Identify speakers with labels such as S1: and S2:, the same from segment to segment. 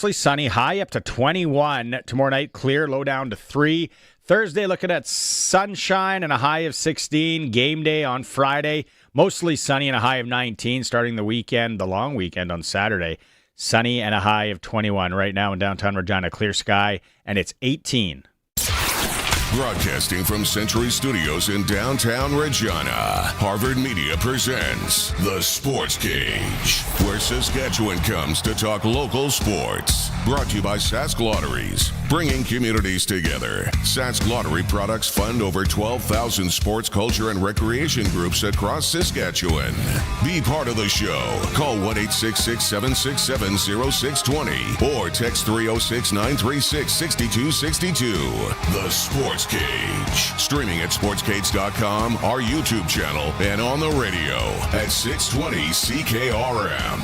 S1: Mostly sunny, high up to 21. Tomorrow night, clear, low down to 3. Thursday, looking at sunshine and a high of 16. Game day on Friday, mostly sunny and a high of 19. Starting the weekend, the long weekend on Saturday, sunny and a high of 21. Right now in downtown Regina, clear sky, and it's 18.
S2: Broadcasting from Century Studios in downtown Regina, Harvard Media presents The Sportscage, where Saskatchewan comes to talk local sports. Brought to you by Sask Lotteries, bringing communities together. Sask Lottery products fund over 12,000 sports, culture, and recreation groups across Saskatchewan. Be part of the show. Call 1-866-767-0620 or text 306-936-6262. The Sportscage. Streaming at sportscage.com, our YouTube channel, and on the radio at 620 CKRM.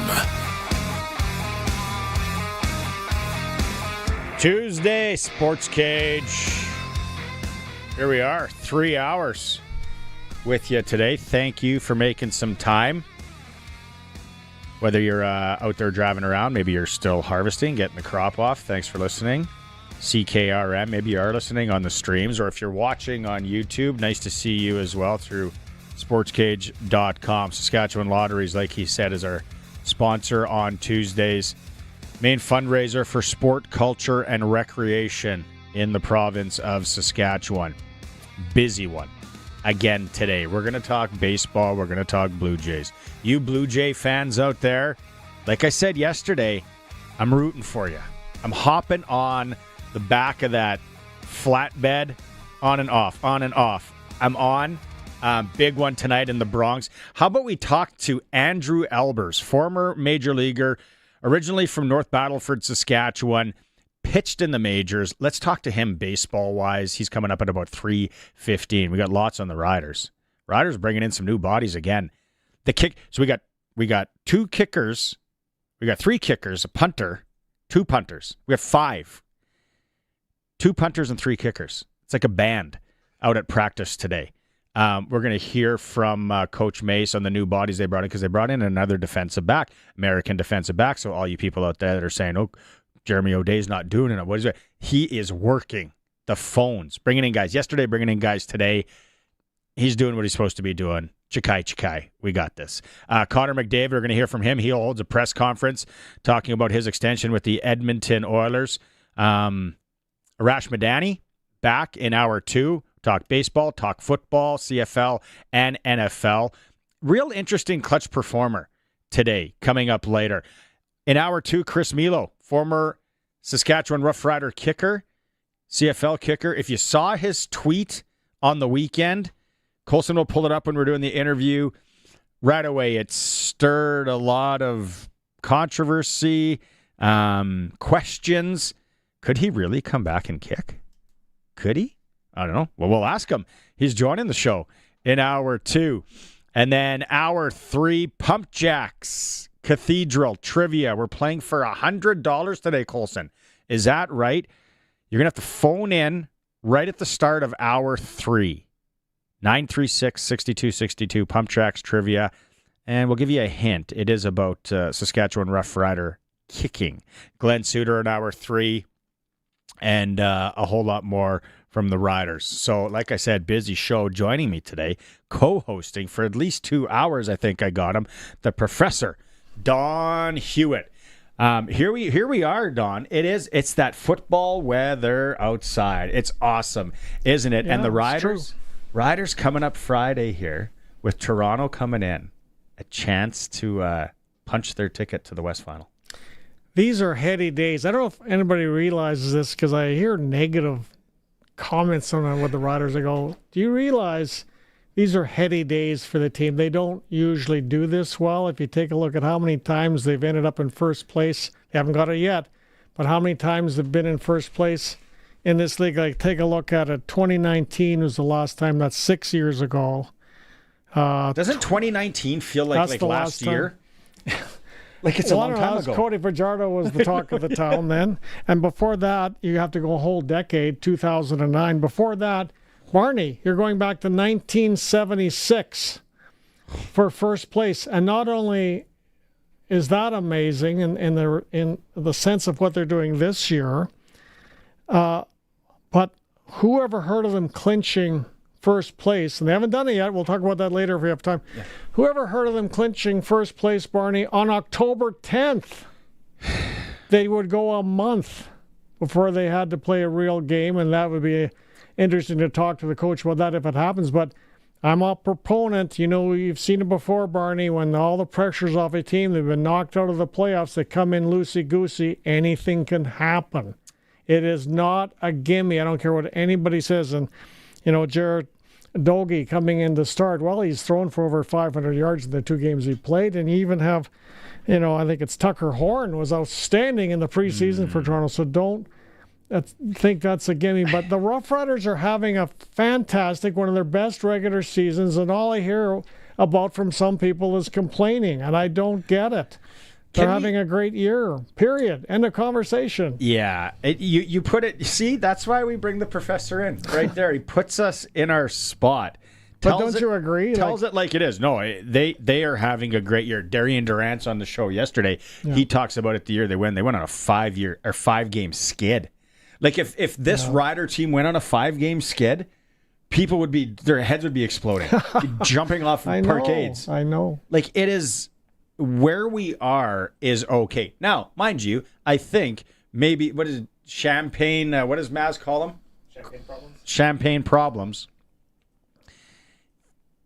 S1: Tuesday, Sportscage. Here we are, 3 hours with you today. Thank you for making some time. Whether you're out there driving around, maybe you're still harvesting, getting the crop off. Thanks for listening. CKRM, maybe you are listening on the streams, or if you're watching on YouTube, nice to see you as well through sportscage.com. Saskatchewan Lotteries, like he said, is our sponsor on Tuesdays. Main fundraiser for sport, culture, and recreation in the province of Saskatchewan. Busy one. Again today. We're going to talk baseball. We're going to talk Blue Jays. You Blue Jay fans out there, like I said yesterday, I'm rooting for you. I'm hopping on the back of that flatbed, on and off, on and off. I'm on. Big one tonight in the Bronx. How about we talk to Andrew Albers, former major leaguer, originally from North Battleford, Saskatchewan, pitched in the majors. Let's talk to him baseball-wise. He's coming up at about 3:15. We got lots on the Riders. Riders bringing in some new bodies again. The kick. So we got two kickers. We got three kickers, a punter, two punters. We have 5. 2 punters and 3 kickers. It's like a band out at practice today. We're going to hear from Coach Mace on the new bodies they brought in, because they brought in another defensive back, American defensive back. So all you people out there that are saying, oh, Jeremy O'Day's not doing it, what is it? He is working the phones, bringing in guys. Yesterday, bringing in guys today. He's doing what he's supposed to be doing. Chikai. We got this. Connor McDavid, we're going to hear from him. He holds a press conference talking about his extension with the Edmonton Oilers. Arash Madani back in hour 2. Talk baseball, talk football, CFL, and NFL. Real interesting clutch performer today, coming up later. In hour 2, Chris Milo, former Saskatchewan Roughrider kicker, CFL kicker. If you saw his tweet on the weekend, Colson will pull it up when we're doing the interview. Right away, it stirred a lot of controversy, questions. Could he really come back and kick? Could he? I don't know. Well, we'll ask him. He's joining the show in hour 2. And then hour 3, Pump Jacks Cathedral Trivia. We're playing for $100 today, Colson. Is that right? You're going to have to phone in right at the start of hour 3. 936-6262, Pump Jacks Trivia. And we'll give you a hint. It is about Saskatchewan Roughrider kicking. Glen, Suitor in hour 3. And a whole lot more from the Riders. So, like I said, busy show. Joining me today, co-hosting for at least 2 hours, I think I got him, the Professor, Don Hewitt. Here we are, Don. It's that football weather outside. It's awesome, isn't it? Yeah, and the Riders coming up Friday here with Toronto coming in. A chance to punch their ticket to the West Final.
S3: These are heady days. I don't know if anybody realizes this, because I hear negative comments on what the Riders. I go, do you realize these are heady days for the team? They don't usually do this well. If you take a look at how many times they've ended up in first place, they haven't got it yet, but how many times they've been in first place in this league. Like, take a look at it. 2019 was the last time. That's 6 years ago.
S1: Doesn't 2019 feel like last year? Like it's a long time ago.
S3: Cody Fajardo was the talk of the town then. And before that, you have to go a whole decade, 2009. Before that, Barney, you're going back to 1976 for first place. And not only is that amazing in the sense of what they're doing this year. But whoever heard of them clinching first place, and they haven't done it yet. We'll talk about that later if we have time. Yeah. Whoever heard of them clinching first place, Barney, on October 10th, they would go a month before they had to play a real game, and that would be interesting to talk to the coach about that if it happens. But I'm a proponent. You know, you've seen it before, Barney, when all the pressure's off a team, they've been knocked out of the playoffs, they come in loosey-goosey, anything can happen. It is not a gimme. I don't care what anybody says. And, you know, Jared Doege coming in to start, well, he's thrown for over 500 yards in the 2 games he played, and you even have, you know, I think it's Tucker Horn was outstanding in the preseason for Toronto, so don't think that's a gimme. But the Roughriders are having a fantastic, one of their best regular seasons, and all I hear about from some people is complaining, and I don't get it. They're having a great year, period. End of conversation.
S1: Yeah. You put it, see, that's why we bring the professor in right there. He puts us in our spot.
S3: But don't you agree?
S1: Tells it like it is. No, they are having a great year. Darian Durant's on the show yesterday. Yeah. He talks about it the year they win. They went on a 5-game skid. Like if this Rider team went on a 5-game skid, people would be, their heads would be exploding, jumping off parkades.
S3: I know.
S1: Like it is. Where we are is okay. Now, mind you, I think maybe, what is it, champagne, what does Maz call them? Champagne problems. Champagne problems.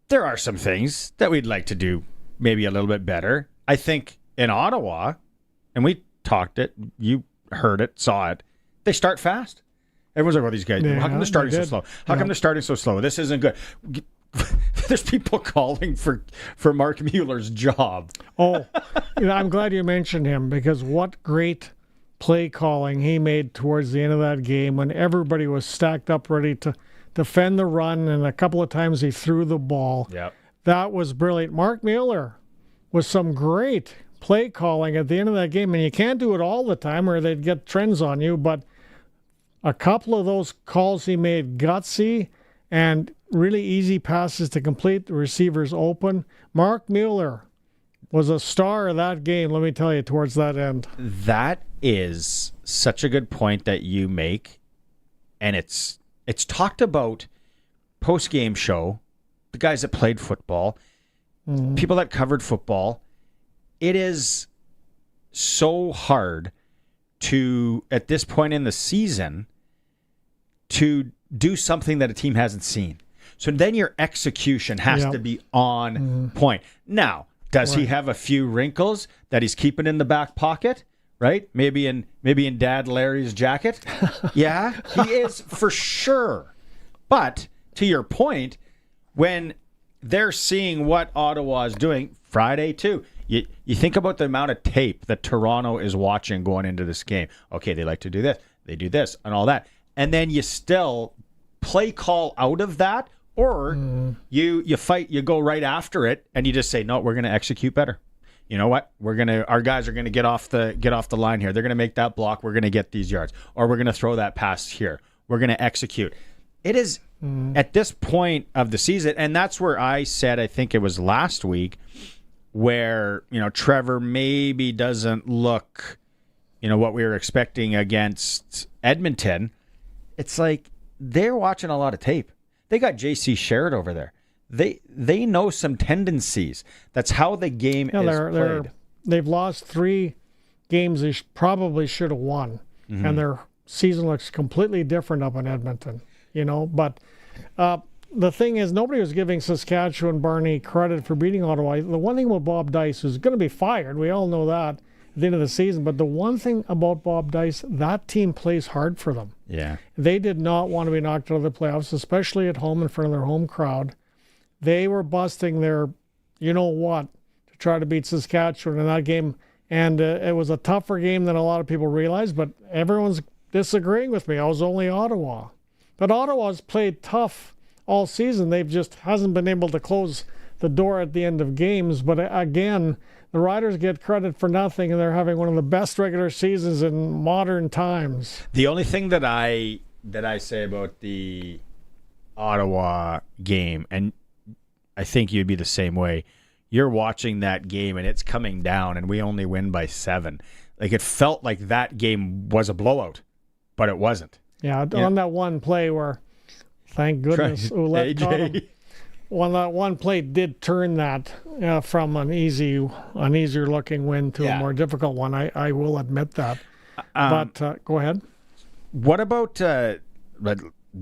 S1: There are some things that we'd like to do maybe a little bit better. I think in Ottawa, and we talked it, you heard it, saw it, they start fast. Everyone's like, well, these guys, how come they're starting so slow? How come they're starting so slow? This isn't good. There's people calling for Mark Mueller's job.
S3: Oh, I'm glad you mentioned him, because what great play calling he made towards the end of that game when everybody was stacked up ready to defend the run, and a couple of times he threw the ball.
S1: Yep.
S3: That was brilliant. Mark Mueller was some great play calling at the end of that game, and you can't do it all the time or they'd get trends on you, but a couple of those calls he made, gutsy and really easy passes to complete, the receivers open. Mark Mueller was a star of that game, let me tell you, towards that end.
S1: That is such a good point that you make, and it's talked about post-game show, the guys that played football, people that covered football. It is so hard to, at this point in the season, to do something that a team hasn't seen. So then your execution has to be on point. Now, does he have a few wrinkles that he's keeping in the back pocket? Right? Maybe in Dad Larry's jacket? Yeah, he is for sure. But to your point, when they're seeing what Ottawa is doing Friday too, you think about the amount of tape that Toronto is watching going into this game. Okay, they like to do this, they do this, and all that. And then you still play call out of that, or you fight, you go right after it, and you just say, no, we're going to execute better. You know what? Our guys are going to get off the line here. They're going to make that block. We're going to get these yards, or we're going to throw that pass here. We're going to execute. It is at this point of the season, and that's where I said, I think it was last week, where, you know, Trevor maybe doesn't look, you know, what we were expecting against Edmonton. It's like they're watching a lot of tape. They got J.C. Sherritt over there. They know some tendencies. That's how the game is played.
S3: They've lost 3 games they probably should have won, and their season looks completely different up in Edmonton. You know, but the thing is, nobody was giving Saskatchewan Barney credit for beating Ottawa. The one thing about Bob Dice is going to be fired. We all know that at the end of the season. But the one thing about Bob Dice, that team plays hard for them.
S1: Yeah,
S3: they did not want to be knocked out of the playoffs, especially at home in front of their home crowd. They were busting their, you know what, to try to beat Saskatchewan in that game. And it was a tougher game than a lot of people realize, but everyone's disagreeing with me. I was only Ottawa. But Ottawa's played tough all season. They've just hasn't been able to close the door at the end of games. But again, the Riders get credit for nothing, and they're having one of the best regular seasons in modern times.
S1: The only thing that I say about the Ottawa game, and I think you'd be the same way, you're watching that game and it's coming down and we only win by 7. Like, it felt like that game was a blowout, but it wasn't.
S3: Yeah, on that one play where, thank goodness, Ouellette caught him. Well, that one play did turn that from an easier looking win to a more difficult one. I will admit that. But go ahead.
S1: What about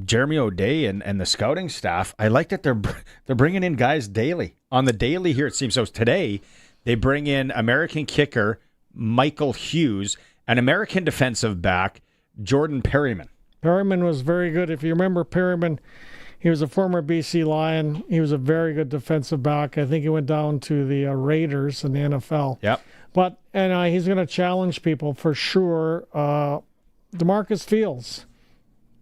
S1: Jeremy O'Day and the scouting staff? I like that they're bringing in guys daily. On the daily here, it seems. So today, they bring in American kicker Michael Hughes and American defensive back Jordan Perryman.
S3: Perryman was very good. If you remember Perryman, he was a former BC Lion. He was a very good defensive back. I think he went down to the Raiders in the NFL.
S1: Yep.
S3: But he's going to challenge people for sure. DeMarcus Fields,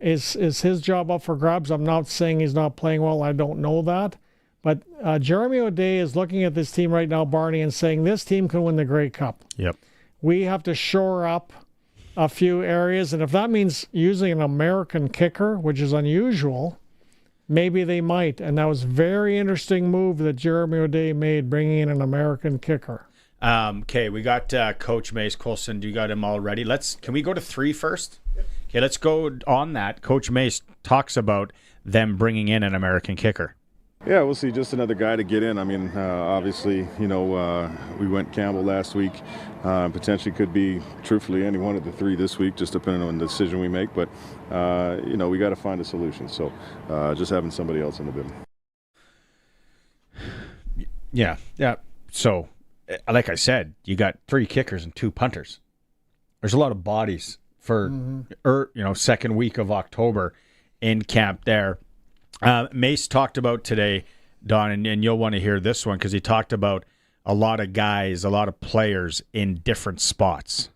S3: is his job up for grabs? I'm not saying he's not playing well. I don't know that. But Jeremy O'Day is looking at this team right now, Barney, and saying this team can win the Grey Cup.
S1: Yep.
S3: We have to shore up a few areas. And if that means using an American kicker, which is unusual, maybe they might. And that was a very interesting move that Jeremy O'Day made, bringing in an American kicker.
S1: Okay, we got Coach Mace Coulson. You got him all ready. Can we go to 3 first? Okay, let's go on that. Coach Mace talks about them bringing in an American kicker.
S4: Yeah, we'll see. Just another guy to get in. I mean, obviously, we went Campbell last week. Potentially could be, truthfully, any one of the 3 this week, just depending on the decision we make. But, we got to find a solution. So just having somebody else in the building.
S1: Yeah. So, like I said, you got 3 kickers and 2 punters. There's a lot of bodies for, second week of October in camp there. Mace talked about today, Don, and you'll want to hear this one because he talked about a lot of guys, a lot of players in different spots.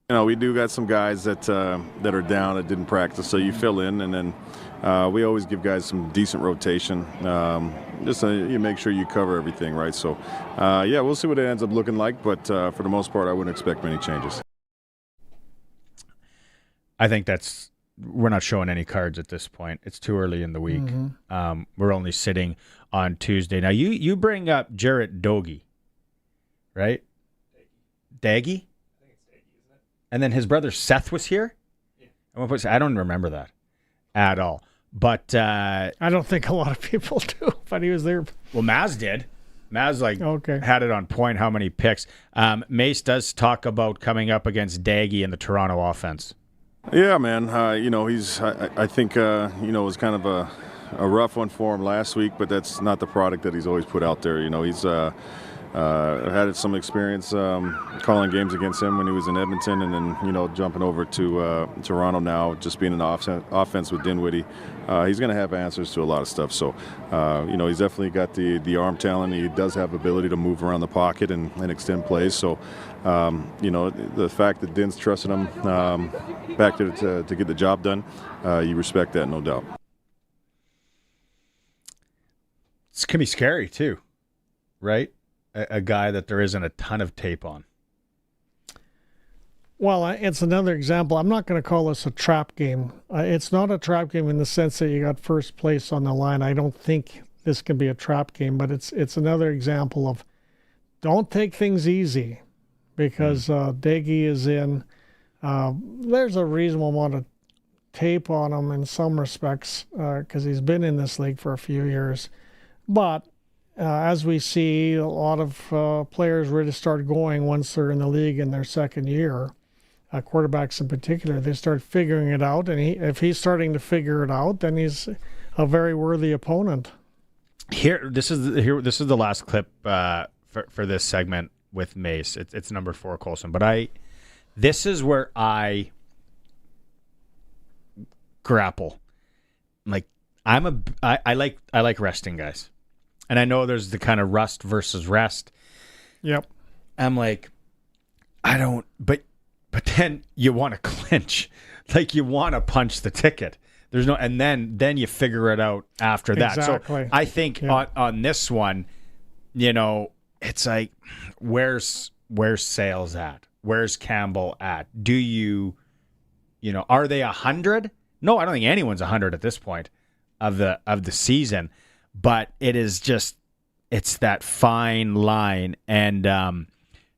S4: We do got some guys that are down that didn't practice, so you fill in, and then we always give guys some decent rotation. Just you make sure you cover everything, right? So, we'll see what it ends up looking like, but for the most part, I wouldn't expect many changes.
S1: I think we're not showing any cards at this point. It's too early in the week. Mm-hmm. We're only sitting on Tuesday. Now, you bring up Jarrett Doege, right? Daggy? I think it's Daggy, isn't it? And then his brother Seth was here? Yeah. I don't remember that at all. But
S3: I don't think a lot of people do, but he was there.
S1: Well, Maz did. Maz had it on point how many picks. Mace does talk about coming up against Daggy in the Toronto offense.
S4: Yeah, man. He's. I think it was kind of a rough one for him last week, but that's not the product that he's always put out there. He's had some experience calling games against him when he was in Edmonton, and then jumping over to Toronto now, just being an offense with Dinwiddie. He's going to have answers to a lot of stuff. So he's definitely got the arm talent. He does have ability to move around the pocket and extend plays. So the fact that Din's trusted him back to get the job done, you respect that, no doubt.
S1: It's going to be scary too, right? A guy that there isn't a ton of tape on.
S3: Well, it's another example. I'm not going to call this a trap game. It's not a trap game in the sense that you got first place on the line. I don't think this can be a trap game, but it's another example of don't take things easy because Daggy is in. There's a reasonable amount of tape on him in some respects because he's been in this league for a few years. But as we see, a lot of players really start going once they're in the league in their second year. Quarterbacks in particular, they start figuring it out, and if he's starting to figure it out, then he's a very worthy opponent.
S1: This is the last clip for this segment with Mace. It's number 4, Coulson. But this is where I grapple. I like resting guys. And I know there's the kind of rust versus rest.
S3: Yep.
S1: I'm like, I don't, but then you want to clinch. Like you want to punch the ticket. There's no, and then you figure it out after that.
S3: Exactly.
S1: So I think on this one, it's like, where's Sales at? Where's Campbell at? Do you, are they 100? No, I don't think anyone's 100 at this point of the season. But it is just it's that fine line. And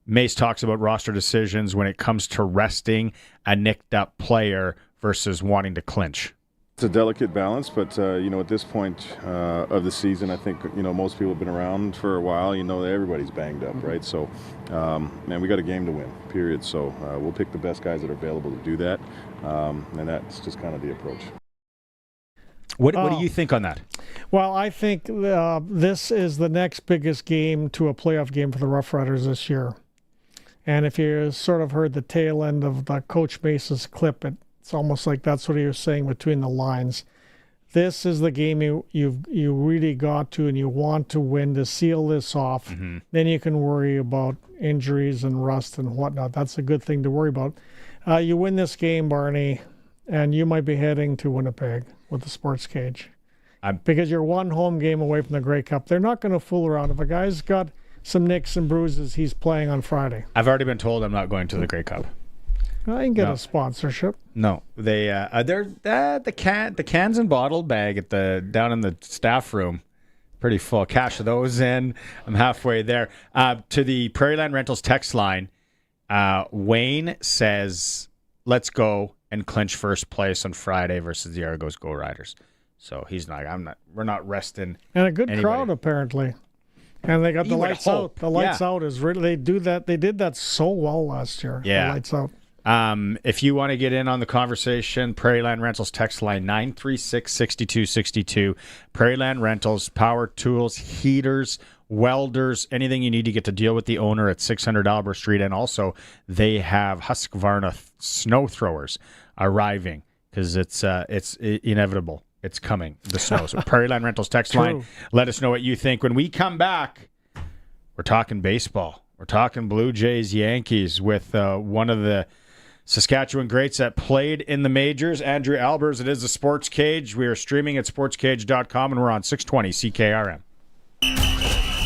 S1: Mace talks about roster decisions when it comes to resting a nicked up player versus wanting to clinch.
S4: It's a delicate balance, but at this point of the season, I think most people have been around for a while. Everybody's banged up, right? So, we got a game to win, period. So we'll pick the best guys that are available to do that, and that's just kind of the approach.
S1: What do you think on that?
S3: Well, I think this is the next biggest game to a playoff game for the Roughriders this year. And if you sort of heard the tail end of the Coach Mace's clip, it's almost like that's what he was saying between the lines. This is the game you really got to and you want to win to seal this off. Mm-hmm. Then you can worry about injuries and rust and whatnot. That's a good thing to worry about. You win this game, Barney, and you might be heading to Winnipeg with the Sportscage. Because you're one home game away from the Grey Cup. They're not going to fool around. If a guy's got some nicks and bruises, he's playing on Friday.
S1: I've already been told I'm not going to the Grey Cup.
S3: I can get a sponsorship.
S1: No, they're the cans and bottle bag down in the staff room, pretty full. Cash those in. I'm halfway there. To the Prairieland Rentals text line, Wayne says, "Let's go and clinch first place on Friday versus the Argos Go Riders." So he's not. We're not resting.
S3: And a good
S1: anybody.
S3: crowd apparently. And they got the lights out. The lights out is really they do that. They did that so well last year.
S1: Yeah,
S3: the lights out.
S1: If you want to get in on the conversation, Prairieland Rentals text line 936-6262. Prairieland Rentals, power tools, heaters, welders, anything you need to get to deal with the owner at 600 Albert Street. And also, they have Husqvarna snow throwers arriving because it's inevitable. It's coming, the snow. So Prairieland Rentals text line, let us know what you think. When we come back, we're talking baseball. We're talking Blue Jays, Yankees with one of the Saskatchewan greats that played in the majors, Andrew Albers. It is the Sports Cage. We are streaming at sportscage.com, and we're on 620 CKRM.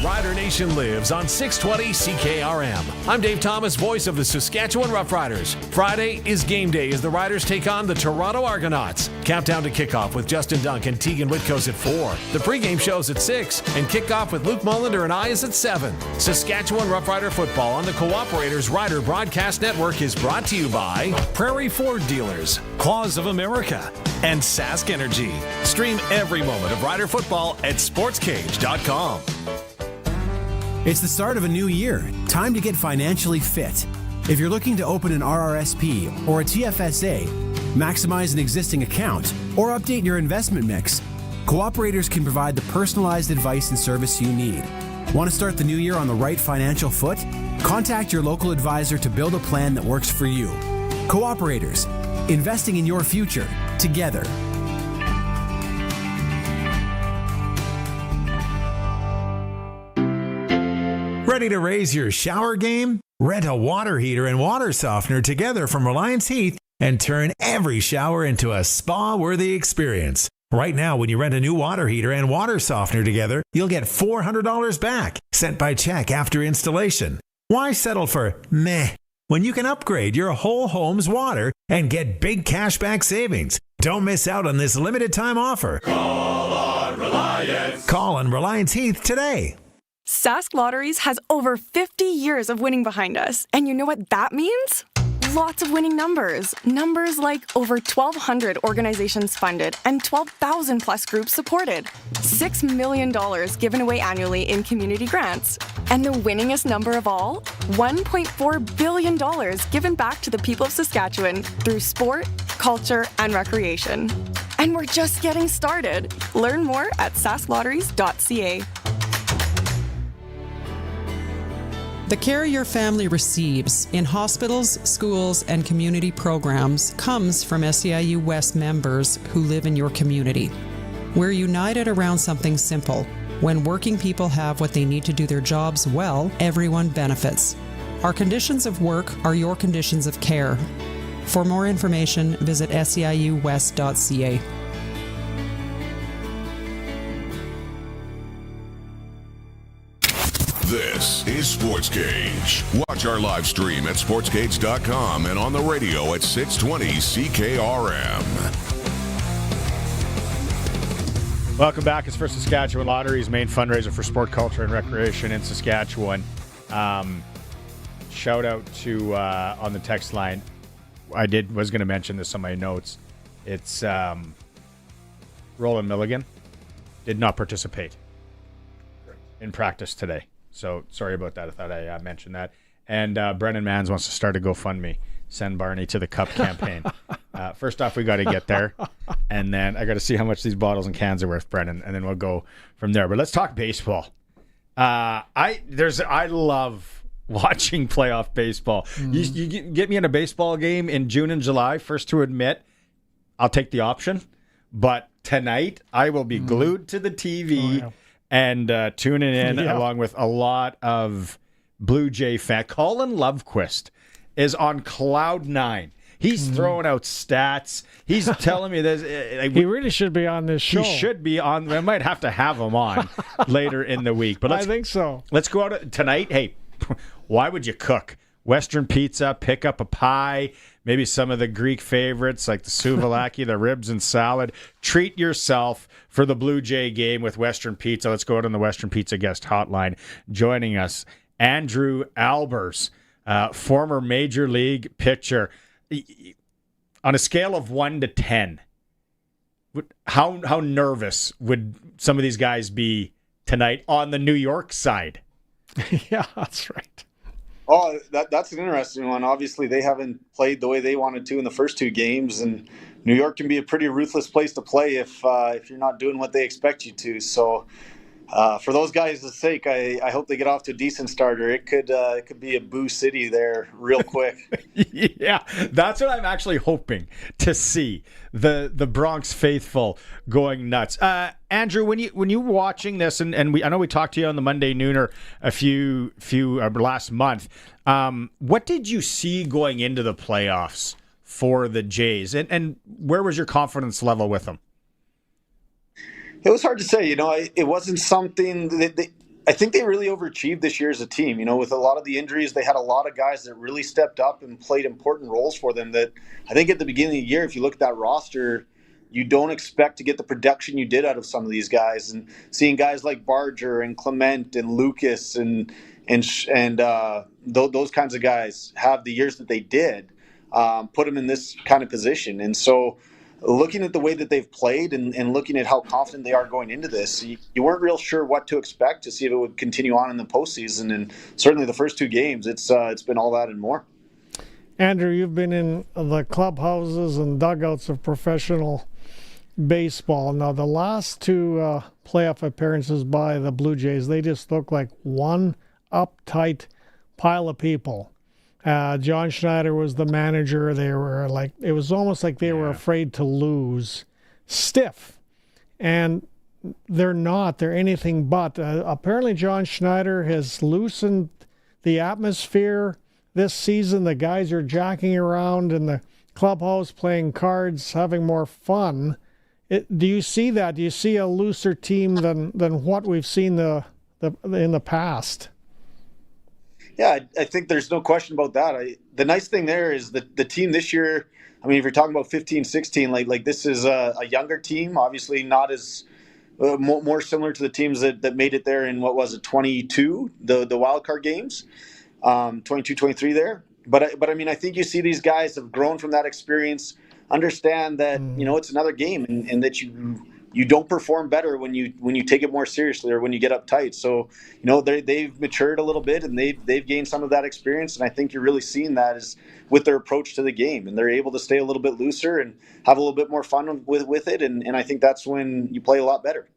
S5: Rider Nation lives on 620 CKRM. I'm Dave Thomas, voice of the Saskatchewan Roughriders. Friday is game day as the Riders take on the Toronto Argonauts. Countdown to kickoff with Justin Dunk and Tegan Whitco's at 4. The pregame show's at 6, and kickoff with Luke Mullender and I is at 7. Saskatchewan Roughrider football on the Cooperators Rider Broadcast Network is brought to you by Prairie Ford Dealers, Claws of America, and Sask Energy. Stream every moment of Rider football at sportscage.com.
S6: It's the start of a new year. Time to get financially fit. If you're looking to open an RRSP or a TFSA, maximize an existing account, or update your investment mix, Cooperators can provide the personalized advice and service you need. Want to start the new year on the right financial foot? Contact your local advisor to build a plan that works for you. Cooperators, investing in your future together.
S7: Ready to raise your shower game? Rent a water heater and water softener together from Reliance Heath and turn every shower into a spa-worthy experience. Right now, when you rent a new water heater and water softener together, you'll get $400 back, sent by check after installation. Why settle for meh when you can upgrade your whole home's water and get big cashback savings? Don't miss out on this limited time offer.
S2: Call on Reliance.
S7: Call on Reliance Heath today.
S8: Sask Lotteries has over 50 years of winning behind us. And you know what that means? Lots of winning numbers. Numbers like over 1,200 organizations funded and 12,000 plus groups supported. $6 million given away annually in community grants. And the winningest number of all? $1.4 billion given back to the people of Saskatchewan through sport, culture, and recreation. And we're just getting started. Learn more at sasklotteries.ca.
S9: The care your family receives in hospitals, schools, and community programs comes from SEIU West members who live in your community. We're united around something simple. When working people have what they need to do their jobs well, everyone benefits. Our conditions of work are your conditions of care. For more information, visit seiuwest.ca.
S2: This is Sports Cage. Watch our live stream at sportscage.com and on the radio at 620 CKRM.
S1: Welcome back. It's for Saskatchewan Lottery's main fundraiser for sport, culture, and recreation in Saskatchewan. Shout out to on the text line. Was going to mention this on my notes. It's Roland Milligan did not participate in practice today. So sorry about that. I thought I mentioned that. And Brennan Mans wants to start a GoFundMe. Send Barney to the Cup campaign. First off, we got to get there. And then I got to see how much these bottles and cans are worth, Brennan. And then we'll go from there. But let's talk baseball. I love watching playoff baseball. You get me in a baseball game in June and July, first to admit, I'll take the option. But tonight, I will be glued to the TV and tuning in along with a lot of Blue Jay fans. Colin Lovequist is on cloud nine. He's throwing out stats. He's telling me this.
S3: He really should be on this show.
S1: He should be on. I might have to have him on later in the week. But
S3: I think so.
S1: Let's go out tonight. Hey, why would you cook? Western pizza, pick up a pie, maybe some of the Greek favorites like the souvlaki, the ribs and salad. Treat yourself for the Blue Jay game with Western Pizza. Let's go out on the Western Pizza guest hotline. Joining us, Andrew Albers, former Major League pitcher. On a scale of 1 to 10, how nervous would some of these guys be tonight on the New York side?
S3: Yeah, that's right.
S10: Oh, that's an interesting one. Obviously, they haven't played the way they wanted to in the first two games, and New York can be a pretty ruthless place to play if you're not doing what they expect you to. So, for those guys' sake, I hope they get off to a decent starter. It could be a boo city there real quick.
S1: Yeah, that's what I'm actually hoping to see, the Bronx faithful going nuts. Andrew, when you watching this, and I know we talked to you on the Monday Nooner a few last month. What did you see going into the playoffs for the Jays, and where was your confidence level with them?
S10: It was hard to say. It wasn't something that I think they really overachieved this year as a team. With a lot of the injuries, they had a lot of guys that really stepped up and played important roles for them that I think at the beginning of the year, if you look at that roster, you don't expect to get the production you did out of some of these guys. And seeing guys like Barger and Clement and Lucas and those kinds of guys have the years that they did, put them in this kind of position. And so looking at the way that they've played and looking at how confident they are going into this, you weren't real sure what to expect to see if it would continue on in the postseason. And certainly the first two games, it's been all that and more.
S3: Andrew, you've been in the clubhouses and dugouts of professional baseball. Now, the last two playoff appearances by the Blue Jays, they just look like one uptight pile of people. John Schneider was the manager. They were it was almost like they were afraid to lose. Stiff. And they're not. They're anything but. Apparently, John Schneider has loosened the atmosphere this season. The guys are jacking around in the clubhouse, playing cards, having more fun. Do you see that? Do you see a looser team than what we've seen in the past?
S10: Yeah, I think there's no question about that. The nice thing there is that the team this year, I mean, if you're talking about 15, 16, like this is a younger team, obviously not as more similar to the teams that made it there in, 22, the wild card games, 22, 23 there. But I mean, I think you see these guys have grown from that experience, understand that, it's another game and that you don't perform better when you take it more seriously or when you get uptight. So, they've matured a little bit and they've gained some of that experience. And I think you're really seeing that is with their approach to the game, and they're able to stay a little bit looser and have a little bit more fun with it. And I think that's when you play a lot better.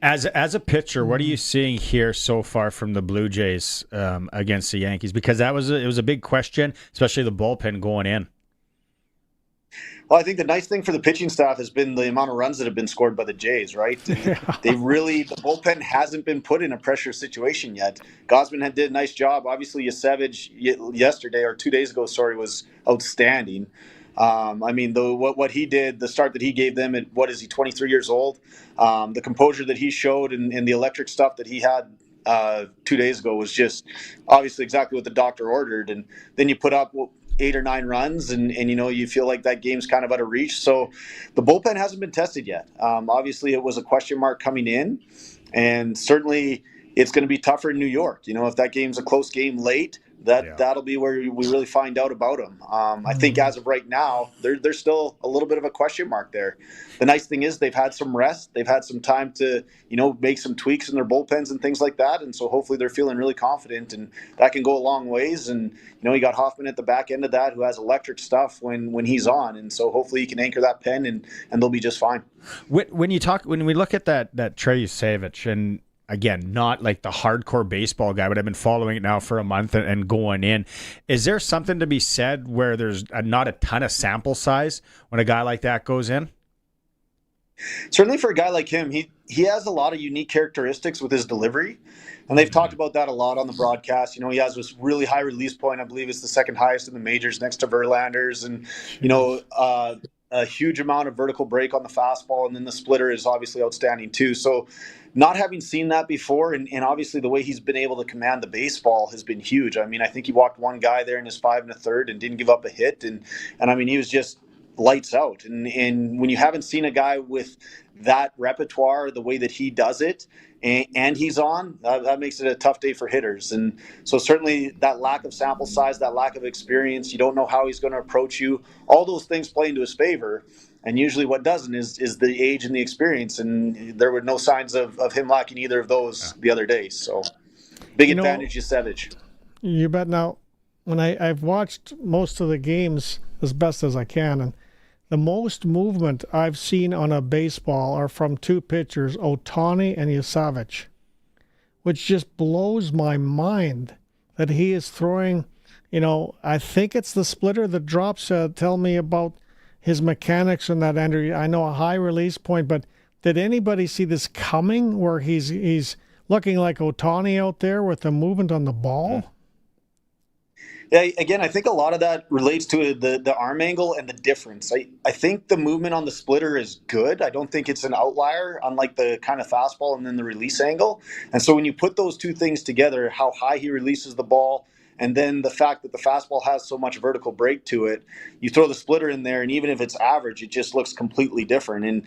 S1: As a pitcher, what are you seeing here so far from the Blue Jays against the Yankees? Because it was a big question, especially the bullpen going in.
S10: Well, I think the nice thing for the pitching staff has been the amount of runs that have been scored by the Jays, right? The bullpen hasn't been put in a pressure situation yet. Gosman did a nice job. Obviously, Yasevich yesterday or 2 days ago, was outstanding. I mean, what he did, the start that he gave them at, 23 years old? The composure that he showed and the electric stuff that he had 2 days ago was just obviously exactly what the doctor ordered. And then you put up 8 or 9 runs, and you feel like that game's kind of out of reach. So the bullpen hasn't been tested yet. Obviously, it was a question mark coming in, and certainly it's going to be tougher in New York. If that game's a close game late, that'll be where we really find out about them. I think as of right now, there's still a little bit of a question mark there. The nice thing is they've had some rest. They've had some time to, make some tweaks in their bullpens and things like that. And so hopefully they're feeling really confident, and that can go a long ways. And, you got Hoffman at the back end of that who has electric stuff when he's on. And so hopefully he can anchor that pen and they'll be just fine.
S1: When we look at that Trey Savage, and again, not like the hardcore baseball guy, but I've been following it now for a month and going in. Is there something to be said where there's not a ton of sample size when a guy like that goes in?
S10: Certainly for a guy like him, he has a lot of unique characteristics with his delivery. And they've talked about that a lot on the broadcast. He has this really high release point. I believe it's the second highest in the majors next to Verlander's. And, a huge amount of vertical break on the fastball. And then the splitter is obviously outstanding too. So not having seen that before, and obviously the way he's been able to command the baseball has been huge. I mean, I think he walked one guy there in his 5 1/3 and didn't give up a hit. And I mean, he was just lights out. And when you haven't seen a guy with that repertoire, the way that he does it, and he's on, that makes it a tough day for hitters. And so certainly that lack of sample size, that lack of experience, you don't know how he's going to approach you. All those things play into his favor. And usually what doesn't is the age and the experience. And there were no signs of him lacking either of those the other day. So big advantage is Savage.
S3: You bet. Now, when I've watched most of the games as best as I can, and the most movement I've seen on a baseball are from two pitchers, Ohtani and Yasavage, which just blows my mind that he is throwing, I think it's the splitter that drops. Tell me about his mechanics on that, Andrew. I know a high release point, but did anybody see this coming where he's looking like Ohtani out there with the movement on the ball?
S10: Yeah, again, I think a lot of that relates to the arm angle and the difference. I think the movement on the splitter is good. I don't think it's an outlier, unlike the kind of fastball and then the release angle. And so when you put those two things together, how high he releases the ball, and then the fact that the fastball has so much vertical break to it, you throw the splitter in there, and even if it's average, it just looks completely different. And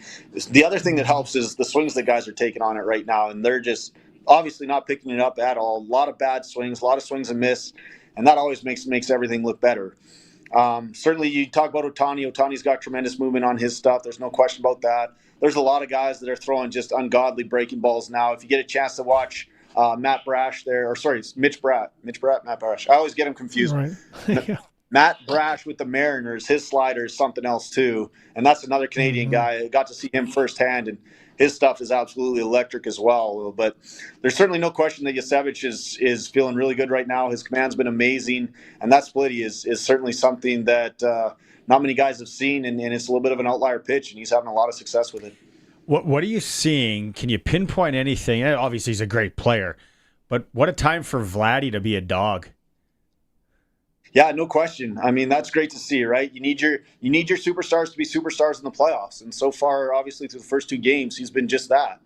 S10: the other thing that helps is the swings that guys are taking on it right now, and they're just obviously not picking it up at all. A lot of bad swings, a lot of swings and miss. And that always makes everything look better. Certainly, you talk about Ohtani. Ohtani's got tremendous movement on his stuff. There's no question about that. There's a lot of guys that are throwing just ungodly breaking balls now. If you get a chance to watch Matt Brash there, or sorry, it's Matt Brash. I always get him confused.
S3: Right. Yeah.
S10: Matt Brash with the Mariners, his slider is something else too. And that's another Canadian guy. I got to see him firsthand, and his stuff is absolutely electric as well. But there's certainly no question that Yasevich is feeling really good right now. His command's been amazing, and that splitty is certainly something that not many guys have seen, and it's a little bit of an outlier pitch, and he's having a lot of success with it.
S1: What are you seeing? Can you pinpoint anything? Obviously, he's a great player, but what a time for Vladdy to be a dog.
S10: Yeah, no question. I mean, that's great to see, right? You need your superstars to be superstars in the playoffs. And so far, obviously, through the first two games, he's been just that.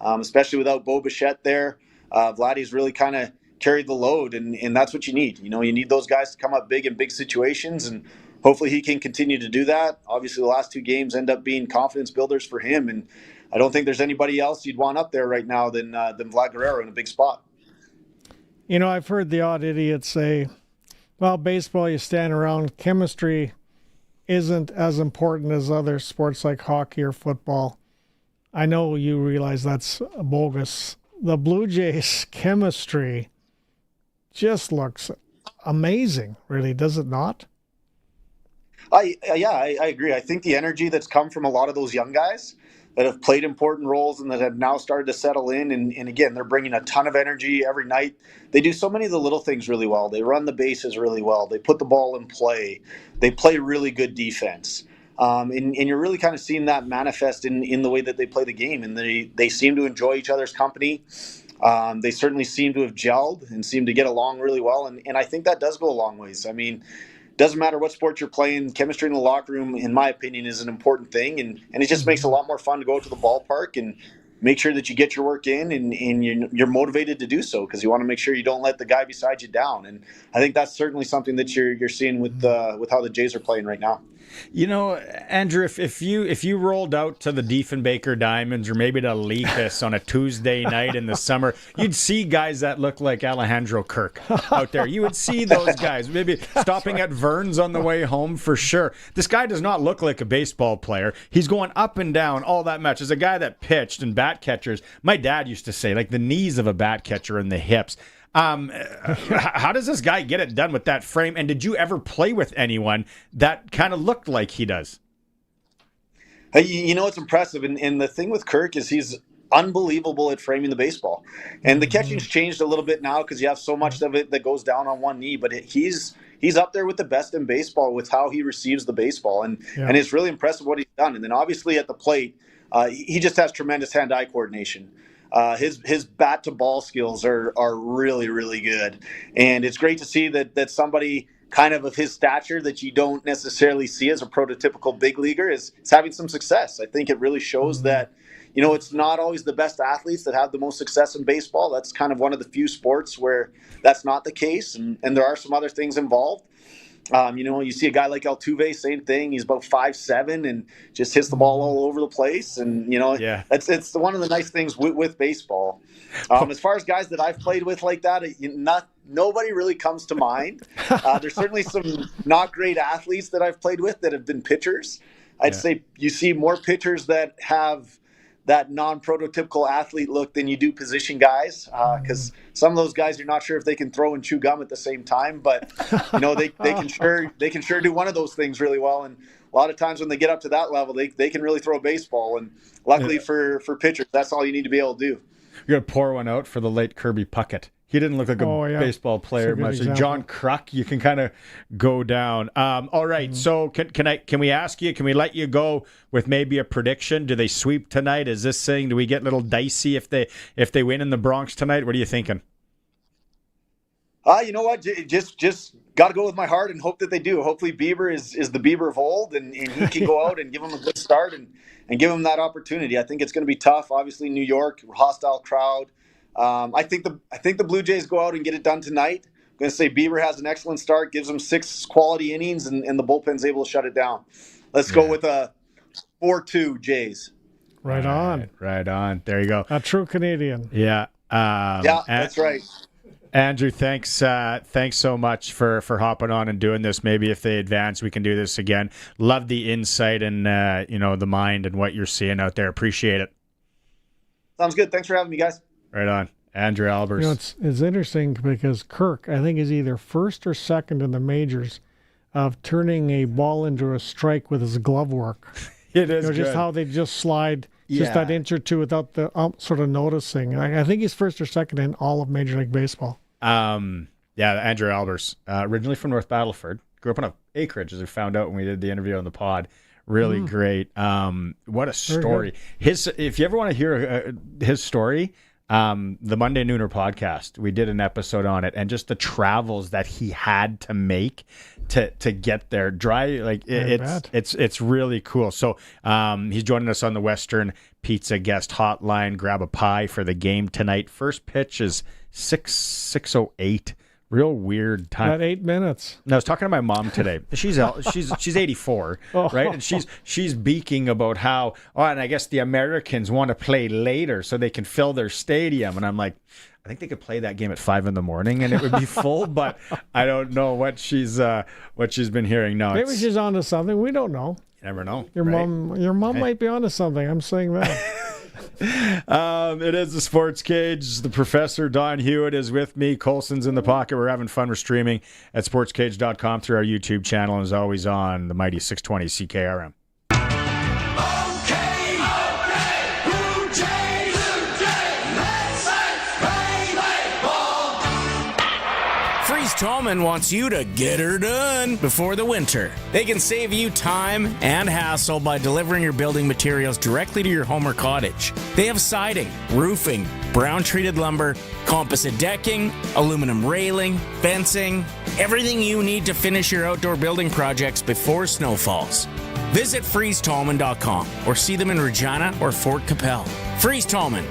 S10: Especially without Bo Bichette there, Vladdy's really kind of carried the load, and that's what you need. You need those guys to come up big in big situations, and hopefully he can continue to do that. Obviously, the last two games end up being confidence builders for him, and I don't think there's anybody else you'd want up there right now than Vlad Guerrero in a big spot.
S3: I've heard the odd idiot say, well, baseball, you stand around. Chemistry isn't as important as other sports like hockey or football. I know you realize that's bogus. The Blue Jays' chemistry just looks amazing, really, does it not?
S10: I agree. I think the energy that's come from a lot of those young guys that have played important roles and that have now started to settle in. And again, they're bringing a ton of energy every night. They do so many of the little things really well. They run the bases really well. They put the ball in play. They play really good defense. And you're really kind of seeing that manifest in the way that they play the game. And they seem to enjoy each other's company. They certainly seem to have gelled and seem to get along really well. And I think that does go a long ways. I mean, doesn't matter what sport you're playing, chemistry in the locker room, in my opinion, is an important thing. And it just makes it a lot more fun to go to the ballpark. And make sure that you get your work in, and you're motivated to do so because you want to make sure you don't let the guy beside you down. And I think that's certainly something that you're seeing with how the Jays are playing right now.
S1: You know, Andrew, if you rolled out to the Diefenbaker Diamonds or maybe to Leafs on a Tuesday night in the summer, you'd see guys that look like Alejandro Kirk out there. You would see those guys maybe stopping at Vern's on the way home for sure. This guy does not look like a baseball player. He's going up and down all that much. As a guy that pitched and bat catchers, my dad used to say, like the knees of a bat catcher and the hips. How does this guy get it done with that frame? And did you ever play with anyone that kind of looked like he does?
S10: You know, it's impressive. And the thing with Kirk is he's unbelievable at framing the baseball. And the catching's changed a little bit now because you have so much of it that goes down on one knee. But he's up there with the best in baseball with how he receives the baseball. And it's really impressive what he's done. And then obviously at the plate, he just has tremendous hand-eye coordination. His bat to ball skills are really, really good. And it's great to see that somebody kind of his stature that you don't necessarily see as a prototypical big leaguer is having some success. I think it really shows that, you know, it's not always the best athletes that have the most success in baseball. That's kind of one of the few sports where that's not the case. And there are some other things involved. You know, you see a guy like Altuve, same thing. He's about 5'7" and just hits the ball all over the place. And, you know, it's one of the nice things with baseball. As far as guys that I've played with like that, nobody really comes to mind. There's certainly some not great athletes that I've played with that have been pitchers. I'd say you see more pitchers that have that non-prototypical athlete look than you do position guys, because some of those guys you're not sure if they can throw and chew gum at the same time, but you know they can sure do one of those things really well. And a lot of times when they get up to that level, they can really throw a baseball. And luckily for pitchers, that's all you need to be able to do.
S1: You're gonna pour one out for the late Kirby Puckett. He didn't look like a baseball player much. John Kruk, you can kind of go down. All right, so can we ask you? Can we let you go with maybe a prediction? Do they sweep tonight? Is this thing? Do we get a little dicey if they win in the Bronx tonight? What are you thinking?
S10: You know what? Just got to go with my heart and hope that they do. Hopefully Bieber is the Bieber of old, and he can go out and give them a good start and give them that opportunity. I think it's going to be tough. Obviously, New York, hostile crowd. I think the Blue Jays go out and get it done tonight. I'm going to say Bieber has an excellent start, gives them 6 quality innings, and the bullpen's able to shut it down. Let's go with a 4-2 Jays.
S3: Right on.
S1: There you go.
S3: A true Canadian.
S1: Yeah.
S10: That's right.
S1: Andrew, thanks so much for hopping on and doing this. Maybe if they advance, we can do this again. Love the insight and the mind and what you're seeing out there. Appreciate it.
S10: Sounds good. Thanks for having me, guys.
S1: Right on. Andrew Albers.
S3: You know, it's interesting because Kirk, I think, is either first or second in the majors of turning a ball into a strike with his glove work.
S1: It is
S3: just how they just slide just that inch or two without the sort of noticing. I think he's first or second in all of Major League Baseball.
S1: Andrew Albers, originally from North Battleford, grew up on an acreage, as we found out when we did the interview on the pod. Really great. What a story. If you ever want to hear his story, the Monday Nooner podcast, we did an episode on it, and just the travels that he had to make to get there. It's really cool. So he's joining us on the Western Pizza guest hotline. Grab a pie for the game tonight. First pitch is 6:08. Real weird time.
S3: About 8 minutes.
S1: And I was talking to my mom today. She's 84, right? And she's beaking about how, and I guess the Americans want to play later so they can fill their stadium. And I'm like, I think they could play that game at 5 a.m. and it would be full, but I don't know what she's been hearing. No,
S3: maybe she's onto something. We don't know.
S1: You never know.
S3: Your mom might be onto something. I'm saying that.
S1: It is the Sports Cage. The Professor Don Hewitt is with me. Colson's in the pocket. We're having fun. We're streaming at sportscage.com through our YouTube channel, and as always on the mighty 620 CKRM.
S11: Blue Jays, let's play baseball.
S12: Freeze Tallman wants you to get her done before the winter. They can save you time and hassle by delivering your building materials directly to your home or cottage. They have siding, roofing, brown-treated lumber, composite decking, aluminum railing, fencing, everything you need to finish your outdoor building projects before snow falls. Visit freeze-tallman.com or see them in Regina or Fort Capel. Freeze Tallman.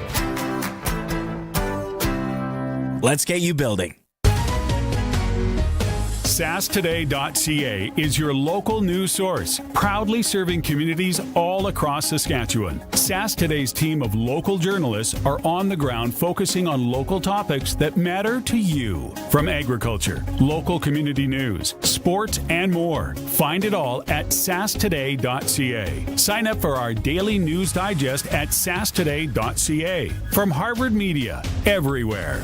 S12: Let's get you building.
S13: SaskToday.ca is your local news source, proudly serving communities all across Saskatchewan. Sask Today's team of local journalists are on the ground focusing on local topics that matter to you. From agriculture, local community news, sports, and more. Find it all at SaskToday.ca. Sign up for our daily news digest at SaskToday.ca. From Harvard Media, everywhere.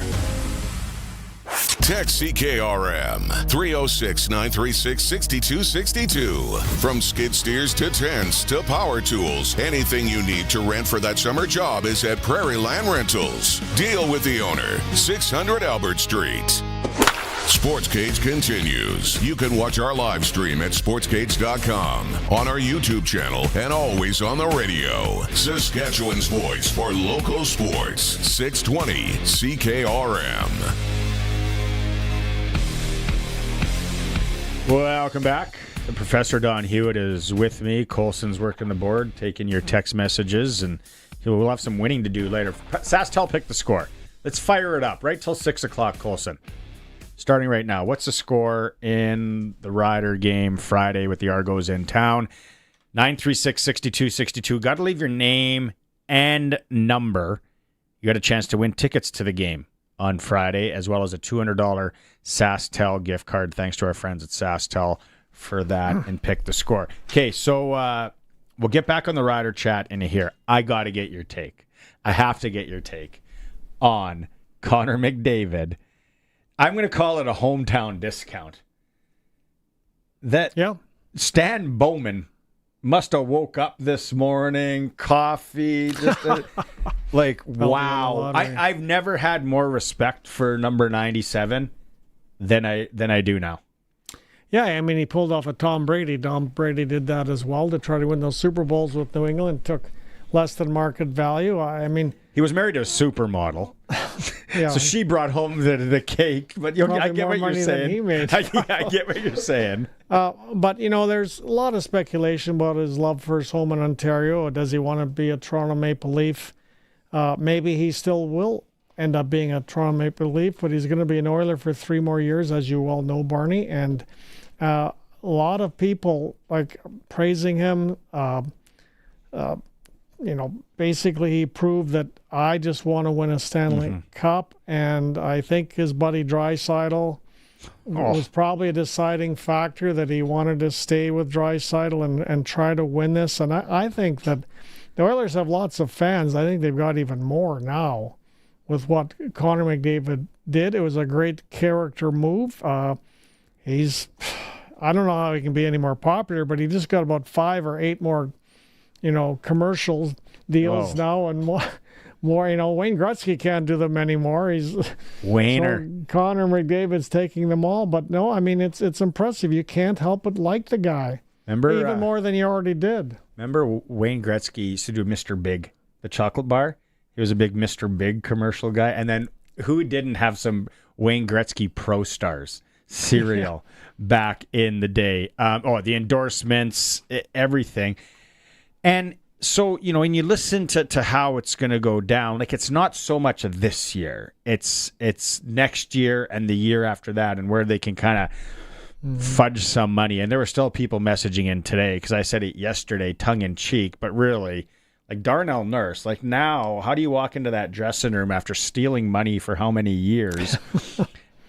S2: Text CKRM 306-936-6262. From skid steers to tents to power tools, anything you need to rent for that summer job is at Prairie Land Rentals. Deal with the owner, 600 Albert Street. Sportscage continues. You can watch our live stream at sportscage.com, on our YouTube channel, and always on the radio. Saskatchewan's voice for local sports, 620 CKRM.
S1: Welcome back. Professor Don Hewitt is with me. Colson's working the board, taking your text messages, and we'll have some winning to do later. SaskTel pick the score. Let's fire it up right till 6 o'clock, Colson. Starting right now, what's the score in the Rider game Friday with the Argos in town? 936-6262. Got to leave your name and number. You got a chance to win tickets to the game on Friday, as well as a $200 SaskTel gift card. Thanks to our friends at SaskTel for that, and pick the score. Okay, so we'll get back on the Rider chat in here. I got to get your take. I have to get your take on Connor McDavid. I'm going to call it a hometown discount. That Stan Bowman must have woke up this morning, coffee, just wow. I've never had more respect for number 97 than I do now.
S3: Yeah, I mean, he pulled off a Tom Brady. Tom Brady did that as well to try to win those Super Bowls with New England. Took less than market value. I mean,
S1: he was married to a supermodel.
S3: Yeah,
S1: so she brought home the cake. But I get what you're saying. I get what you're saying.
S3: But, there's a lot of speculation about his love for his home in Ontario. Does he want to be a Toronto Maple Leaf? Maybe he still will end up being a Toronto Maple Leaf, but he's going to be an Oiler for 3 more years, as you well know, Barney. And a lot of people praising him. Basically he proved that I just want to win a Stanley Cup, and I think his buddy Draisaitl was probably a deciding factor that he wanted to stay with Draisaitl and try to win this. And I think that the Oilers have lots of fans. I think they've got even more now with what Connor McDavid did. It was a great character move. I don't know how he can be any more popular, but he just got about 5 or 8 more commercial deals now, and more. Wayne Gretzky can't do them anymore. He's
S1: Wayner.
S3: So Connor McDavid's taking them all, but no, I mean it's impressive. You can't help but like the guy.
S1: Remember,
S3: even more than you already did.
S1: Remember Wayne Gretzky used to do Mr. Big, the chocolate bar. He was a big Mr. Big commercial guy, and then who didn't have some Wayne Gretzky Pro Stars cereal back in the day? The endorsements, everything. And so, when you listen to how it's going to go down, it's not so much of this year. It's next year and the year after that, and where they can kind of fudge some money. And there were still people messaging in today, because I said it yesterday, tongue in cheek, but really, Darnell Nurse, now, how do you walk into that dressing room after stealing money for how many years?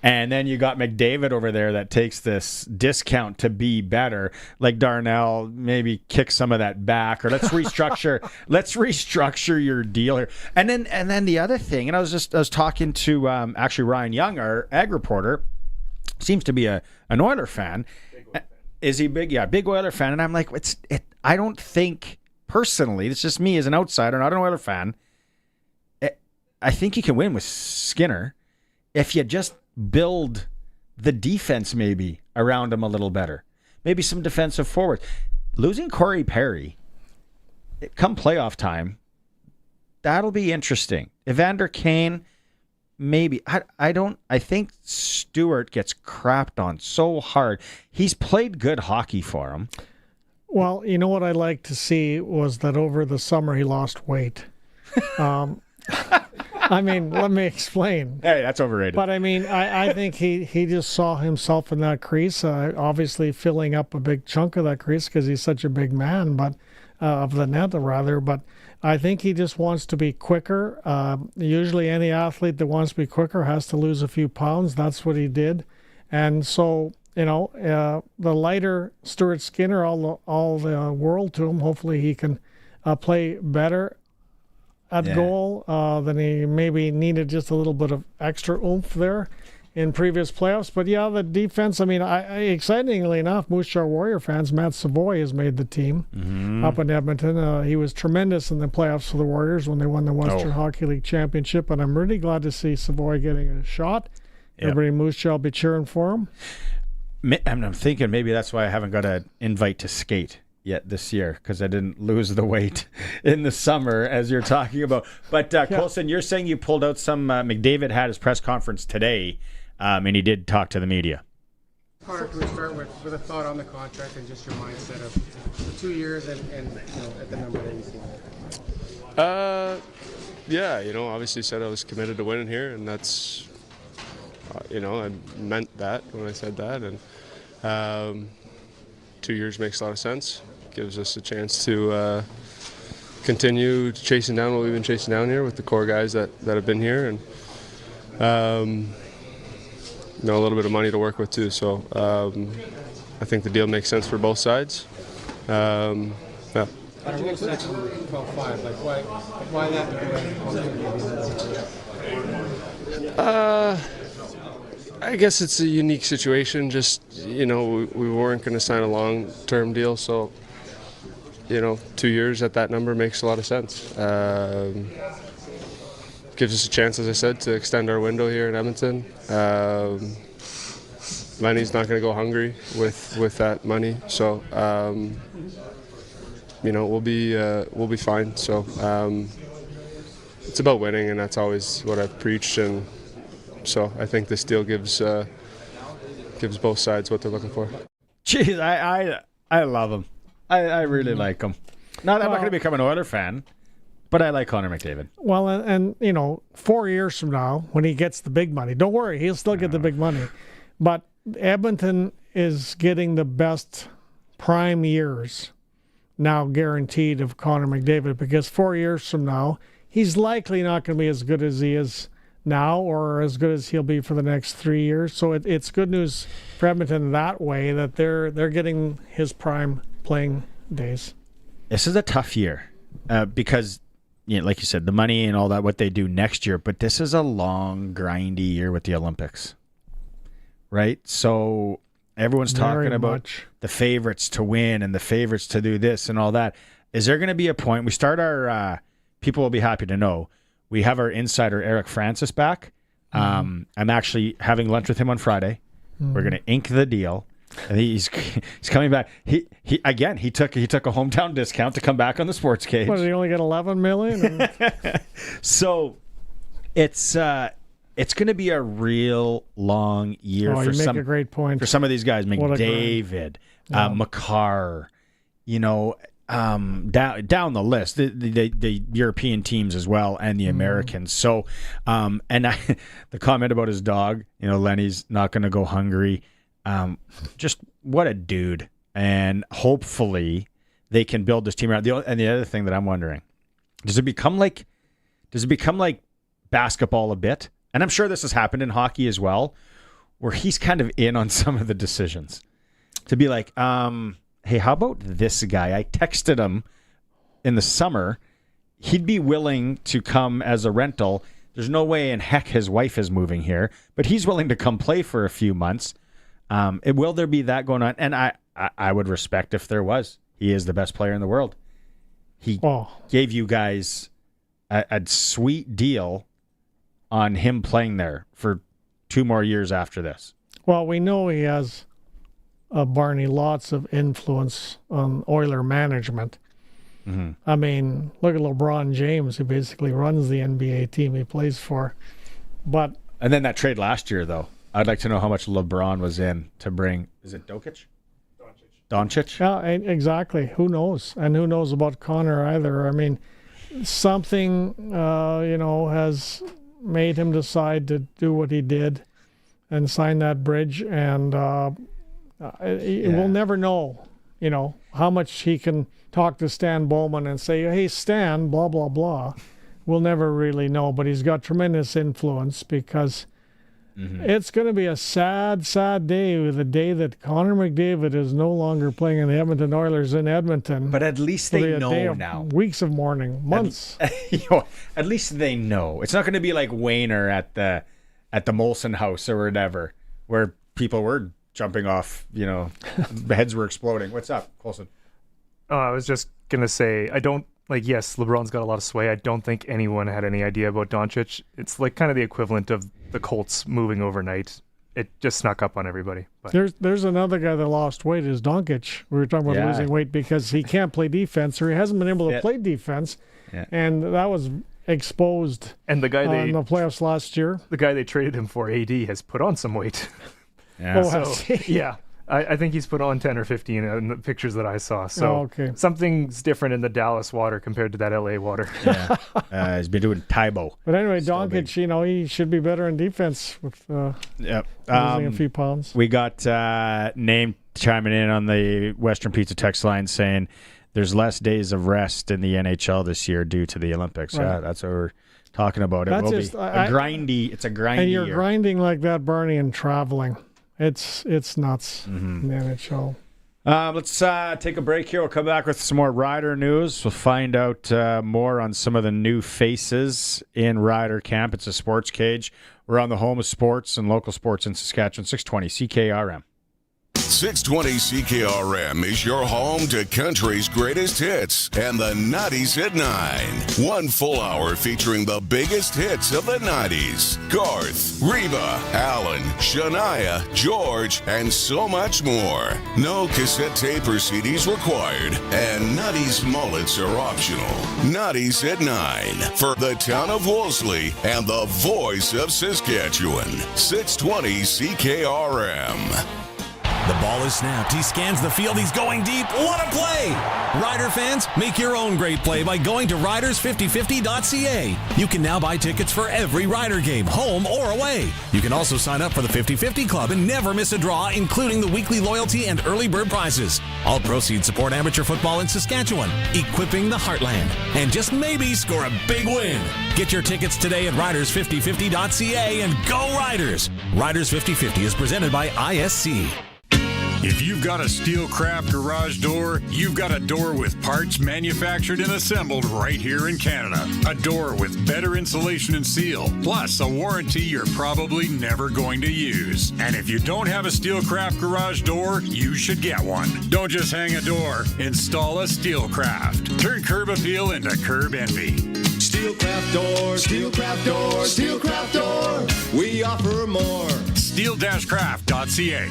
S1: And then you got McDavid over there that takes this discount to be better. Darnell, maybe kick some of that back, or let's restructure your deal here. And then the other thing, and I was talking to actually Ryan Young, our ag reporter, seems to be an Oiler fan. Is he big? Yeah, big Oiler fan. And I'm like, I don't think personally, it's just me as an outsider, not an Oiler fan. I think you can win with Skinner if you just build the defense maybe around him a little better. Maybe some defensive forwards. Losing Corey Perry, come playoff time, that'll be interesting. Evander Kane, maybe. I think Stewart gets crapped on so hard. He's played good hockey for him.
S3: Well, you know what I'd like to see was that over the summer he lost weight. I mean, let me explain.
S1: Hey, that's overrated.
S3: But I mean, I think he just saw himself in that crease, obviously filling up a big chunk of that crease because he's such a big man, but of the net rather. But I think he just wants to be quicker. Usually, any athlete that wants to be quicker has to lose a few pounds. That's what he did, and so the lighter Stuart Skinner, all the world to him. Hopefully, he can play better at goal than he maybe needed, just a little bit of extra oomph there in previous playoffs. But yeah, the defense, I mean, excitingly enough, Moose Jaw Warrior fans, Matt Savoy has made the team up in Edmonton. He was tremendous in the playoffs for the Warriors when they won the Western Hockey League Championship, and I'm really glad to see Savoy getting a shot. Everybody in Moose Jaw will be cheering for him.
S1: I'm thinking maybe that's why I haven't got an invite to skate yet this year, because I didn't lose the weight in the summer as you're talking about. But Colson, you're saying you pulled out some McDavid had his press conference today, and he did talk to the media.
S14: Connor, can we start with a thought on the contract and just your mindset of the 2 years and at the number that you see?
S15: Yeah, obviously said I was committed to winning here, and that's, I meant that when I said that, and 2 years makes a lot of sense. Gives us a chance to continue chasing down what we've been chasing down here with the core guys that have been here, and a little bit of money to work with too. So I think the deal makes sense for both sides. Yeah.
S14: How did you get to 12-5? Like why that?
S15: I guess it's a unique situation. Just, we weren't going to sign a long-term deal, so, 2 years at that number makes a lot of sense. Gives us a chance, as I said, to extend our window here in Edmonton. Lenny's not going to go hungry with that money, so, we'll be fine. So it's about winning, and that's always what I've preached, and so I think this deal gives both sides what they're looking for.
S1: Jeez, I love him. I really like him. I'm not going to become an Oiler fan, but I like Connor McDavid.
S3: Well, and 4 years from now, when he gets the big money, don't worry, he'll still get the big money. But Edmonton is getting the best prime years now guaranteed of Connor McDavid, because 4 years from now, he's likely not going to be as good as he is now, or as good as he'll be for the next 3 years. So it's good news for Edmonton that way, that they're getting his prime playing days.
S1: This is a tough year because, like you said, the money and all that, what they do next year. But this is a long, grindy year with the Olympics, right? So everyone's talking about the favorites to win and the favorites to do this and all that. Is there going to be a point? We start our people will be happy to know. We have our insider, Eric Francis, back. I'm actually having lunch with him on Friday. We're going to ink the deal. And he's coming back. He took a hometown discount to come back on the Sportscage.
S3: What, did he only get $11 million?
S1: So it's going to be a real long year for
S3: you make a great point.
S1: For some of these guys, McDavid, Makar, down the list, the European teams as well, and the Americans. So, the comment about his dog, Lenny's not going to go hungry. Just what a dude, and hopefully they can build this team around. And the other thing that I'm wondering, does it become like basketball a bit? And I'm sure this has happened in hockey as well, where he's kind of in on some of the decisions. To be like, hey, how about this guy? I texted him in the summer. He'd be willing to come as a rental. There's no way in heck his wife is moving here, but he's willing to come play for a few months. Will there be that going on? And I would respect if there was. He is the best player in the world. He gave you guys a sweet deal on him playing there for 2 more years after this.
S3: Well, we know he has, Barney, lots of influence on Oiler management. Mm-hmm. I mean, look at LeBron James, who basically runs the NBA team he plays for.
S1: And then that trade last year, though. I'd like to know how much LeBron was in to bring. Is it Doncic? Doncic?
S3: Yeah, exactly. Who knows? And who knows about Connor either? I mean, something, has made him decide to do what he did and sign that bridge. And we'll never know, how much he can talk to Stan Bowman and say, hey, Stan, blah, blah, blah. We'll never really know. But he's got tremendous influence because it's going to be a sad, sad day, the day that Connor McDavid is no longer playing in the Edmonton Oilers in Edmonton.
S1: But at least they know now.
S3: Weeks of mourning, months.
S1: At least they know. It's not going to be like Wayner at the Molson House or whatever, where people were jumping off, heads were exploding. What's up, Colson?
S16: I was just going to say, yes, LeBron's got a lot of sway. I don't think anyone had any idea about Doncic. It's like kind of the equivalent of the Colts moving overnight. It just snuck up on everybody. But
S3: There's another guy that lost weight, is Doncic. We were talking about losing weight because he can't play defense, or he hasn't been able to play defense. Yeah. And that was exposed
S16: and the guy
S3: in the playoffs last year.
S16: The guy they traded him for, AD, has put on some weight.
S1: Yeah.
S16: Yeah. I think he's put on 10 or 15 in the pictures that I saw. So something's different in the Dallas water compared to that LA water.
S1: Yeah. He's been doing Tybo.
S3: But anyway, Doncic, he should be better in defense with losing a few pounds.
S1: We got Name chiming in on the Western Pizza text line saying there's less days of rest in the NHL this year due to the Olympics. Right. Yeah, that's what we're talking about. It will be a grindy. It's a grindy
S3: and you're
S1: year.
S3: grinding like that, Barney, and traveling. It's nuts in the NHL.
S1: Let's take a break here. We'll come back with some more Rider news. We'll find out more on some of the new faces in Rider camp. It's a Sportscage. We're on the home of sports and local sports in Saskatchewan, 620 CKRM.
S2: 620 CKRM is your home to country's greatest hits and the 90s at 9. 1 full hour featuring the biggest hits of the 90s. Garth, Reba, Alan, Shania, George, and so much more. No cassette tape or CDs required, and 90s mullets are optional. 90s at 9 for the town of Wolseley and the voice of Saskatchewan. 620 CKRM.
S5: The ball is snapped. He scans the field. He's going deep. What a play! Rider fans, make your own great play by going to riders5050.ca. You can now buy tickets for every Rider game, home or away. You can also sign up for the 50-50 Club and never miss a draw, including the weekly loyalty and early bird prizes. All proceeds support amateur football in Saskatchewan, equipping the heartland, and just maybe score a big win. Get your tickets today at riders5050.ca and go Riders! Riders 5050 is presented by ISC.
S17: If you've got a Steelcraft garage door, you've got a door with parts manufactured and assembled right here in Canada. A door with better insulation and seal, plus a warranty you're probably never going to use. And if you don't have a Steelcraft garage door, you should get one. Don't just hang a door, install a Steelcraft. Turn curb appeal into curb envy.
S11: Steelcraft door, Steelcraft door, Steelcraft door. We offer more.
S17: Steel-craft.ca.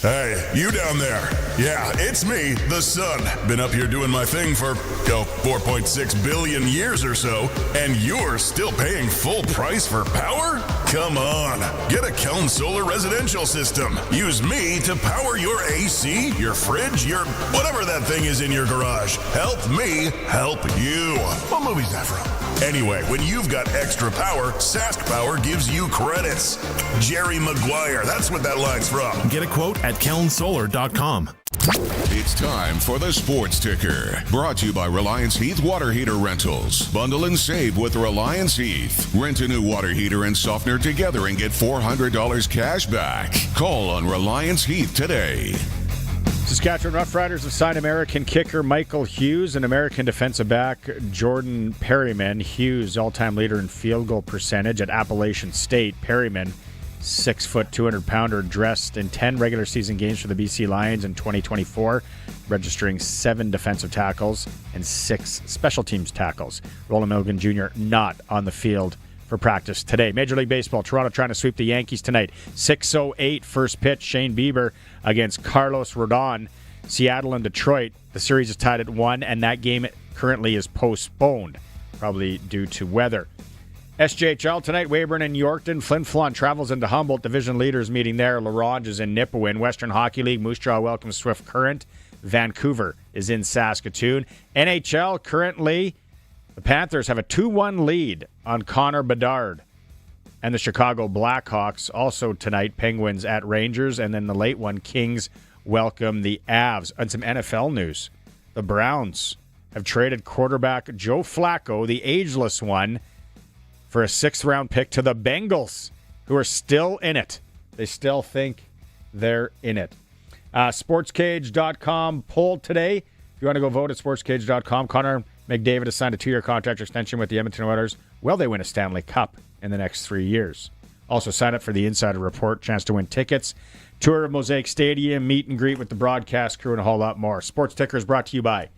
S2: Hey, you down there. Yeah, it's me, the sun. Been up here doing my thing for, 4.6 billion years or so, and you're still paying full price for power? Come on. Get a Keln Solar residential system. Use me to power your AC, your fridge, your whatever that thing is in your garage. Help me help you. What movie's that from? Anyway, when you've got extra power, Sask Power gives you credits. Jerry Maguire, that's what that line's from.
S5: Get a quote at kelnsolar.com.
S2: It's time for the Sports Ticker. Brought to you by Reliance Heath Water Heater Rentals. Bundle and save with Reliance Heath. Rent a new water heater and softener together and get $400 cash back. Call on Reliance Heath today.
S1: Saskatchewan Roughriders have signed American kicker Michael Hughes and American defensive back Jordan Perryman. Hughes, all-time leader in field goal percentage at Appalachian State. Perryman, 6-foot, 200-pounder, dressed in 10 regular season games for the BC Lions in 2024, registering 7 defensive tackles and 6 special teams tackles. Roland Milligan Jr. not on the field for practice today. Major League Baseball, Toronto trying to sweep the Yankees tonight. 6:08 first pitch, Shane Bieber against Carlos Rodon. Seattle and Detroit, the series is tied at 1, and that game currently is postponed, probably due to weather. SJHL tonight, Weyburn and Yorkton. Flin Flon travels into Humboldt. Division leaders meeting there. La Ronge is in Nipawin. Western Hockey League, Moose Jaw welcomes Swift Current. Vancouver is in Saskatoon. NHL, currently, the Panthers have a 2-1 lead on Connor Bedard. And the Chicago Blackhawks also tonight, Penguins at Rangers. And then the late one, Kings welcome the Avs. And some NFL news. The Browns have traded quarterback Joe Flacco, the ageless one, for a 6th-round pick to the Bengals, who are still in it. They still think they're in it. Sportscage.com poll today. If you want to go vote at sportscage.com, Connor McDavid has signed a 2-year contract extension with the Edmonton Oilers. Will they win a Stanley Cup in the next 3 years? Also, sign up for the Insider Report, chance to win tickets, tour of Mosaic Stadium, meet and greet with the broadcast crew, and a whole lot more. Sports Ticker is brought to you by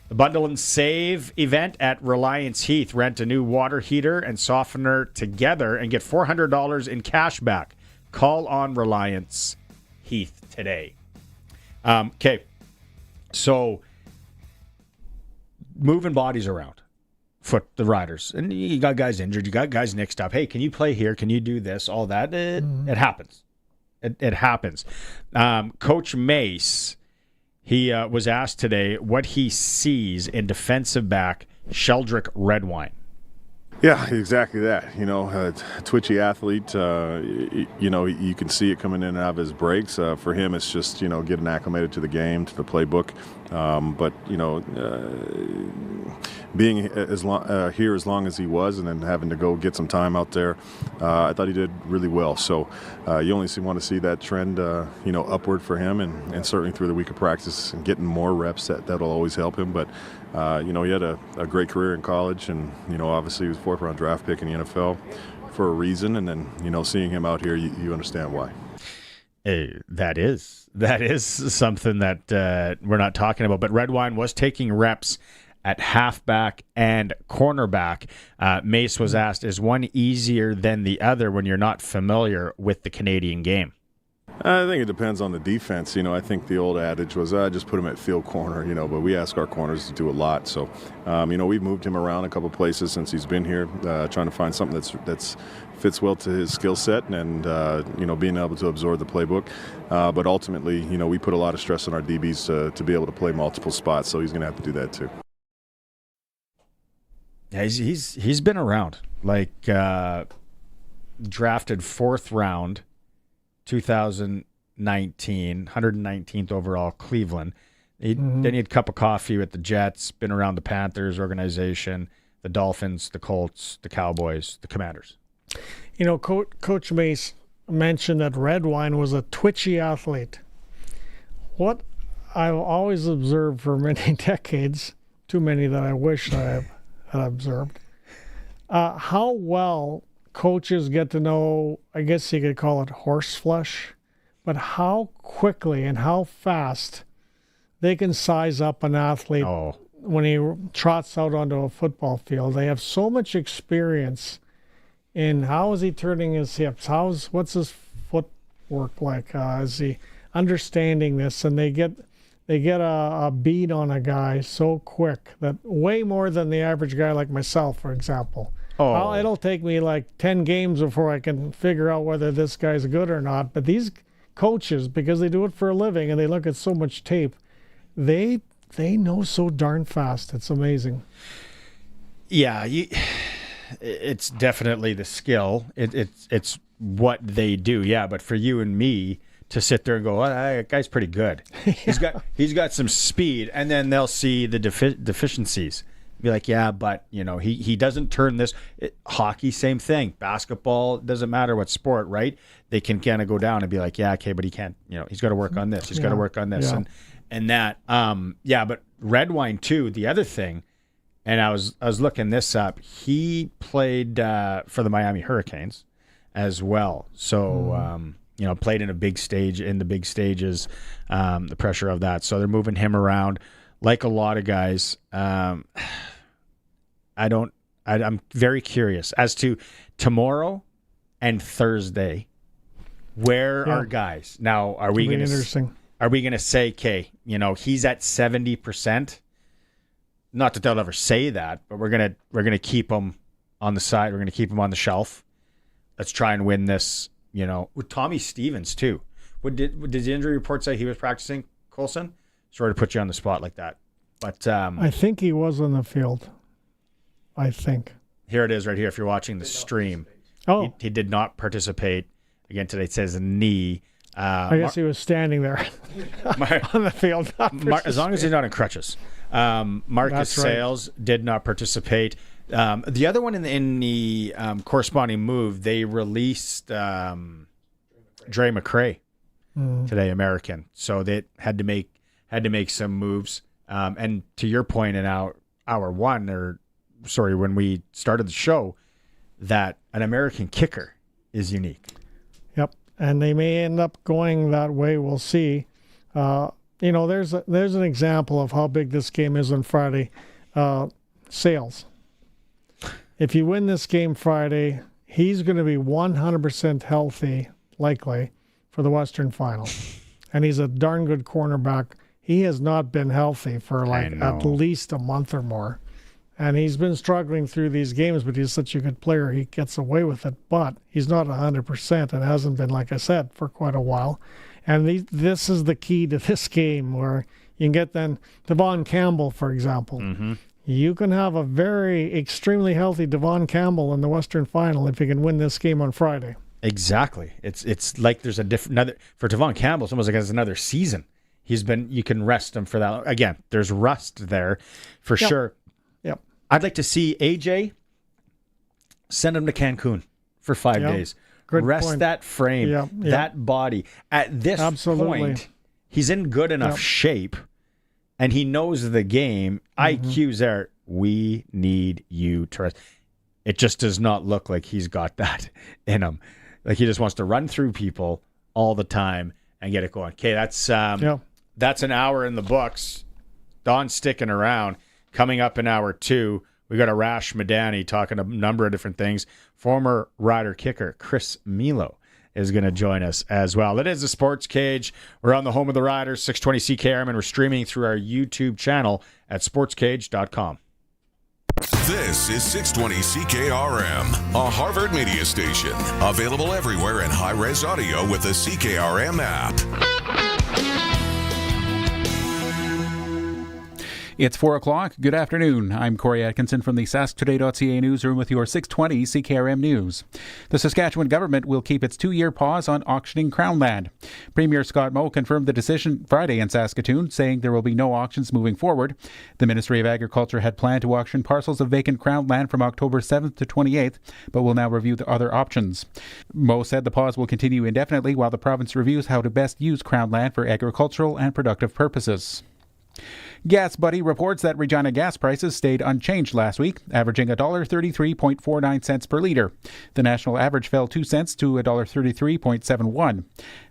S1: the Bundle and Save event at Reliance Heath. Rent a new water heater and softener together and get $400 in cash back. Call on Reliance Heath today. Okay, so moving bodies around. The Riders. And you got guys injured. You got guys mixed up. Hey, can you play here? Can you do this? All that. It happens. It happens. Coach Mace, he was asked today what he sees in defensive back Sheldrick Redwine.
S4: Yeah, exactly that. A twitchy athlete, you can see it coming in and out of his breaks. For him, it's just, getting acclimated to the game, to the playbook. But being here as long as he was and then having to go get some time out there, I thought he did really well. So you only want to see that trend, upward for him and certainly through the week of practice and getting more reps, that'll always help him. But, he had a great career in college and, obviously he was 4th-round draft pick in the NFL for a reason. And then, seeing him out here, you understand why.
S1: Hey, that is something that we're not talking about. But Redwine was taking reps at halfback and cornerback. Mace was asked, is one easier than the other when you're not familiar with the Canadian game?
S4: I think it depends on the defense. I think the old adage was, just put him at field corner, but we ask our corners to do a lot. So, we've moved him around a couple places since he's been here, trying to find something that's fits well to his skill set and, being able to absorb the playbook. But ultimately, we put a lot of stress on our DBs to be able to play multiple spots, so he's going to have to do that too.
S1: Yeah, he's been around, drafted 4th round, 2019, 119th overall, Cleveland. Then he had a cup of coffee with the Jets, been around the Panthers organization, the Dolphins, the Colts, the Cowboys, the Commanders.
S3: Coach Mace mentioned that Redwine was a twitchy athlete. What I've always observed for many decades, too many that I wish I had observed, how well coaches get to know, I guess you could call it horse flesh, but how quickly and how fast they can size up an athlete when he trots out onto a football field. They have so much experience in how is he turning his hips, what's his footwork like, is he understanding this, and they get a beat on a guy so quick that way more than the average guy like myself, for example. It'll take me 10 games before I can figure out whether this guy's good or not. But these coaches, because they do it for a living and they look at so much tape, they know so darn fast. It's amazing.
S1: Yeah, it's definitely the skill. It's what they do. Yeah, but for you and me to sit there and go, that guy's pretty good. He's got some speed, and then they'll see the deficiencies. Be like, yeah, but he doesn't turn this. Hockey, same thing. Basketball, doesn't matter what sport, right? They can kind of go down and be like, yeah, okay, but he can't. He's got to work on this. He's got to work on this, and that. But Redwine too. The other thing, and I was looking this up. He played for the Miami Hurricanes as well. So played in the big stages, the pressure of that. So they're moving him around. Like a lot of guys, I'm very curious as to tomorrow and Thursday. Where are guys now? Are we going to say, okay, he's at 70%? Not that they'll ever say that, but we're gonna keep him on the side. We're going to keep him on the shelf. Let's try and win this, with Tommy Stevens, too. Did the injury report say he was practicing, Coulson? Sorry to put you on the spot like that. But
S3: I think he was on the field. I think.
S1: Here it is right here if you're watching the stream.
S3: Oh.
S1: He did not participate. Again, today it says knee.
S3: I guess he was standing there on the field.
S1: As long as he's not in crutches. Marcus Sales did not participate. The other one in the corresponding move, they released Dre McCray today, American. So they had to make some moves. And to your point in hour one, when we started the show, that an American kicker is unique.
S3: Yep, and they may end up going that way. We'll see. There's an example of how big this game is on Friday. Sales. If you win this game Friday, he's going to be 100% healthy, likely, for the Western Final. And he's a darn good cornerback. He has not been healthy for at least a month or more. And he's been struggling through these games, but he's such a good player, he gets away with it. But he's not 100% and hasn't been, like I said, for quite a while. And this is the key to this game, where you can get then Devon Campbell, for example. Mm-hmm. You can have a very extremely healthy Devon Campbell in the Western Final if you can win this game on Friday.
S1: Exactly. It's like there's another for Devon Campbell. It's almost like it's another season. You can rest him for that. Again, there's rust there for sure.
S3: Yep.
S1: I'd like to see AJ send him to Cancun for 5 days.
S3: Good
S1: rest
S3: point.
S1: That frame, that body. At this point, he's in good enough shape, and he knows the game. IQ's there. We need you to rest. It just does not look like he's got that in him. Like he just wants to run through people all the time and get it going. Okay, that's an hour in the books. Don's sticking around. Coming up in hour two, we got Arash Madani talking a number of different things. Former Rider kicker Chris Milo is going to join us as well. It is the Sports Cage. We're on the home of the Riders, 620 CKRM, and we're streaming through our YouTube channel at sportscage.com.
S2: This is 620 CKRM, a Harvard media station. Available everywhere in high-res audio with the CKRM app.
S18: It's 4 o'clock. Good afternoon. I'm Corey Atkinson from the SaskToday.ca newsroom with your 620 CKRM News. The Saskatchewan government will keep its 2-year pause on auctioning Crown land. Premier Scott Moe confirmed the decision Friday in Saskatoon, saying there will be no auctions moving forward. The Ministry of Agriculture had planned to auction parcels of vacant Crown land from October 7th to 28th, but will now review the other options. Moe said the pause will continue indefinitely while the province reviews how to best use Crown land for agricultural and productive purposes. Gas Buddy reports that Regina gas prices stayed unchanged last week, averaging $1.33.49 per litre. The national average fell 2 cents to $1.33.71.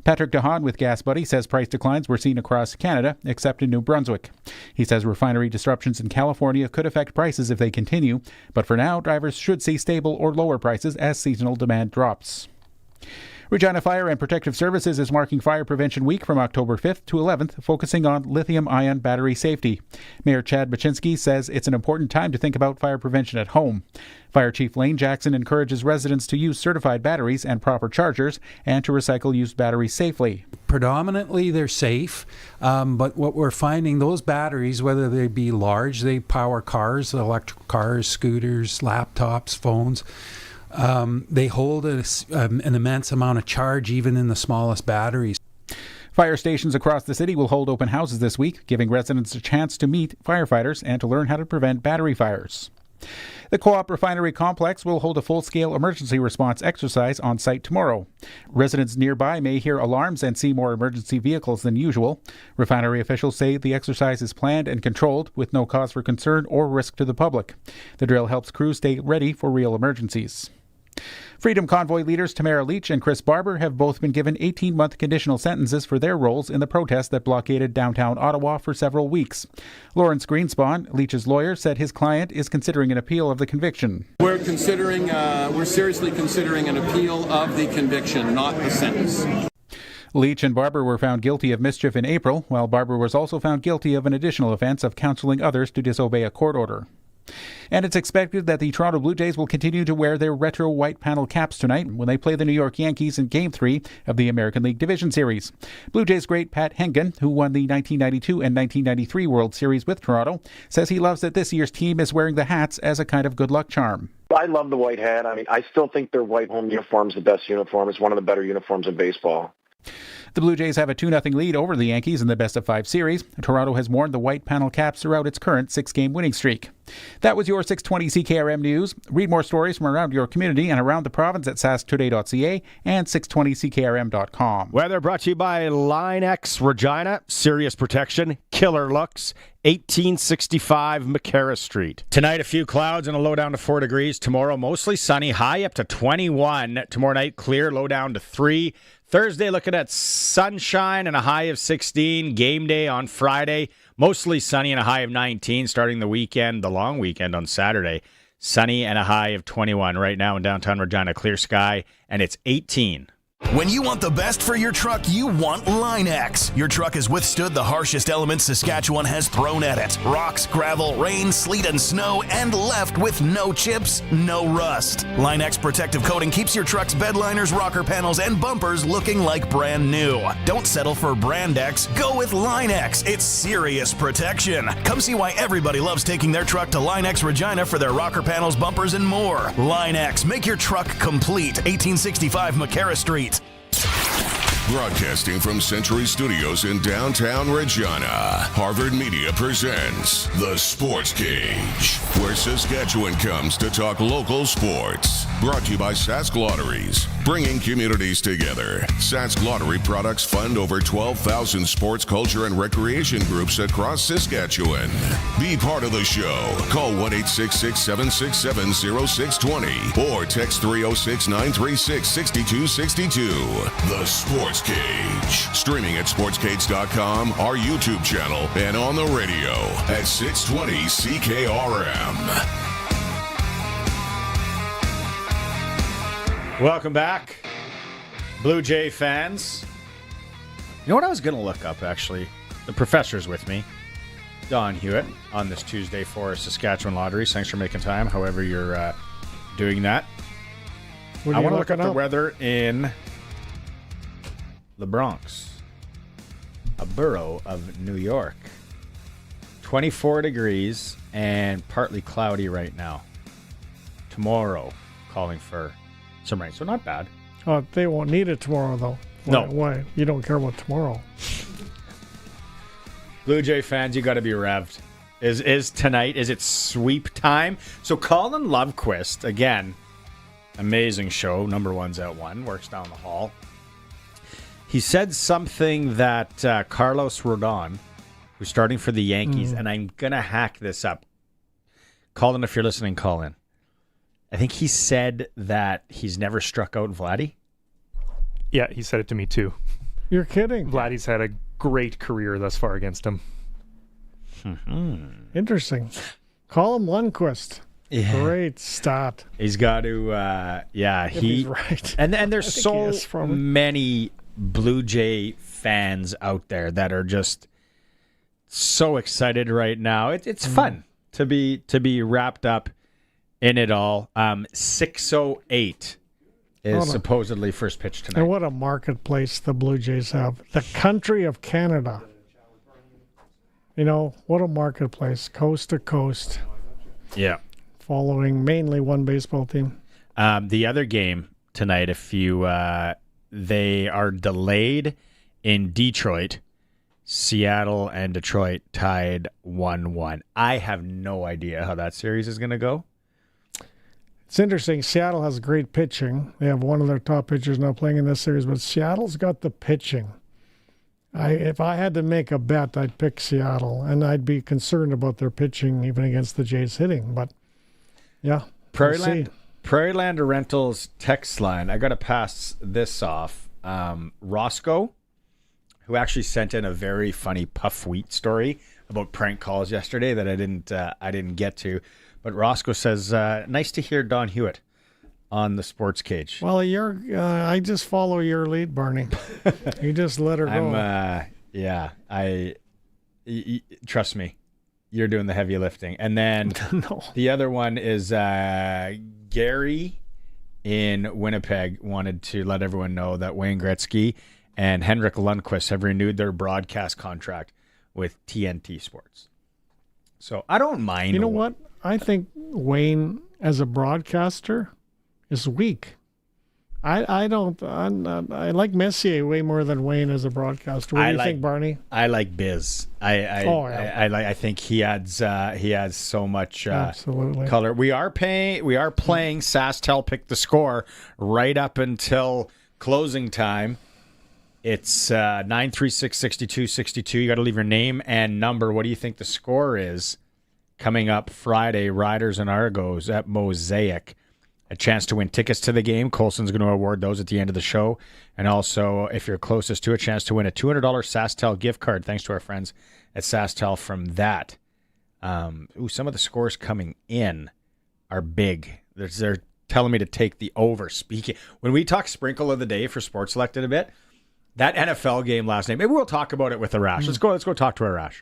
S18: Patrick DeHaan with Gas Buddy says price declines were seen across Canada, except in New Brunswick. He says refinery disruptions in California could affect prices if they continue, but for now, drivers should see stable or lower prices as seasonal demand drops. Regina Fire and Protective Services is marking Fire Prevention Week from October 5th to 11th, focusing on lithium-ion battery safety. Mayor Chad Baczynski says it's an important time to think about fire prevention at home. Fire Chief Lane Jackson encourages residents to use certified batteries and proper chargers and to recycle used batteries safely.
S19: Predominantly, they're safe, but what we're finding, those batteries, whether they be large, they power cars, electric cars, scooters, laptops, phones. They hold an immense amount of charge even in the smallest batteries.
S18: Fire stations across the city will hold open houses this week, giving residents a chance to meet firefighters and to learn how to prevent battery fires. The Co-op Refinery Complex will hold a full-scale emergency response exercise on site tomorrow. Residents nearby may hear alarms and see more emergency vehicles than usual. Refinery officials say the exercise is planned and controlled with no cause for concern or risk to the public. The drill helps crews stay ready for real emergencies. Freedom Convoy leaders Tamara Leach and Chris Barber have both been given 18-month conditional sentences for their roles in the protest that blockaded downtown Ottawa for several weeks. Lawrence Greenspan, Leach's lawyer, said his client is considering an appeal of the conviction.
S20: We're seriously considering an appeal of the conviction, not the sentence.
S18: Leach and Barber were found guilty of mischief in April, while Barber was also found guilty of an additional offense of counseling others to disobey a court order. And it's expected that the Toronto Blue Jays will continue to wear their retro white panel caps tonight when they play the New York Yankees in Game 3 of the American League Division Series. Blue Jays great Pat Hengen, who won the 1992 and 1993 World Series with Toronto, says he loves that this year's team is wearing the hats as a kind of good luck charm.
S21: I love the white hat. I mean, I still think their white home uniform is the best uniform. It's one of the better uniforms in baseball.
S18: The Blue Jays have a 2-0 lead over the Yankees in the best-of-5 series. Toronto has worn the white panel caps throughout its current 6-game winning streak. That was your 620 CKRM News. Read more stories from around your community and around the province at sasktoday.ca and 620ckrm.com.
S1: Weather brought to you by Line X Regina. Serious protection, killer looks. 1865 McCarra Street. Tonight, a few clouds and a low down to 4 degrees. Tomorrow, mostly sunny, high up to 21. Tomorrow night, clear, low down to 3. Thursday, looking at sunshine and a high of 16. Game day on Friday, mostly sunny and a high of 19. Starting the weekend, the long weekend on Saturday, sunny and a high of 21. Right now in downtown Regina, clear sky, and it's 18.
S22: When you want the best for your truck, you want Line-X. Your truck has withstood the harshest elements Saskatchewan has thrown at it. Rocks, gravel, rain, sleet, and snow, and left with no chips, no rust. Line-X protective coating keeps your truck's bed liners, rocker panels, and bumpers looking like brand new. Don't settle for Brand X. Go with Line-X. It's serious protection. Come see why everybody loves taking their truck to Line-X Regina for their rocker panels, bumpers, and more. Line-X. Make your truck complete. 1865 McCarra Street.
S2: Broadcasting from Century Studios in downtown Regina, Harvard Media presents The Sports Cage, where Saskatchewan comes to talk local sports. Brought to you by Sask Lotteries, bringing communities together. Sask Lottery products fund over 12,000 sports, culture, and recreation groups across Saskatchewan. Be part of the show. Call 1-866-767-0620 or text 306-936-6262. The Sports Cage. Streaming at sportscage.com, our YouTube channel, and on the radio at 620 CKRM.
S1: Welcome back, Blue Jay fans. You know what I was going to look up, actually? The professor's with me, Don Hewitt, on this Tuesday for Saskatchewan Lotteries. Thanks for making time, however you're doing that. I want to look up the weather in the Bronx, a borough of New York. 24 degrees and partly cloudy right now. Tomorrow, calling for some rain, so not bad.
S3: They won't need it tomorrow, though.
S1: No.
S3: Why? You don't care about tomorrow.
S1: Blue Jay fans, you got to be revved. Is tonight, is it sweep time? So Colin Lovequist, again, amazing show. Number one's at 1, works down the hall. He said something that Carlos Rodon, who's starting for the Yankees, and I'm going to hack this up. Colin, if you're listening, call in. I think he said that he's never struck out Vladdy.
S16: Yeah, he said it to me too.
S3: You're kidding.
S16: Vladdy's had a great career thus far against him.
S3: Interesting. Call him Lundqvist.
S1: Yeah.
S3: Great stat.
S1: He's got to,
S3: he's right.
S1: And there's so many Blue Jay fans out there that are just so excited right now. It's fun to be wrapped up in it all. 6:08 is supposedly first pitch tonight.
S3: And what a marketplace the Blue Jays have. The country of Canada. You know, what a marketplace. Coast to coast.
S1: Yeah.
S3: Following mainly one baseball team.
S1: The other game tonight, if you they are delayed in Detroit. Seattle and Detroit tied 1-1. I have no idea how that series is going to go.
S3: It's interesting. Seattle has great pitching. They have one of their top pitchers now playing in this series, but Seattle's got the pitching. If I had to make a bet, I'd pick Seattle, and I'd be concerned about their pitching even against the Jays hitting. But, yeah,
S1: Prairieland Rentals text line. I got to pass this off. Roscoe, who actually sent in a very funny Puff Wheat story about prank calls yesterday that I didn't get to. But Roscoe says, nice to hear Don Hewitt on the Sports Cage.
S3: Well, I just follow your lead, Barney. You just let her go.
S1: Trust me. You're doing the heavy lifting. And then the other one is Gary in Winnipeg wanted to let everyone know that Wayne Gretzky and Henrik Lundqvist have renewed their broadcast contract with TNT Sports. So I don't mind.
S3: You know what? I think Wayne as a broadcaster is weak. I like Messier way more than Wayne as a broadcaster. What do you think, Barney?
S1: I like Biz. I think he adds so much color. We are playing SaskTel Pick the Score right up until closing time. It's 936-6262. You got to leave your name and number. What do you think the score is coming up Friday? Riders and Argos at Mosaic. A chance to win tickets to the game. Colson's going to award those at the end of the show. And also, if you're closest to a chance to win a $200 SaskTel gift card, thanks to our friends at SaskTel from that. Some of the scores coming in are big. They're telling me to take the over. Speaking, when we talk sprinkle of the day for Sports Select in a bit, that NFL game last night, maybe we'll talk about it with Arash. Let's go talk to Arash.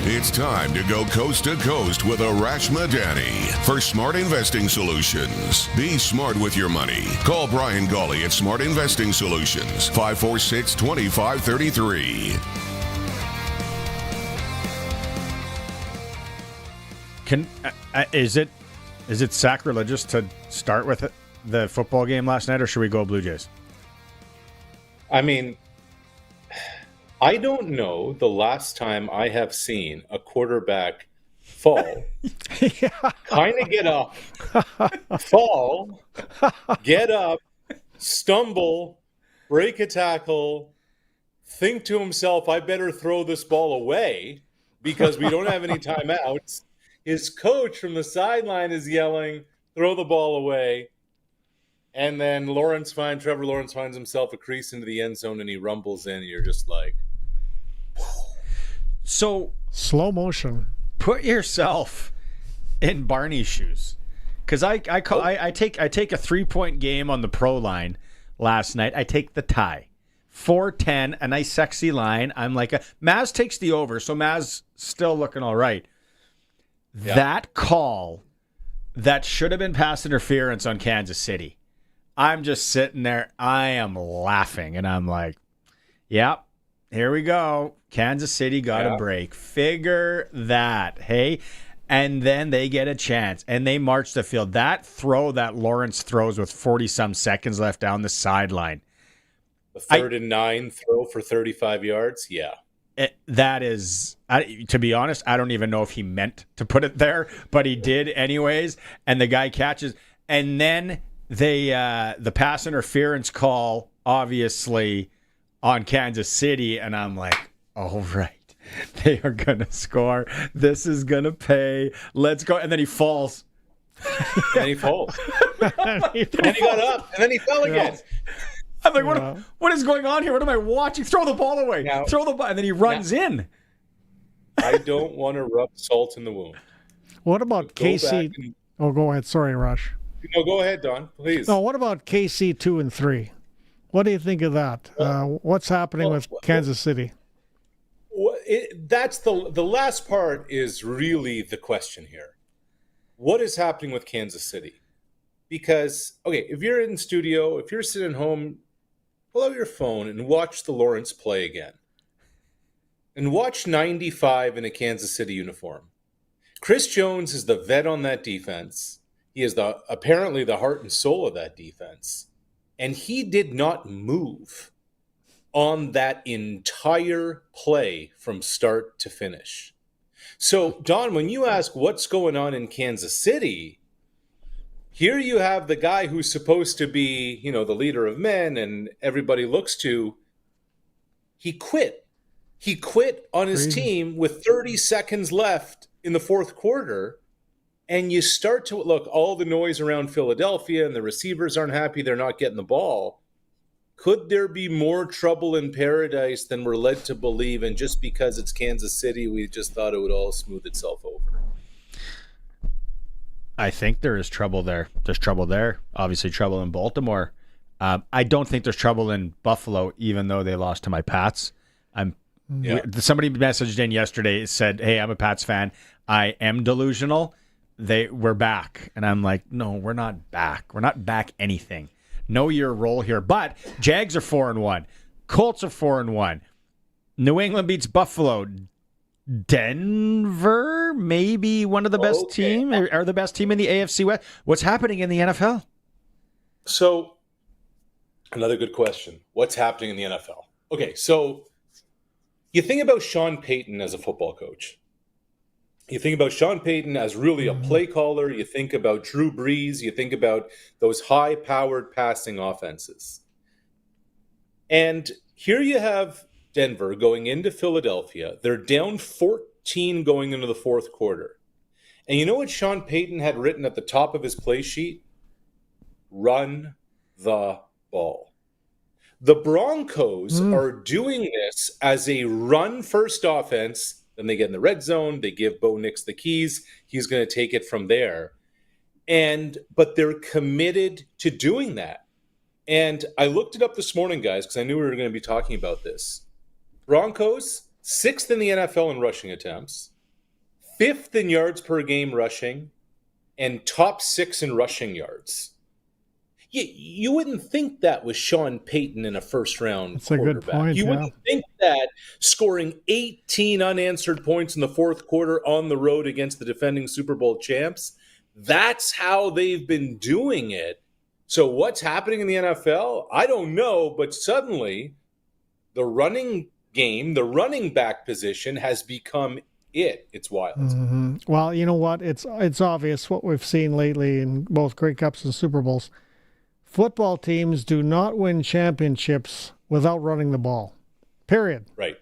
S2: It's time to go coast to coast with Arash Madani for Smart Investing Solutions. Be smart with your money. Call Brian Gawley at Smart Investing Solutions, 546-2533.
S1: Is it sacrilegious to start with the football game last night, or should we go Blue Jays?
S6: I mean, I don't know the last time I have seen a quarterback fall, kind of get up, fall, get up, stumble, break a tackle, think to himself, I better throw this ball away because we don't have any timeouts. His coach from the sideline is yelling, throw the ball away. And then Trevor Lawrence finds himself a crease into the end zone and he rumbles in and you're just like,
S1: so
S3: slow motion.
S1: Put yourself in Barney's shoes, because I take a 3-point game on the pro line last night. I take the tie, 4-10, a nice sexy line. I'm like Maz takes the over, so Maz still looking all right. Yeah. That call that should have been pass interference on Kansas City. I'm just sitting there. I am laughing, and I'm like, yep, here we go. Kansas City got a break. Figure that, hey? And then they get a chance, and they march the field. That throw that Lawrence throws with 40-some seconds left down the sideline.
S6: The 3rd and 9 throw for 35 yards? Yeah.
S1: That is, to be honest, I don't even know if he meant to put it there, but he did anyways, and the guy catches. And then the pass interference call, obviously, on Kansas City, and I'm like, all right, they are going to score. This is going to pay. Let's go. And then he falls.
S6: And he falls. And then he got up, and then he fell again.
S1: I'm like, what is going on here? What am I watching? Throw the ball away. Throw the ball. And then he runs in.
S6: I don't want to rub salt in the wound.
S3: What about KC? Go ahead. Sorry, Rush.
S6: No, go ahead, Don, please.
S3: No, what about KC 2 and 3? What do you think of that? What's happening with Kansas City?
S6: That's the last part is really the question here. What is happening with Kansas City? Because, okay, if you're in studio, if you're sitting home, pull out your phone and watch the Lawrence play again. And watch 95 in a Kansas City uniform. Chris Jones is the vet on that defense. He is apparently the heart and soul of that defense. And he did not move on that entire play from start to finish. So, Don, when you ask what's going on in Kansas City, here you have the guy who's supposed to be, the leader of men and everybody looks to. He quit. He quit on his team with 30 seconds left in the fourth quarter. And you start to look, all the noise around Philadelphia and the receivers aren't happy. They're not getting the ball. Could there be more trouble in paradise than we're led to believe? And just because it's Kansas City, we just thought it would all smooth itself over.
S1: I think there is trouble there. There's trouble there. Obviously trouble in Baltimore. I don't think there's trouble in Buffalo, even though they lost to my Pats.
S6: Yeah.
S1: Somebody messaged in yesterday, said, hey, I'm a Pats fan. I am delusional. We're back. And I'm like, no, we're not back. We're not back anything. Know your role here. But Jags are 4-1. Colts are 4-1. New England beats Buffalo. Denver, maybe one of the best team, or the best team in the AFC West. What's happening in the NFL?
S6: So, another good question. What's happening in the NFL? Okay, so you think about Sean Payton as a football coach. You think about Sean Payton as really a play caller. You think about Drew Brees. You think about those high-powered passing offenses. And here you have Denver going into Philadelphia. They're down 14 going into the fourth quarter. And you know what Sean Payton had written at the top of his play sheet? Run the ball. The Broncos are doing this as a run-first offense. Then they get in the red zone. They give Bo Nix the keys. He's going to take it from there. But they're committed to doing that. And I looked it up this morning, guys, because I knew we were going to be talking about this. Broncos, 6th in the NFL in rushing attempts, 5th in yards per game rushing, and top 6 in rushing yards. You wouldn't think that was Sean Payton in a first-round
S3: That's a
S6: quarterback.
S3: good point,
S6: You
S3: yeah.
S6: wouldn't think that scoring 18 unanswered points in the fourth quarter on the road against the defending Super Bowl champs, that's how they've been doing it. So what's happening in the NFL? I don't know, but suddenly the running game, the running back position has become it. It's wild.
S3: Mm-hmm. Well, you know what? It's obvious what we've seen lately in both Grey Cups and Super Bowls. Football teams do not win championships without running the ball. Period.
S6: Right.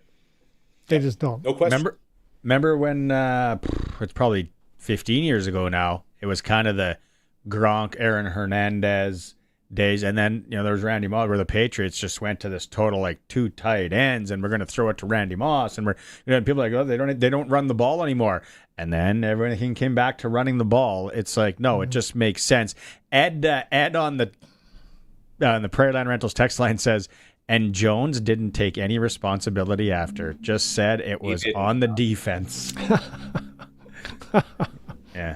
S3: They just don't.
S6: No question.
S1: Remember when, it's probably 15 years ago now, it was kind of the Gronk, Aaron Hernandez days, and then there was Randy Moss, where the Patriots just went to this total like 2 tight ends, and we're going to throw it to Randy Moss, and people are like, oh, they don't run the ball anymore, and then everything came back to running the ball. It's like, no, it just makes sense. Ed on the Prairie Land Rentals text line says, and Jones didn't take any responsibility after, just said it was on the defense. Yeah.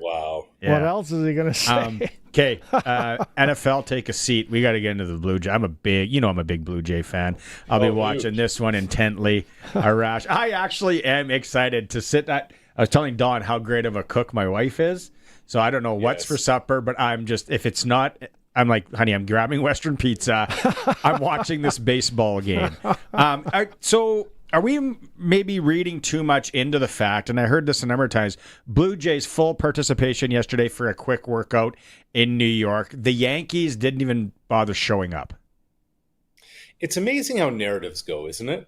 S6: Wow.
S1: Yeah.
S3: What else is he going to say?
S1: Okay, NFL, take a seat. We got to get into the Blue Jay. I'm a big Blue Jay fan. I'll be watching this one intently. Arash, I actually am excited to sit at. I was telling Dawn how great of a cook my wife is. So I don't know what's for supper, but I'm just, if it's not, I'm like, honey, I'm grabbing Western pizza. I'm watching this baseball game. So are we maybe reading too much into the fact, and I heard this a number of times, Blue Jays full participation yesterday for a quick workout in New York. The Yankees didn't even bother showing up.
S6: It's amazing how narratives go, isn't it?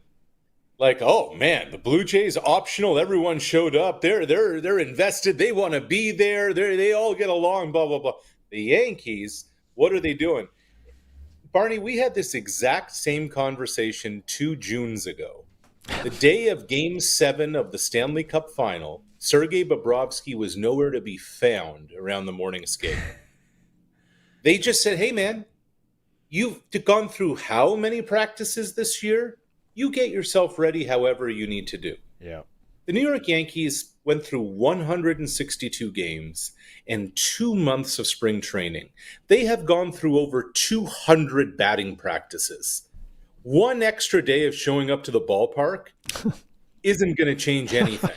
S6: Like, oh man, the Blue Jays optional. Everyone showed up. They're invested. They want to be there. They all get along. Blah blah blah. The Yankees, what are they doing? Barney, we had this exact same conversation 2 Junes ago. The day of Game 7 of the Stanley Cup Final, Sergei Bobrovsky was nowhere to be found around the morning skate. They just said, hey, man, you've gone through how many practices this year? You get yourself ready however you need to do.
S1: Yeah.
S6: The New York Yankees went through 162 games and 2 months of spring training. They have gone through over 200 batting practices. One extra day of showing up to the ballpark isn't going to change anything.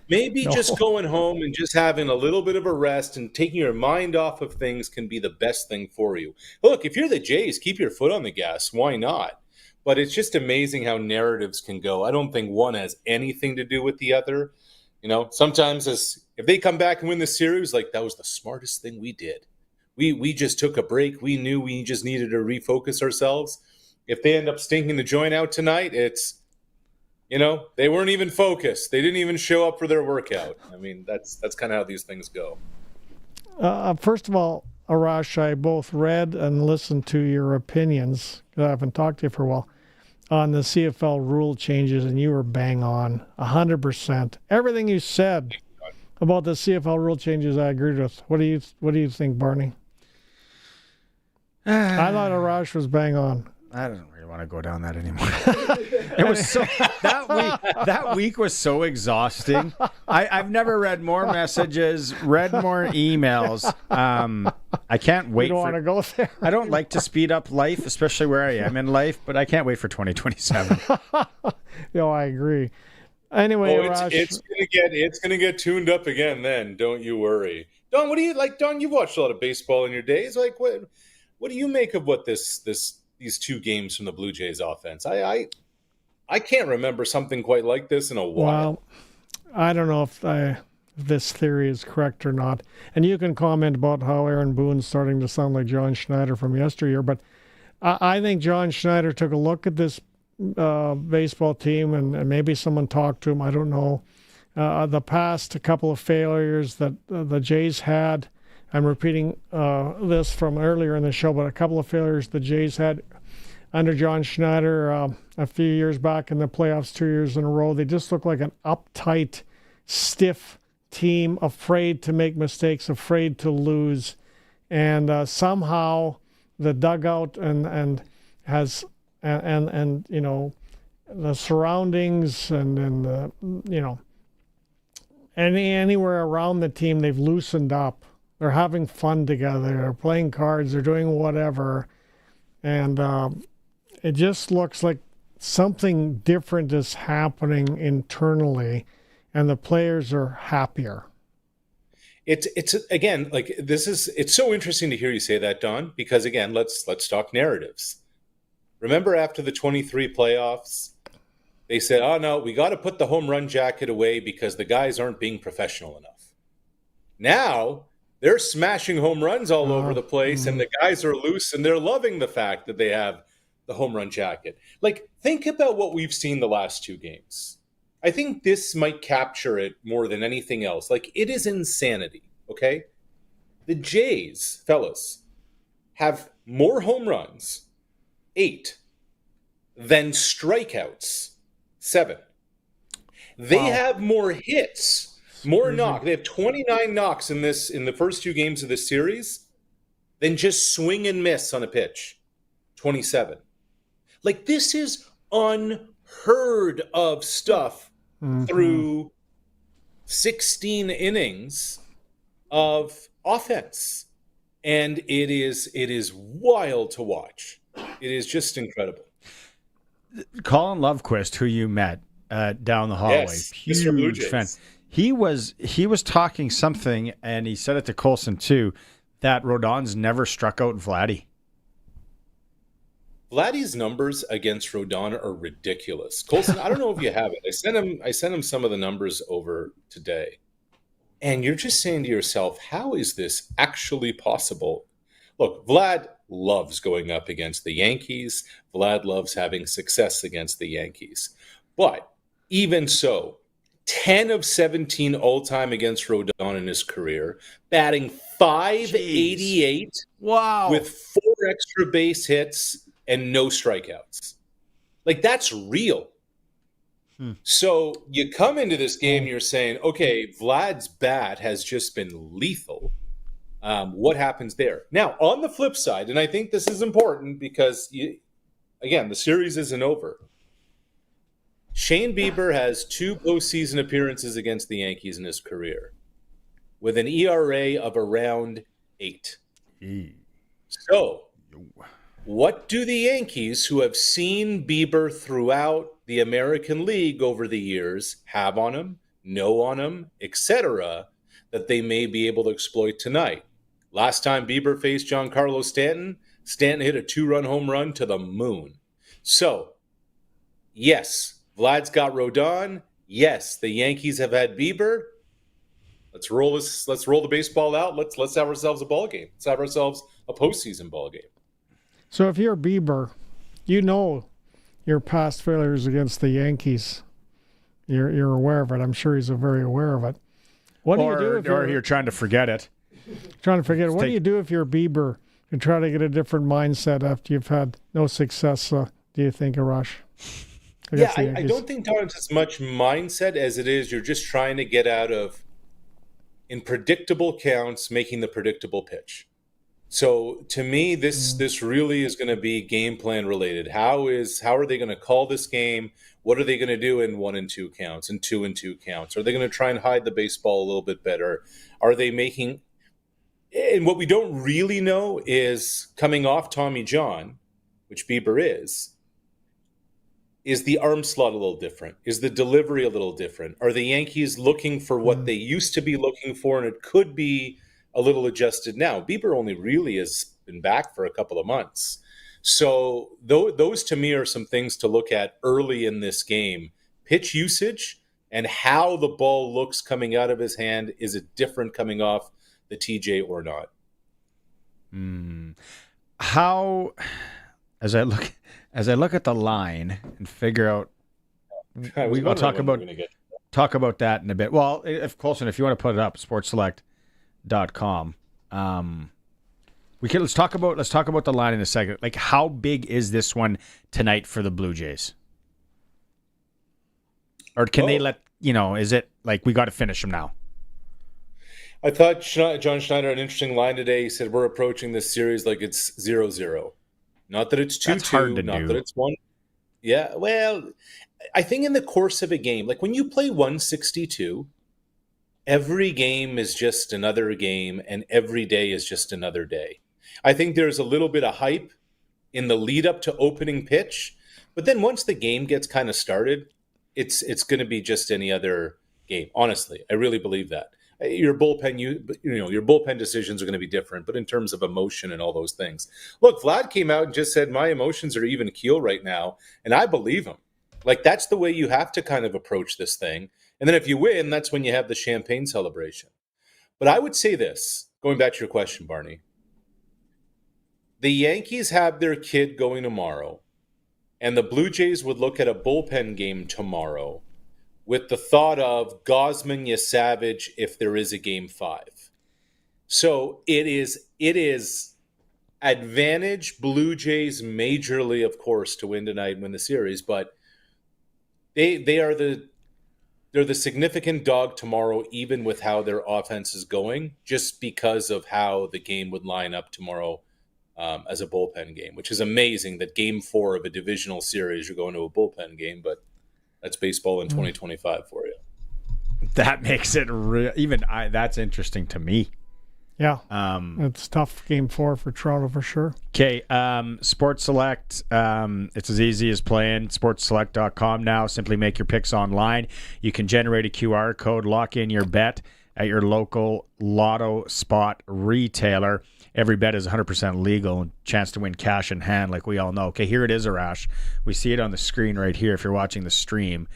S6: Maybe just going home and just having a little bit of a rest and taking your mind off of things can be the best thing for you. Look, if you're the Jays, keep your foot on the gas. Why not? But it's just amazing how narratives can go. I don't think one has anything to do with the other. Sometimes if they come back and win the series, like, that was the smartest thing we did. We just took a break. We knew we just needed to refocus ourselves. If they end up stinking the joint out tonight, it's, they weren't even focused. They didn't even show up for their workout. I mean, that's kind of how these things go.
S3: First of all, Arash, I both read and listened to your opinions, because I haven't talked to you for a while, on the CFL rule changes, and you were bang on, 100%. Everything you said about the CFL rule changes, I agreed with. What do you think, Barney? I thought Arash was bang on.
S1: I don't really want to go down that anymore. It was so that week was so exhausting. I've never read more messages, read more emails. I can't wait.
S3: You don't want to go there.
S1: I don't like to speed up life, especially where I am in life, but I can't wait for 2027.
S3: I agree. Anyway, Arash,
S6: it's gonna get tuned up again. Then don't you worry, Don. What do you like, Don? You've watched a lot of baseball in your days. Like, what do you make of what these two games from the Blue Jays offense? I can't remember something quite like this in a while.
S3: Well, I don't know if this theory is correct or not. And you can comment about how Aaron Boone's starting to sound like John Schneider from yesteryear. But I think John Schneider took a look at this baseball team, and maybe someone talked to him. I don't know. The past a couple of failures that the Jays had. I'm repeating this from earlier in the show, but a couple of failures the Jays had under John Schneider a few years back in the playoffs, 2 years in a row. They just look like an uptight, stiff team, afraid to make mistakes, afraid to lose. And somehow the dugout and you know, the surroundings and you know, anywhere around the team, they've loosened up. They're having fun together. They're playing cards. They're doing whatever. And it just looks like something different is happening internally, and the players are happier.
S6: It's again, like, it's so interesting to hear you say that, Don, because again, let's talk narratives. Remember after the 23 playoffs, they said, oh no, we got to put the home run jacket away because the guys aren't being professional enough. Now they're smashing home runs all over the place, and the guys are loose, and they're loving the fact that they have the home run jacket. Like, think about what we've seen the last two games. I think this might capture it more than anything else. Like, it is insanity, okay? The Jays, fellas, have more home runs, 8, than strikeouts, 7. They have more hits, more knock. They have 29 knocks in the first two games of this series than just swing and miss on a pitch, 27. Like, this is unheard of stuff through 16 innings of offense. And it is wild to watch. It is just incredible.
S1: Colin Lovequist, who you met down the hallway,
S6: Yes,
S1: huge fan. He was talking something, and he said it to Colson too, that Rodon's never struck out Vladdy.
S6: Vladdy's numbers against Rodon are ridiculous. Colson, I don't know if you have it. I sent him some of the numbers over today. And you're just saying to yourself, how is this actually possible? Look, Vlad loves going up against the Yankees. Vlad loves having success against the Yankees. But even so, 10 of 17 all-time against Rodon in his career, batting .588.
S1: Wow.
S6: With 4 extra base hits and no strikeouts. Like, that's real. So you come into this game, you're saying, okay, Vlad's bat has just been lethal. What happens there? Now, on the flip side, and I think this is important because, again, the series isn't over. Shane Bieber has 2 postseason appearances against the Yankees in his career with an ERA of around 8. So, what do the Yankees, who have seen Bieber throughout the American League over the years, have on him, know on him, etc., that they may be able to exploit tonight? Last time Bieber faced Giancarlo Stanton, Stanton hit a 2-run home run to the moon. So, yes, Vlad's got Rodon. Yes, the Yankees have had Bieber. Let's roll this. Let's roll the baseball out. Let's have ourselves a ball game. Let's have ourselves a postseason ball game.
S3: So if you're Bieber, you know your past failures against the Yankees. You're aware of it. I'm sure he's very aware of it. What do you do if
S1: you're trying to forget it?
S3: What do you do if you're Bieber and try to get a different mindset after you've had no success? Do you think, Arash?
S6: Yeah, I don't think, Don, it's as much mindset as it is you're just trying to get out of, in predictable counts, making the predictable pitch. So to me, this really is going to be game plan related. How are they going to call this game? What are they going to do in 1 and 2 counts and 2 and 2 counts? Are they going to try and hide the baseball a little bit better? Are they making? And what we don't really know is coming off Tommy John, which Bieber is the arm slot a little different? Is the delivery a little different? Are the Yankees looking for what they used to be looking for, and it could be a little adjusted now? Bieber only really has been back for a couple of months. So those to me are some things to look at early in this game. Pitch usage and how the ball looks coming out of his hand. Is it different coming off the TJ or not?
S1: How, as I look at the line and figure out, we'll talk about that in a bit. Well, if Colson, if you want to put it up, sportselect.com. Let's talk about the line in a second. Like, how big is this one tonight for the Blue Jays? Or can they is it like we got to finish them now?
S6: I thought John Schneider had an interesting line today. He said, we're approaching this series like it's 0-0. Not that it's 2-2, not that it's 1. Yeah, well, I think in the course of a game, like when you play 162, every game is just another game, and every day is just another day. I think there's a little bit of hype in the lead up to opening pitch, but then once the game gets kind of started, it's going to be just any other game. Honestly, I really believe that. Your bullpen, your bullpen decisions are going to be different, but in terms of emotion and all those things, look, Vlad came out and just said my emotions are even keel right now, and I believe him. Like, that's the way you have to kind of approach this thing. And then if you win, that's when you have the champagne celebration. But I would say this, going back to your question, Barney, the Yankees have their kid going tomorrow, and the Blue Jays would look at a bullpen game tomorrow with the thought of Gosman, Savage, if there is a game 5. So it is advantage Blue Jays majorly, of course, to win tonight and win the series, but they're the significant dog tomorrow, even with how their offense is going, just because of how the game would line up tomorrow as a bullpen game, which is amazing that game 4 of a divisional series, you're going to a bullpen game, but that's baseball in 2025 for you.
S1: That makes it real. That's interesting to me.
S3: Yeah. It's tough game 4 for Toronto for sure.
S1: Okay. Sports Select. It's as easy as playing sportselect.com now. Simply make your picks online. You can generate a QR code, lock in your bet at your local lotto spot retailer. Every bet is 100% legal and chance to win cash in hand, like we all know. Okay, here it is, Arash. We see it on the screen right here if you're watching the stream.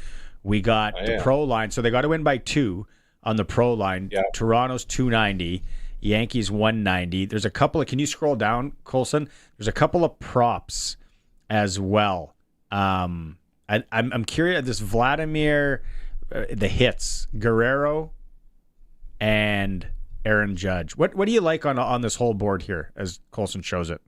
S1: We got the pro line. So they got to win by 2 on the pro line. Yeah. Toronto's 290, Yankees 190. There's a couple of, can you scroll down, Colson? There's a couple of props as well. I'm curious, this Vladimir, the hits, Guerrero and Aaron Judge. What do you like on this whole board here as Colson shows it?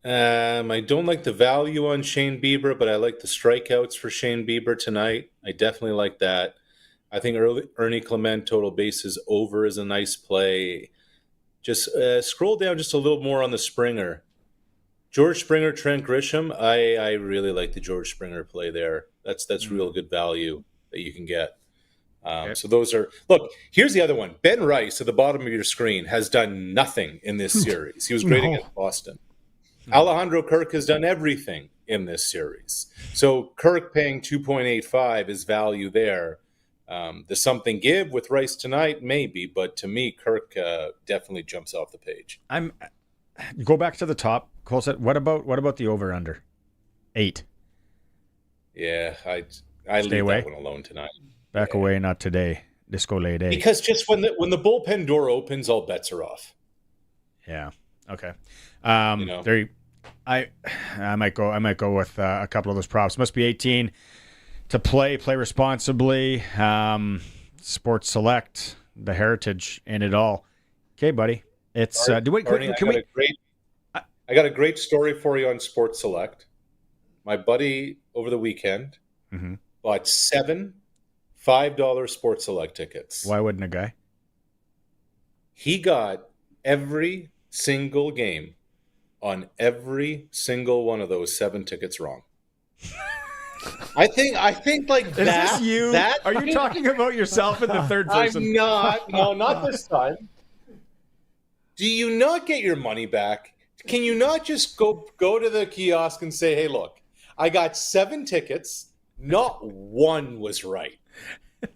S6: I don't like the value on Shane Bieber, but I like the strikeouts for Shane Bieber tonight. I definitely like that. I think Ernie Clement total bases over is a nice play. Just scroll down just a little more on the Springer. George Springer, Trent Grisham. I really like the George Springer play there. That's real good value that you can get. So those are, look, here's the other one. Ben Rice at the bottom of your screen has done nothing in this series. He was great against Boston. Alejandro Kirk has done everything in this series. So Kirk paying 2.85 is value there. Does something give with Rice tonight? Maybe, but to me, Kirk definitely jumps off the page.
S1: Go back to the top, Colson. What about the over/under? 8.
S6: Yeah, I leave that one alone tonight.
S1: Back away, not today. Disco late day.
S6: Because just when the bullpen door opens, all bets are off.
S1: Yeah. Okay. I might go with a couple of those props. Must be 18 to play responsibly. Sports Select, the heritage in it all. Okay, buddy. It's
S6: I got a great story for you on Sports Select. My buddy over the weekend bought 7 $5 Sports Select tickets.
S1: Why wouldn't a guy?
S6: He got every single game on every single one of those 7 tickets wrong. I think like
S1: Is
S6: that.
S1: this you? Are you talking about yourself in the third person?
S6: I'm not. No, not this time. Do you not get your money back? Can you not just go to the kiosk and say, "Hey, look, I got 7 tickets. Not one was right."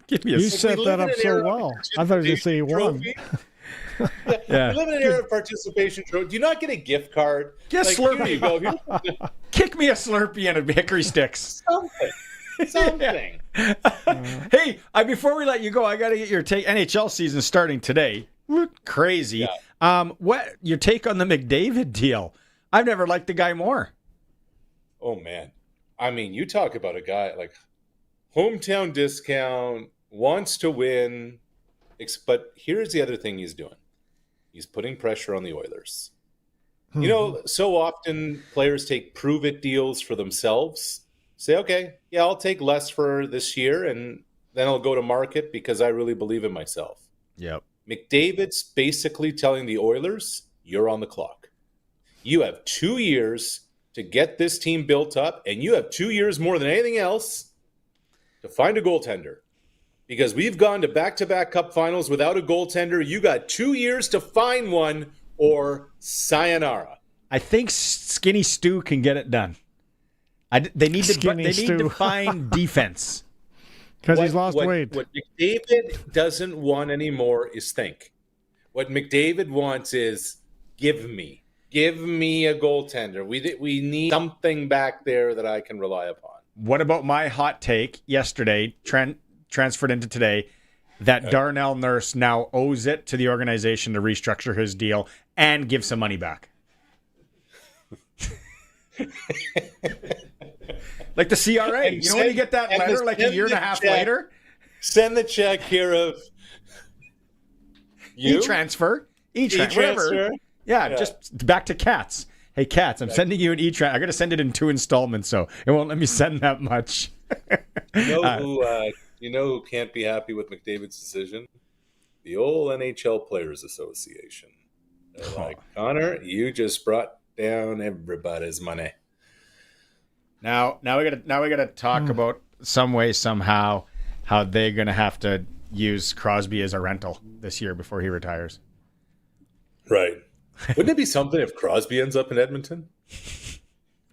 S1: Give me
S3: You set that up so well. I thought you were going to say you won.
S6: Yeah. We live in an era of participation trophy. Do you not get a gift card?
S1: Get
S6: Here you go.
S1: Kick me a Slurpee and a Hickory Sticks.
S6: Something.
S1: Hey, before we let you go, I got to get your take. NHL season starting today. Crazy.
S6: Yeah.
S1: What your take on the McDavid deal? I've never liked the guy more.
S6: Oh man, I mean, you talk about a guy like hometown discount, wants to win. But here's the other thing he's doing. He's putting pressure on the Oilers. You know, so often players take prove-it deals for themselves. Say, okay, yeah, I'll take less for this year, and then I'll go to market because I really believe in myself.
S1: Yep.
S6: McDavid's basically telling the Oilers, you're on the clock. You have 2 years to get this team built up, and you have 2 years more than anything else to find a goaltender. Because we've gone to back-to-back cup finals without a goaltender. You got 2 years to find one, or sayonara.
S1: I think Skinny Stu can get it done. They need to find defense.
S3: Because he's lost weight.
S6: What McDavid doesn't want anymore is think. What McDavid wants is give me a goaltender. We need something back there that I can rely upon.
S1: What about my hot take yesterday, transferred into today, that Darnell Nurse now owes it to the organization to restructure his deal and give some money back? Like the CRA. You know when you get that letter like a year and a half later?
S6: Send the check here of you?
S1: E-transfer. Whatever. Yeah, just back to Cats. Hey, Cats, I'm sending you an e-transfer. I got to send it in 2 installments, so it won't let me send that much.
S6: You know who can't be happy with McDavid's decision? The old NHL Players Association. They're like, Connor, you just brought down everybody's money.
S1: Now we gotta talk about some way, somehow, how they're gonna have to use Crosby as a rental this year before he retires.
S6: Right. Wouldn't it be something if Crosby ends up in Edmonton?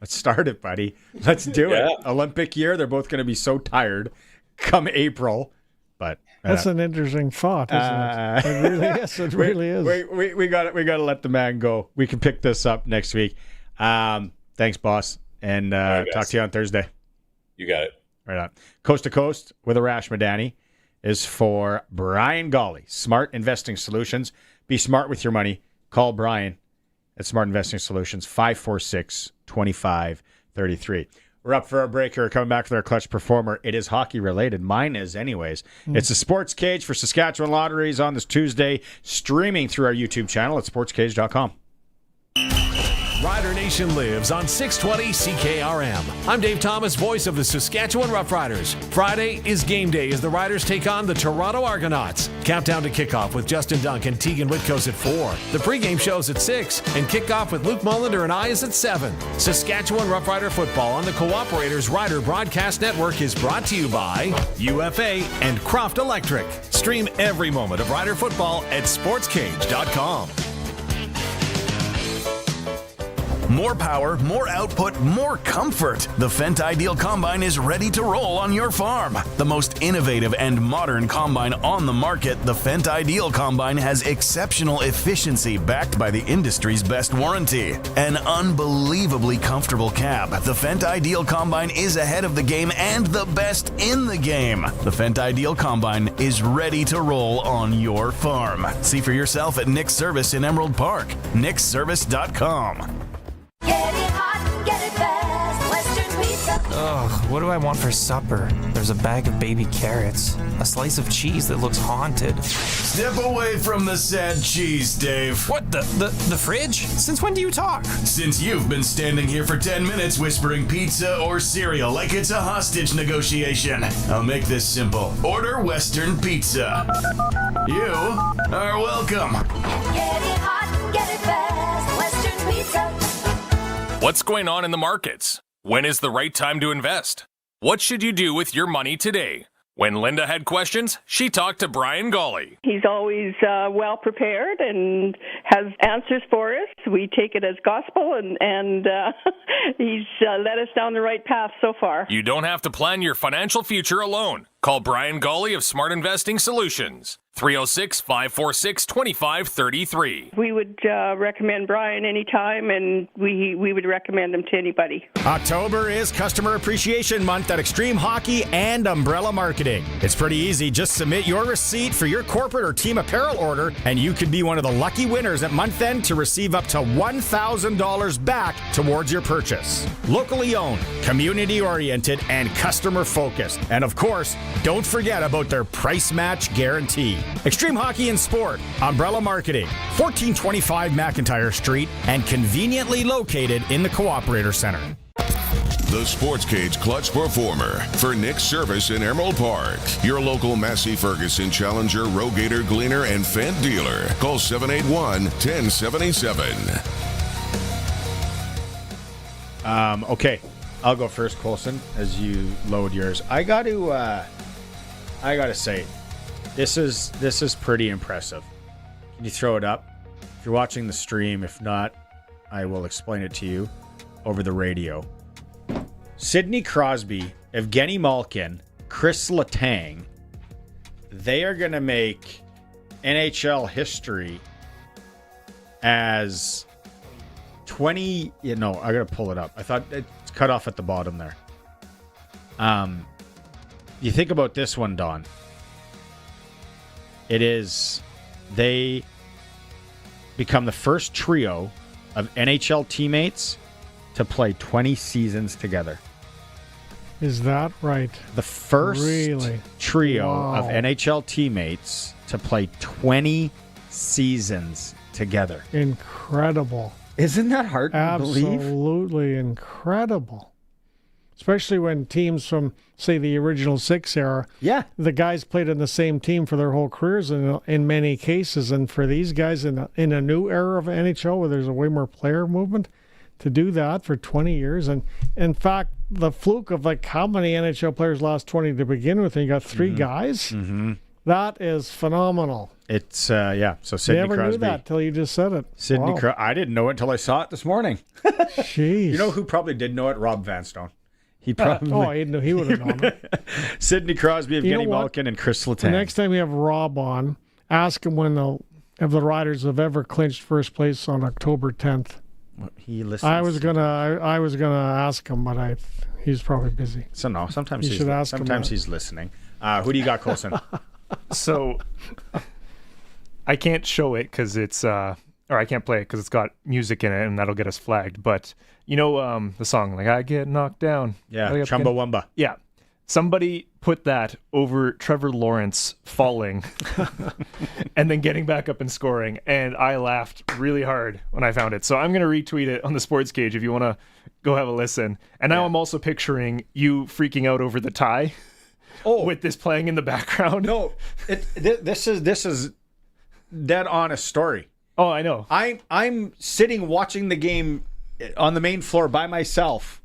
S1: Let's start it, buddy. Let's do it. Olympic year, they're both gonna be so tired come April. But
S3: that's an interesting thought, isn't it? It really is. It really is.
S1: We got to let the man go. We can pick this up next week. Thanks, boss. And talk to you on Thursday.
S6: You got it.
S1: Right on. Coast to Coast with Arash Madani is for Brian Golly. Smart Investing Solutions. Be smart with your money. Call Brian at Smart Investing Solutions, 546-2533. We're up for a break here. Coming back with our clutch performer. It is hockey related. Mine is anyways. It's the Sports Cage for Saskatchewan Lotteries on this Tuesday, streaming through our YouTube channel at sportscage.com.
S5: Rider Nation lives on 620 CKRM. I'm Dave Thomas, voice of the Saskatchewan Roughriders. Friday is game day as the Riders take on the Toronto Argonauts. Countdown to kickoff with Justin Dunk and Tegan Whitkos at 4. The pregame show's at 6, and kickoff with Luke Mullender and I is at 7. Saskatchewan Roughrider football on the Cooperators Rider Broadcast Network is brought to you by UFA and Croft Electric. Stream every moment of Rider football at sportscage.com.
S22: More power, more output, more comfort. The Fendt Ideal Combine is ready to roll on your farm. The most innovative and modern combine on the market, the Fendt Ideal Combine has exceptional efficiency backed by the industry's best warranty. An unbelievably comfortable cab. The Fendt Ideal Combine is ahead of the game and the best in the game. The Fendt Ideal Combine is ready to roll on your farm. See for yourself at Nick's Service in Emerald Park. nicksservice.com.
S7: Get it hot, get it fast, Western Pizza.
S8: Ugh, what do I want for supper? There's a bag of baby carrots, a slice of cheese that looks haunted.
S22: Step away from the sad cheese, Dave.
S8: What, the fridge? Since when do you talk?
S22: Since you've been standing here for 10 minutes whispering pizza or cereal like it's a hostage negotiation. I'll make this simple. Order Western Pizza. You are welcome.
S7: Get it hot, and get it fast. Western Pizza.
S9: What's going on in the markets? When is the right time to invest? What should you do with your money today? When Linda had questions, she talked to Brian Golly.
S10: He's always well prepared and has answers for us. We take it as gospel, and he's led us down the right path so far.
S9: You don't have to plan your financial future alone. Call Brian Golly of Smart Investing Solutions. 306-546-2533.
S10: We would recommend Brian anytime, and we would recommend him to anybody.
S1: October is Customer Appreciation Month at Extreme Hockey and Umbrella Marketing. It's pretty easy. Just submit your receipt for your corporate or team apparel order, and you could be one of the lucky winners at month end to receive up to $1,000 back towards your purchase. Locally owned, community-oriented, and customer-focused. And of course, don't forget about their price match guarantee. Extreme Hockey and Sport, Umbrella Marketing, 1425 McIntyre Street, and conveniently located in the Cooperator Center.
S2: The Sportscage Clutch Performer for Nick's Service in Emerald Park. Your local Massey Ferguson Challenger, Rogator, Gleaner, and Fendt dealer. Call 781-1077.
S1: Okay, I'll go first, Colson, as you load yours. I got to say, this is pretty impressive. Can you throw it up? If you're watching the stream, if not, I will explain it to you over the radio. Sidney Crosby, Evgeny Malkin, Chris Letang, they are going to make NHL history as 20... I got to pull it up. I thought it's cut off at the bottom there. You think about this one, Don. They become the first trio of NHL teammates to play 20 seasons together.
S3: Is that right?
S1: The first trio of
S3: Wow.
S1: NHL teammates to play 20 seasons together.
S3: Incredible.
S1: Isn't that hard to believe?
S3: Absolutely incredible. Especially when teams from, say, the original six era, the guys played in the same team for their whole careers in many cases. And for these guys in a new era of NHL where there's a way more player movement, to do that for 20 years. And in fact, the fluke of like how many NHL players lost 20 to begin with, and you got three guys, that is phenomenal.
S1: It's, So Sidney
S3: Never
S1: Crosby.
S3: knew that till you just said it.
S1: Sidney
S3: Wow.
S1: I didn't know it until I saw it this morning.
S3: Jeez.
S1: You know who probably did know it? Rob Vanstone. He probably...
S3: he would have known it.
S1: Sidney Crosby,
S3: You know
S1: Evgeny
S3: what?
S1: Malkin, and Chris Letang.
S3: The next time you have Rob on, ask him when the Riders have ever clinched first place on October 10th.
S1: He listens.
S3: I was gonna ask him, but he's probably busy.
S1: So no, sometimes
S3: You should ask him that.
S1: he's listening. Who do you got, Colson?
S16: So I can't show it because it's or I can't play it because it's got music in it, and that'll get us flagged. But you know the song like "I Get Knocked Down."
S1: Yeah, Chumbawamba.
S16: Yeah, somebody put that over Trevor Lawrence falling and then getting back up and scoring, and I laughed really hard when I found it. So I'm gonna retweet it on the Sportscage if you want to go have a listen. And now I'm also picturing you freaking out over the tie. With this playing in the background.
S1: No, this is dead honest story.
S16: Oh, I know.
S1: I'm sitting watching the game on the main floor by myself,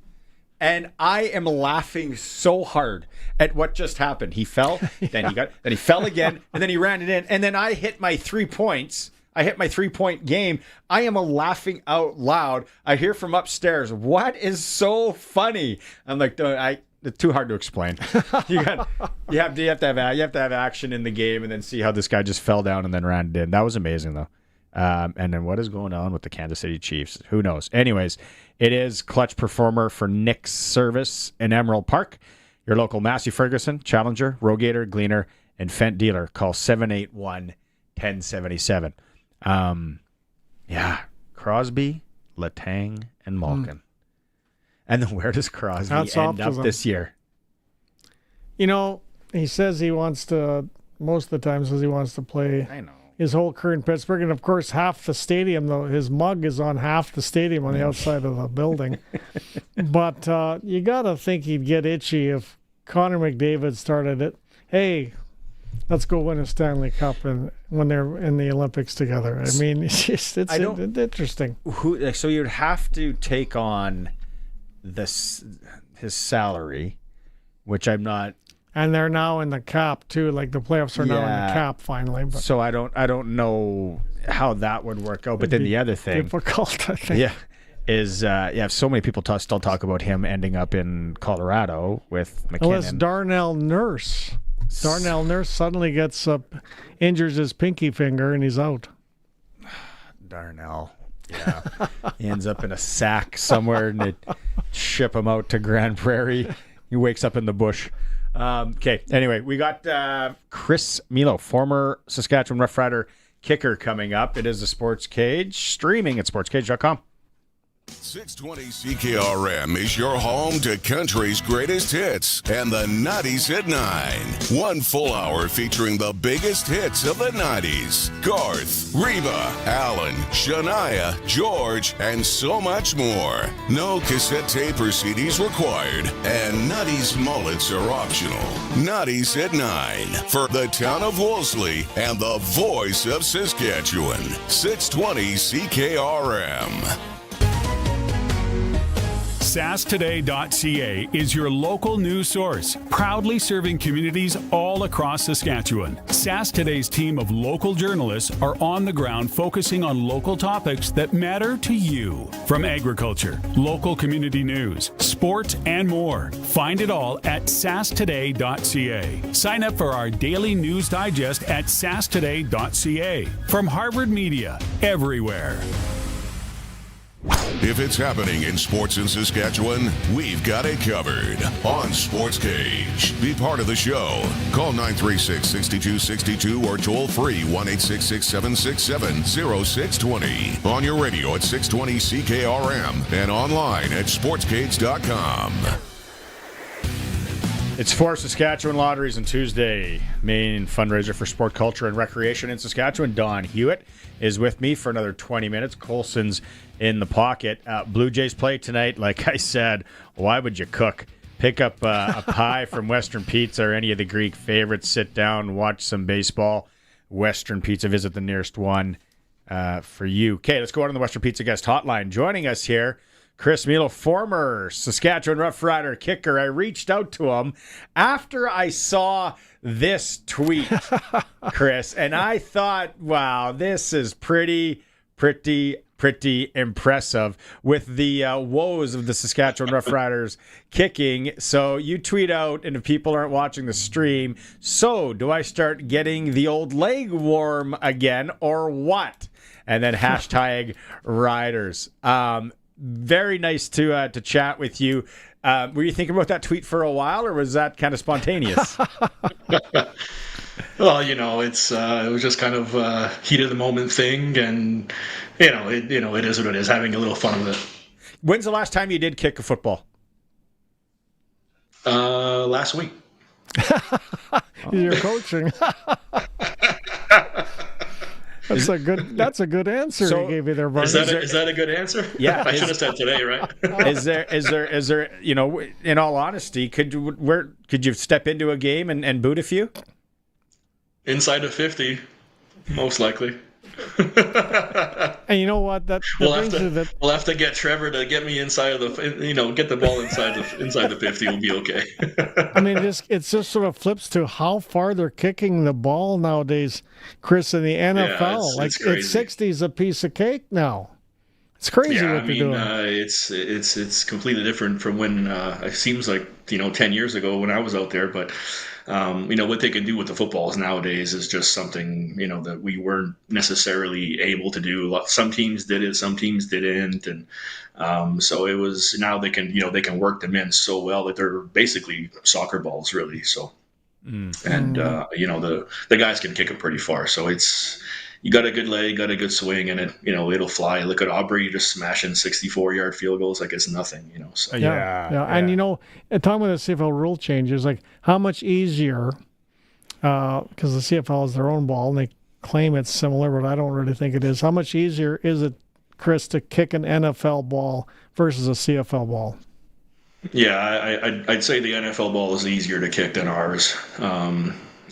S1: and I am laughing so hard at what just happened. He fell, then he fell again, and then he ran it in, and then I hit my 3 points. I hit my 3-point game. I am laughing out loud. I hear from upstairs, "What is so funny?" I'm like, it's too hard to explain. You have to have action in the game and then see how this guy just fell down and then ran it in. That was amazing though. And then what is going on with the Kansas City Chiefs? Who knows? Anyways, it is Clutch Performer for Nick's Service in Emerald Park. Your local Massey Ferguson, Challenger, Rogator, Gleaner, and Fendt dealer. Call 781-1077. Crosby, Letang, and Malkin. And then where does Crosby end up this year?
S3: You know, he says he wants to, most of the time says he wants to play his whole career in Pittsburgh. And of course, half the stadium, though, his mug is on half the stadium on the outside of the building. But you got to think he'd get itchy if Connor McDavid started it. Hey, let's go win a Stanley Cup and when they're in the Olympics together. I mean, it's interesting.
S1: So you'd have to take on his salary, which I'm not.
S3: And they're now in the cap too. Like the playoffs are now in the cap finally. But
S1: so I don't know how that would work out. But then the other thing,
S3: difficult, I think.
S1: Is so many people still talk about him ending up in Colorado with McKinnon.
S3: Unless Darnell Nurse suddenly gets up, injures his pinky finger, and he's out.
S1: Darnell, he ends up in a sack somewhere, and they ship him out to Grand Prairie. He wakes up in the bush. Okay. Anyway, we got Chris Milo, former Saskatchewan Roughrider kicker, coming up. It is the Sports Cage, streaming at sportscage.com.
S2: 620 CKRM is your home to country's greatest hits and the 90s at 9. 1 full hour featuring the biggest hits of the 90s. Garth, Reba, Alan, Shania, George, and so much more. No cassette tape or CDs required, and 90s mullets are optional. 90s at 9 for the town of Wolseley and the voice of Saskatchewan. 620 CKRM.
S17: SaskToday.ca is your local news source, proudly serving communities all across Saskatchewan. Sask Today's team of local journalists are on the ground focusing on local topics that matter to you. From agriculture, local community news, sports, and more. Find it all at SaskToday.ca. Sign up for our daily news digest at SaskToday.ca. From Harvard Media, everywhere.
S2: If it's happening in sports in Saskatchewan, we've got it covered on Sports Cage. Be part of the show. Call 936-6262 or toll free 1-866-767-0620. On your radio at 620 CKRM and online at sportscage.com.
S1: It's for Saskatchewan Lotteries on Tuesday. Main fundraiser for sport, culture, and recreation in Saskatchewan. Don Hewitt is with me for another 20 minutes. Colson's in the pocket. Blue Jays play tonight. Like I said, why would you cook? Pick up a pie from Western Pizza or any of the Greek favorites. Sit down, watch some baseball. Western Pizza, visit the nearest one for you. Okay, let's go out on the Western Pizza guest hotline. Joining us here, Chris Milo, former Saskatchewan Roughrider kicker. I reached out to him after I saw this tweet, Chris, and I thought, wow, this is pretty impressive with the woes of the Saskatchewan Roughriders kicking. So you tweet out, and if people aren't watching the stream, so do I start getting the old leg warm again or what? And then hashtag Riders. Very nice to chat with you. Were you thinking about that tweet for a while, or was that kind of spontaneous?
S12: Well, it was just kind of heat of the moment thing, and it is what it is. Having a little fun with it.
S1: When's the last time you did kick a football?
S12: Last week.
S3: You're coaching. That's a good answer he gave you there, Barney.
S12: Is that a good answer?
S1: Yeah.
S12: I should have said today, right?
S1: Is there in all honesty, could you step into a game and boot a few?
S12: Inside of 50, most likely.
S3: And you know what?
S12: We'll have to get Trevor to get me inside of the, get the ball inside the 50. We'll be okay.
S3: I mean, it's just sort of flips to how far they're kicking the ball nowadays, Chris, in the NFL.
S12: Yeah, it's crazy.
S3: 60 is a piece of cake now. It's crazy what they're doing.
S12: It's completely different from when it seems like 10 years ago when I was out there, but. What they can do with the footballs nowadays is just something, that we weren't necessarily able to do. Some teams did it, some teams didn't. And so it was, now they can work them in so well that they're basically soccer balls, really. So, and, the guys can kick it pretty far. So you got a good leg, got a good swing, and it'll fly. Look at Aubrey just smashing 64-yard field goals like it's nothing, So.
S3: Yeah. And talking about the CFL rule changes, like how much easier, because the CFL has their own ball and they claim it's similar, but I don't really think it is. How much easier is it, Chris, to kick an NFL ball versus a CFL ball?
S12: Yeah, I'd say the NFL ball is easier to kick than ours.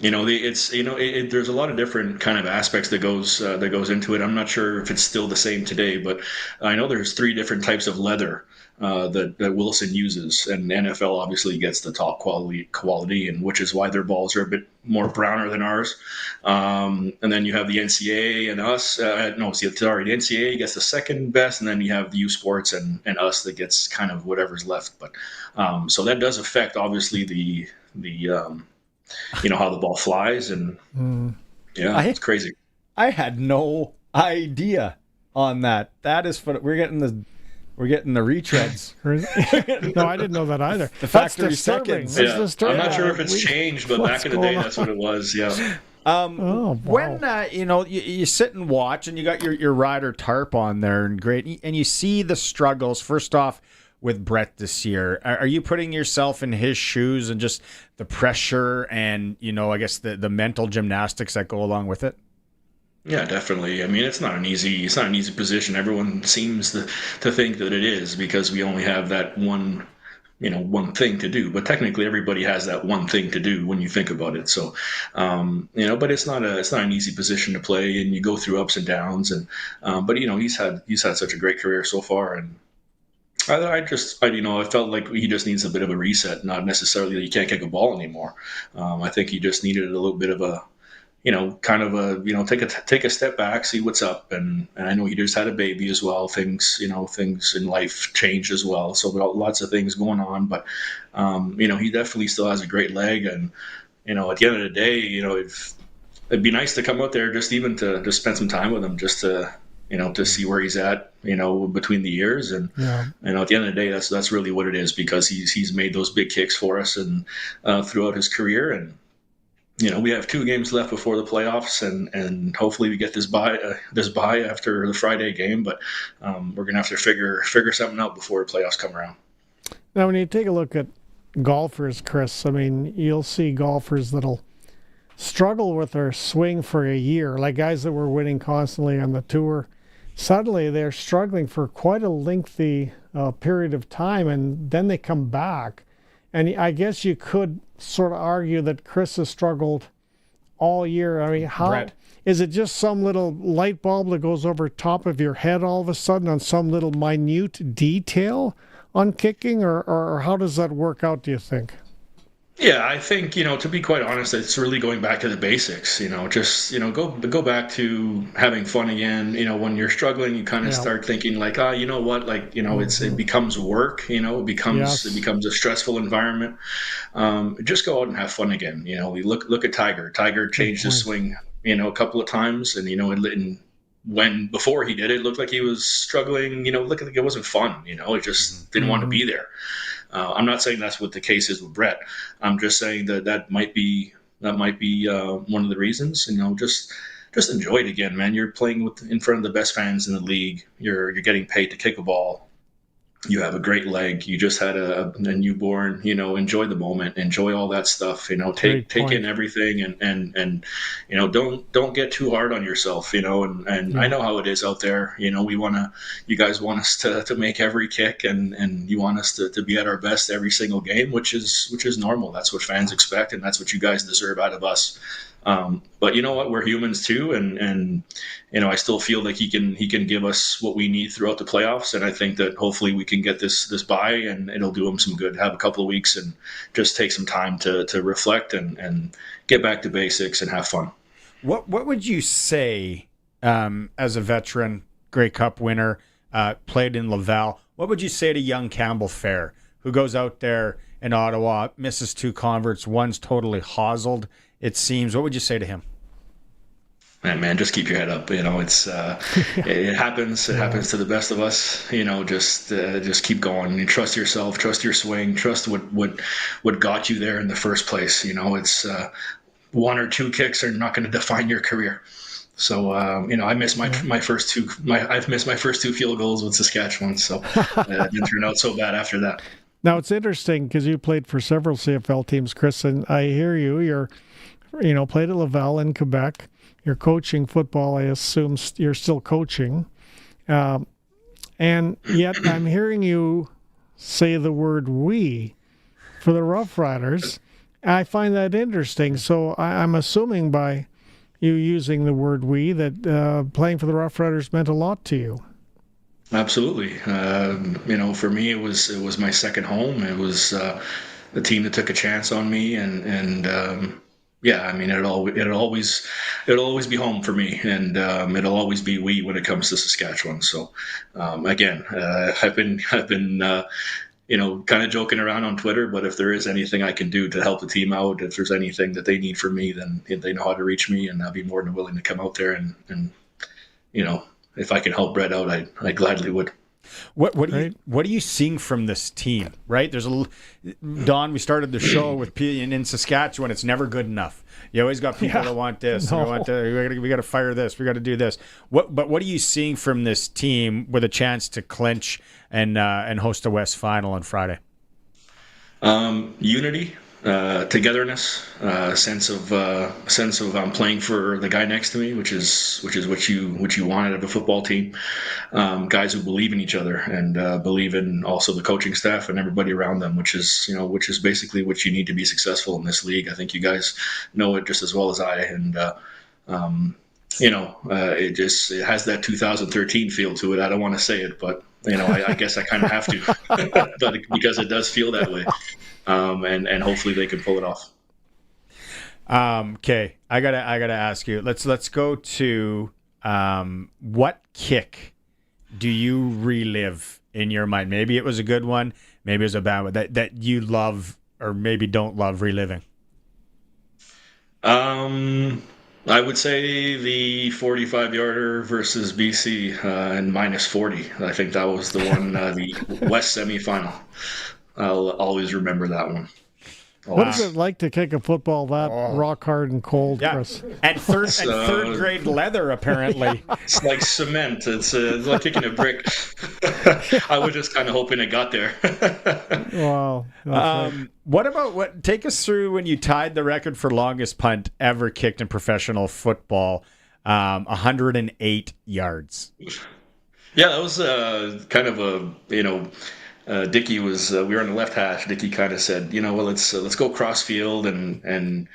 S12: There's a lot of different kind of aspects that goes into it. I'm not sure if it's still the same today, but I know there's 3 different types of leather that Wilson uses, and NFL obviously gets the top quality, and which is why their balls are a bit more browner than ours. And then you have the NCAA and us. The NCAA gets the second best, and then you have the U Sports and us that gets kind of whatever's left. But so that does affect obviously the how the ball flies, and it's crazy.
S1: I had no idea on that. That is fun. We're getting the retreads.
S3: No, I didn't know that either.
S1: The factory seconds.
S12: Yeah. I'm not sure if it's changed, but back in the day, that's what it was. Yeah.
S3: Wow.
S1: When you sit and watch, and you got your rider tarp on there, and great, and you see the struggles. First off, with Brett this year, are you putting yourself in his shoes and just the pressure and I guess the mental gymnastics that go along with it?
S12: Yeah, definitely. I mean, it's not an easy position. Everyone seems to think that it is because we only have that one thing to do. But technically, everybody has that one thing to do when you think about it. So, but it's not an easy position to play, and you go through ups and downs. And but he's had such a great career so far, and I felt like he just needs a bit of a reset. Not necessarily that he can't kick a ball anymore. I think he just needed a little bit of a take a step back, see what's up. And I know he just had a baby as well. Things in life change as well. So lots of things going on, but he definitely still has a great leg. And, at the end of the day, it'd be nice to come out there just even to spend some time with him, just to see where he's at, between the years. And, at the end of the day, that's really what it is, because he's made those big kicks for us and throughout his career. And, we have 2 games left before the playoffs, and hopefully we get this bye after the Friday game. But we're gonna have to figure something out before the playoffs come around.
S3: Now, when you take a look at golfers, Chris, I mean, you'll see golfers that'll struggle with their swing for a year, like guys that were winning constantly on the tour. Suddenly, they're struggling for quite a lengthy period of time, and then they come back. And I guess you could sort of argue that Chris has struggled all year. I mean, is it just some little light bulb that goes over top of your head all of a sudden on some little minute detail on kicking, or how does that work out, do you think?
S12: Yeah, I think, to be quite honest, it's really going back to the basics, just, go back to having fun again. When you're struggling, you kind of start thinking like, you know what, like, it becomes work, it becomes a stressful environment. Just go out and have fun again. We look at Tiger. Tiger changed his swing, a couple of times, and, when before he did it looked like he was struggling, looked like it wasn't fun, it just didn't want to be there. I'm not saying that's what the case is with Brett. I'm just saying that might be one of the reasons. Just enjoy it again, man. You're playing in front of the best fans in the league. You're getting paid to kick a ball. You have a great leg. You just had a newborn. Enjoy the moment. Enjoy all that stuff. Take in everything, and don't get too hard on yourself. And I know how it is out there. You guys want us to make every kick, and you want us to be at our best every single game, which is normal. That's what fans expect, and that's what you guys deserve out of us. But you know what? We're humans too, and I still feel like he can give us what we need throughout the playoffs, and I think that hopefully we can get this bye, and it'll do him some good. Have a couple of weeks and just take some time to reflect and get back to basics and have fun.
S1: What would you say as a veteran, Grey Cup winner, played in Laval? What would you say to young Campbell Fair, who goes out there in Ottawa, misses 2 converts, one's totally hoselled, it seems? What would you say to him?
S12: Man, just keep your head up. It's it happens. It happens to the best of us. Just keep going. You trust yourself, trust your swing, trust what got you there in the first place. It's 1 or 2 kicks are not going to define your career. So I missed my first 2. I've missed my first 2 field goals with Saskatchewan. So it didn't turn out so bad after that.
S3: Now it's interesting because you played for several CFL teams, Chris, and I hear you're played at Laval in Quebec. You're coaching football. I assume you're still coaching. And yet I'm hearing you say the word "we" for the Roughriders. I find that interesting. So I'm assuming by you using the word "we" that playing for the Roughriders meant a lot to you.
S12: Absolutely. For me, it was my second home. It was the team that took a chance on me, and it'll always be home for me, and it'll always be we when it comes to Saskatchewan. So again, I've been kind of joking around on Twitter, but if there is anything I can do to help the team out, if there's anything that they need from me, then they know how to reach me, and I'll be more than willing to come out there and if I can help Brett out, I gladly would.
S1: What are you seeing from this team? Right, there's Don. We started the show with in Saskatchewan. It's never good enough. You always got people that want this.
S3: No.
S1: We got to fire this. We got to do this. But what are you seeing from this team with a chance to clinch and host a West Final on Friday?
S12: Unity, togetherness, sense of I'm playing for the guy next to me, which is what you want out of a football team. Guys who believe in each other and believe in also the coaching staff and everybody around them, which is basically what you need to be successful in this league. I think you guys know it just as well as I, and it has that 2013 feel to it. I don't want to say it, but I guess I kind of have to, but because it does feel that way. And hopefully they can pull it off.
S1: Okay, I gotta ask you. Let's go to what kick do you relive in your mind? Maybe it was a good one, maybe it was a bad one that you love or maybe don't love reliving.
S12: I would say the 45-yarder versus BC and -40. I think that was the one, the West semifinal. I'll always remember that one.
S3: What is it like to kick a football that rock hard and cold, Chris?
S1: And third grade leather, apparently.
S12: It's like cement. It's like kicking a brick. I was just kind of hoping it got there.
S3: Wow.
S1: Take us through when you tied the record for longest punt ever kicked in professional football, 108 yards.
S12: Yeah, that was kind of Dickie was we were on the left hash. Dickie kind of said, let's go cross field and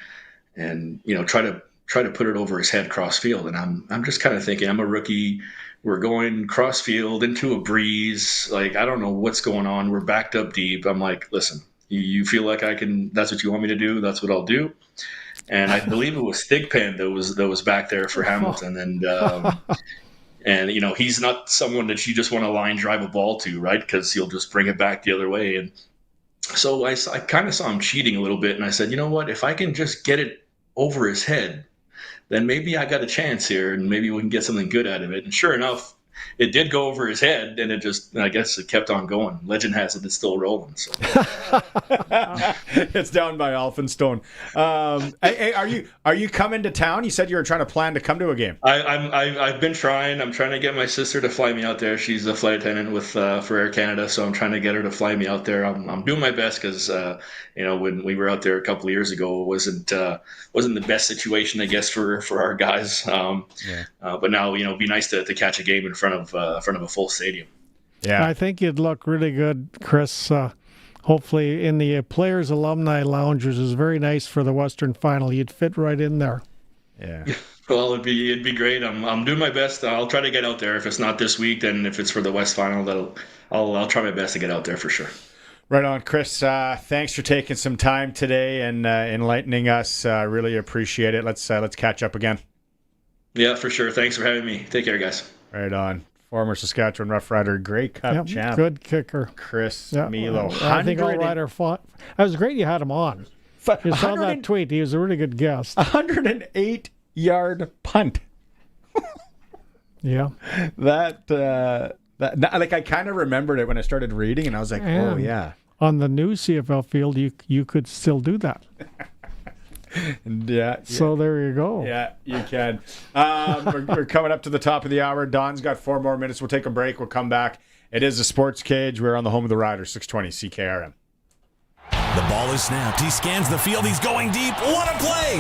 S12: try to put it over his head cross field. And I'm just kind of thinking, I'm a rookie. We're going cross field into a breeze. Like, I don't know what's going on. We're backed up deep. I'm like, listen, you feel like I can? That's what you want me to do. That's what I'll do. And I believe it was Thigpen that was back there for Hamilton and. And, he's not someone that you just want to line drive a ball to, right? Because he'll just bring it back the other way. And so I kind of saw him cheating a little bit. And I said, you know what? If I can just get it over his head, then maybe I got a chance here and maybe we can get something good out of it. And sure enough, it did go over his head, and I guess it kept on going. Legend has it, it's still rolling. So.
S1: It's down by Alphenstone. Hey, are you coming to town? You said you were trying to plan to come to a game.
S12: I've been trying. I'm trying to get my sister to fly me out there. She's a flight attendant for Air Canada, so I'm trying to get her to fly me out there. I'm doing my best because when we were out there a couple of years ago, it wasn't the best situation, I guess, for our guys. But now it'd be nice to catch a game in front of a full stadium.
S1: Yeah,
S3: I think you'd look really good, Chris. Hopefully, in the Players Alumni Lounge, which is very nice for the Western Final, you'd fit right in there.
S1: Yeah.
S12: Well, it'd be great. I'm doing my best. I'll try to get out there. If it's not this week, then if it's for the West Final, I'll try my best to get out there for sure.
S1: Right on, Chris. Thanks for taking some time today and enlightening us. Really appreciate it. Let's catch up again.
S12: Yeah, for sure. Thanks for having me. Take care, guys.
S1: Right on. Former Saskatchewan Roughrider, Grey Cup champ.
S3: Good kicker.
S1: Chris Milo.
S3: I think all rider fought. That was great you had him on. You saw that tweet. He was a really good guest.
S1: 108-yard punt.
S3: Yeah.
S1: That I kind of remembered it when I started reading, and I was like, oh, yeah.
S3: On the new CFL field, you could still do that.
S1: Yeah.
S3: So there you go.
S1: Yeah, you can. We're coming up to the top of the hour. Don's got 4 more minutes. We'll take a break. We'll come back. It is the Sports Cage. We're on the home of the Riders, 620 CKRM.
S13: The ball is snapped. He scans the field. He's going deep. What a play!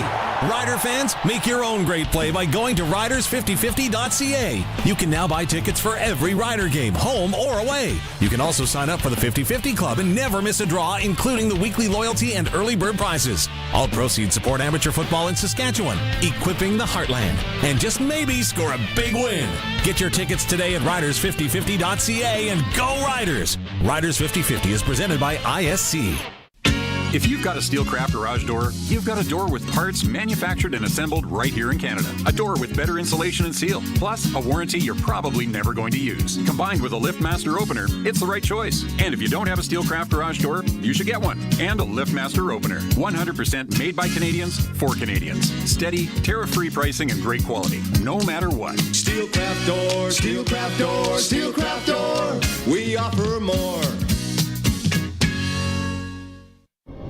S13: Rider fans, make your own great play by going to riders5050.ca. You can now buy tickets for every Rider game, home or away. You can also sign up for the 50-50 Club and never miss a draw, including the weekly loyalty and early bird prizes. All proceeds support amateur football in Saskatchewan, equipping the heartland, and just maybe score a big win. Get your tickets today at riders5050.ca and go Riders! Riders 5050 is presented by ISC.
S17: If you've got a Steelcraft garage door, you've got a door with parts manufactured and assembled right here in Canada. A door with better insulation and seal, plus a warranty you're probably never going to use. Combined with a LiftMaster opener, it's the right choice. And if you don't have a Steelcraft garage door, you should get one. And a LiftMaster opener. 100% made by Canadians for Canadians. Steady, tariff-free pricing and great quality, no matter what.
S11: Steelcraft door, Steelcraft door, Steelcraft door. We offer more.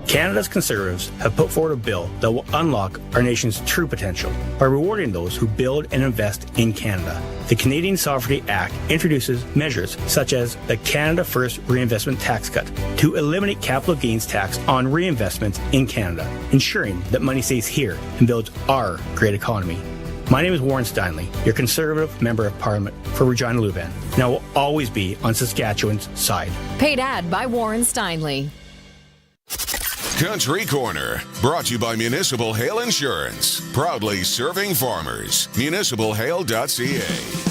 S14: Canada's Conservatives have put forward a bill that will unlock our nation's true potential by rewarding those who build and invest in Canada. The Canadian Sovereignty Act introduces measures such as the Canada First Reinvestment Tax Cut to eliminate capital gains tax on reinvestments in Canada, ensuring that money stays here and builds our great economy. My name is Warren Steinley, your Conservative Member of Parliament for Regina Luban, and I will always be on Saskatchewan's side.
S23: Paid ad by Warren Steinley.
S2: Country Corner, brought to you by Municipal Hail Insurance. Proudly serving farmers. MunicipalHail.ca.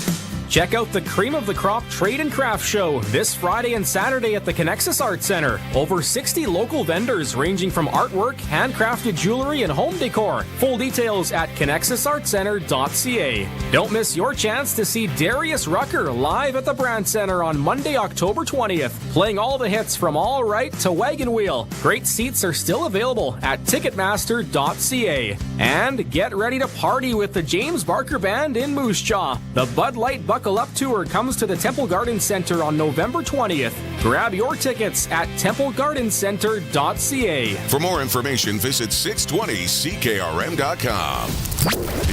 S24: Check out the Cream of the Crop Trade and Craft Show this Friday and Saturday at the Connexus Art Center. Over 60 local vendors ranging from artwork, handcrafted jewelry, and home decor. Full details at connexusartcenter.ca. Don't miss your chance to see Darius Rucker live at the Brand Center on Monday, October 20th, playing all the hits from All Right to Wagon Wheel. Great seats are still available at ticketmaster.ca. And get ready to party with the James Barker Band in Moose Jaw. The Bud Light Buckle Up Tour comes to the Temple Garden Center on November 20th. Grab your tickets at templegardencenter.ca.
S2: For more information, visit 620ckrm.com.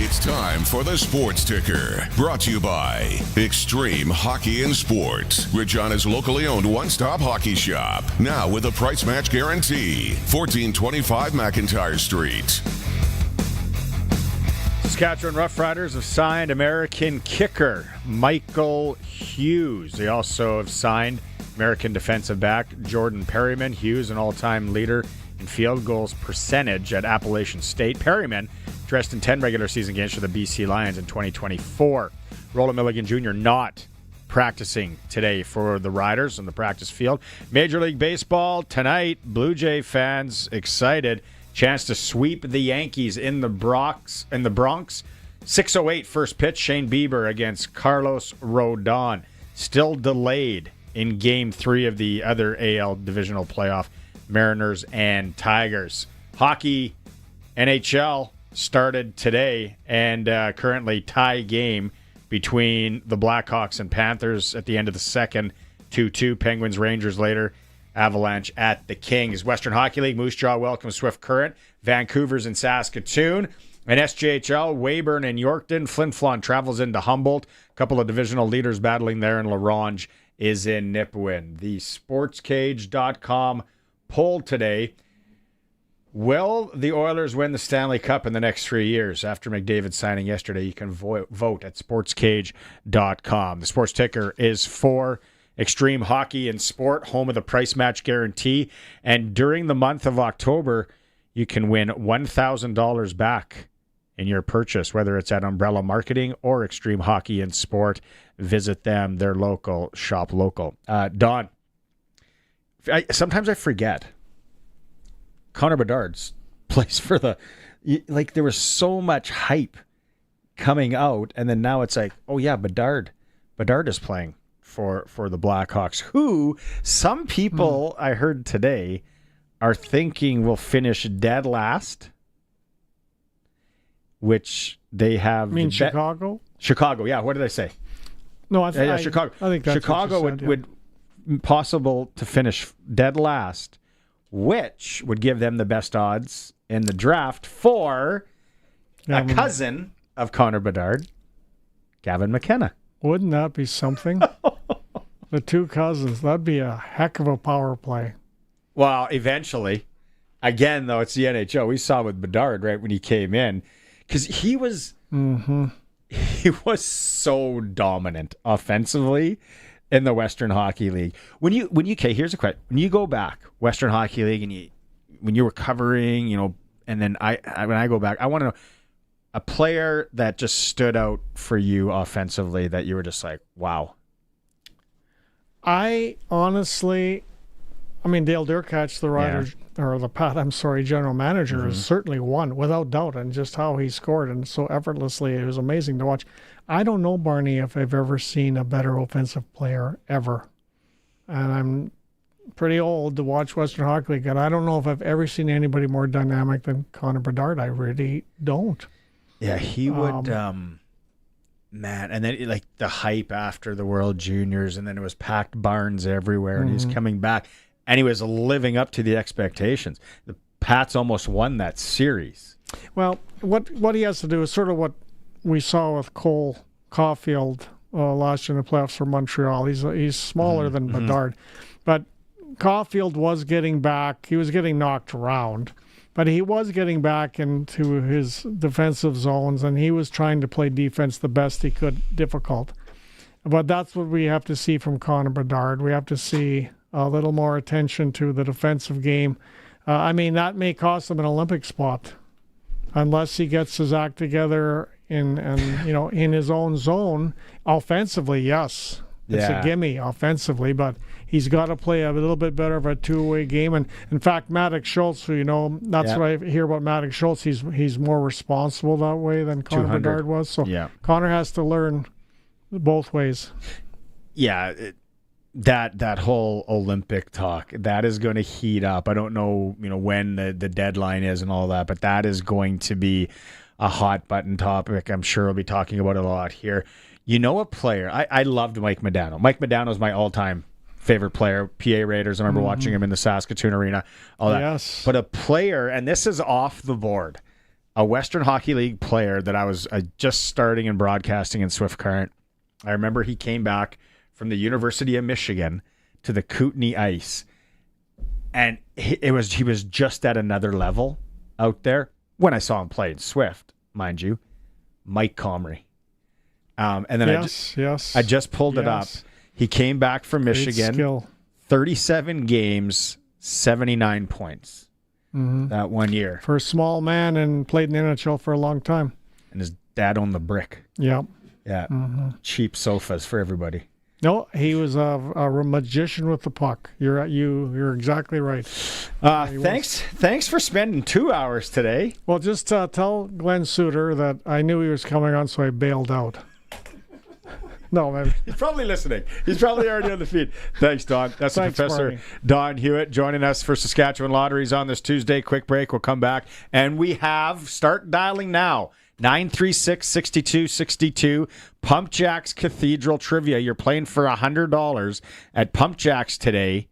S2: It's time for the Sports Ticker, brought to you by Extreme Hockey and Sports, Regina's locally owned one-stop hockey shop. Now with a price match guarantee. 1425 McIntyre Street.
S1: Saskatchewan Roughriders have signed American kicker Michael Hughes. They also have signed American defensive back Jordan Perryman. Hughes, an all-time leader in field goals percentage at Appalachian State. Perryman dressed in 10 regular season games for the BC Lions in 2024. Roland Milligan Jr. not practicing today for the Riders on the practice field. Major League Baseball tonight. Blue Jay fans excited. Chance to sweep the Yankees in the Bronx. 6:08 first pitch. Shane Bieber against Carlos Rodon. Still delayed in Game 3 of the other AL divisional playoff. Mariners and Tigers. Hockey, NHL started today and currently tie game between the Blackhawks and Panthers at the end of the second. 2-2. Penguins, Rangers later. Avalanche at the Kings. Western Hockey League, Moose Jaw welcomes Swift Current. Vancouver's in Saskatoon. And SJHL, Weyburn and Yorkton. Flin Flon travels into Humboldt. A couple of divisional leaders battling there, and LaRange is in Nipawin. The Sportscage.com poll today. Will the Oilers win the Stanley Cup in the next 3 years? After McDavid signing yesterday, you can vote at Sportscage.com. The sports ticker is for Extreme Hockey and Sport, home of the price match guarantee. And during the month of October, you can win $1,000 back in your purchase, whether it's at Umbrella Marketing or Extreme Hockey and Sport. Visit them. They're local. Shop local. Don, sometimes I forget. Connor Bedard's plays for the... Like, there was so much hype coming out, and then now it's like, oh yeah, Bedard is playing for the Blackhawks, who some people I heard today are thinking will finish dead last, which they have...
S3: You mean Chicago?
S1: Chicago, yeah. What did I say?
S3: No,
S1: Chicago.
S3: I think that's
S1: Chicago
S3: what you said,
S1: would possible to finish dead last, which would give them the best odds in the draft for a cousin of Connor Bedard, Gavin McKenna.
S3: Wouldn't that be something? The two cousins, that'd be a heck of a power play.
S1: Well, eventually. again, though, it's the NHL. We saw with Bedard, right, when he came in, because he was so dominant offensively in the Western Hockey League. Here's a question. When you go back, Western Hockey League, and when you were covering, and then when I go back, I want to know a player that just stood out for you offensively that you were just like, wow.
S3: I honestly, Dale Durkach, the Riders, or the general manager, is certainly one, without doubt, and just how he scored and so effortlessly. It was amazing to watch. I don't know, Barney, if I've ever seen a better offensive player ever. And I'm pretty old to watch Western Hockey League, and I don't know if I've ever seen anybody more dynamic than Connor Bedard. I really don't.
S1: Yeah, he would, man. And then like the hype after the World Juniors, and then it was packed barns everywhere, and he's coming back, and he was living up to the expectations. The Pats almost won that series.
S3: Well, what he has to do is sort of what we saw with Cole Caulfield last year in the playoffs for Montreal. He's smaller than Bedard, but Caulfield was getting back. He was getting knocked around, but he was getting back into his defensive zones, and he was trying to play defense the best he could, difficult. But that's what we have to see from Connor Bedard. We have to see a little more attention to the defensive game. That may cost him an Olympic spot unless he gets his act together in his own zone. Offensively, yes. It's a gimme offensively, but he's got to play a little bit better of a two-way game. And in fact, Maddox Schultz, that's what I hear about Maddox Schultz. He's more responsible that way than Connor Bedard was. So Connor has to learn both ways.
S1: Yeah, that whole Olympic talk, that is going to heat up. I don't know, when the deadline is and all that, but that is going to be a hot button topic. I'm sure we'll be talking about it a lot here. A player, I loved Mike Madani. Mike Madani was my all-time favorite player. PA Raiders, I remember watching him in the Saskatoon Arena, all that.
S3: Yes.
S1: But a player, and this is off the board, a Western Hockey League player that I was just starting in broadcasting in Swift Current. I remember he came back from the University of Michigan to the Kootenay Ice, and he was just at another level out there when I saw him play in Swift, mind you. Mike Comrie. And then I just pulled it up. He came back from Michigan, 37 games, 79 points that one year.
S3: For a small man, and played in the NHL for a long time.
S1: And his dad owned the Brick.
S3: Yep.
S1: Yeah. Cheap sofas for everybody.
S3: No, he was a magician with the puck. You're exactly right.
S1: Thanks for spending 2 hours today.
S3: Well, just tell Glen Suitor that I knew he was coming on, so I bailed out. No, man.
S1: He's probably listening. He's probably already on the feed. Thanks, Don. That's Professor
S3: Barney.
S1: Don Hewitt joining us for Saskatchewan Lotteries on this Tuesday. Quick break. We'll come back. And we start dialing now. 936-6262. Pump Jacks Cathedral Trivia. You're playing for $100 at Pump Jacks today.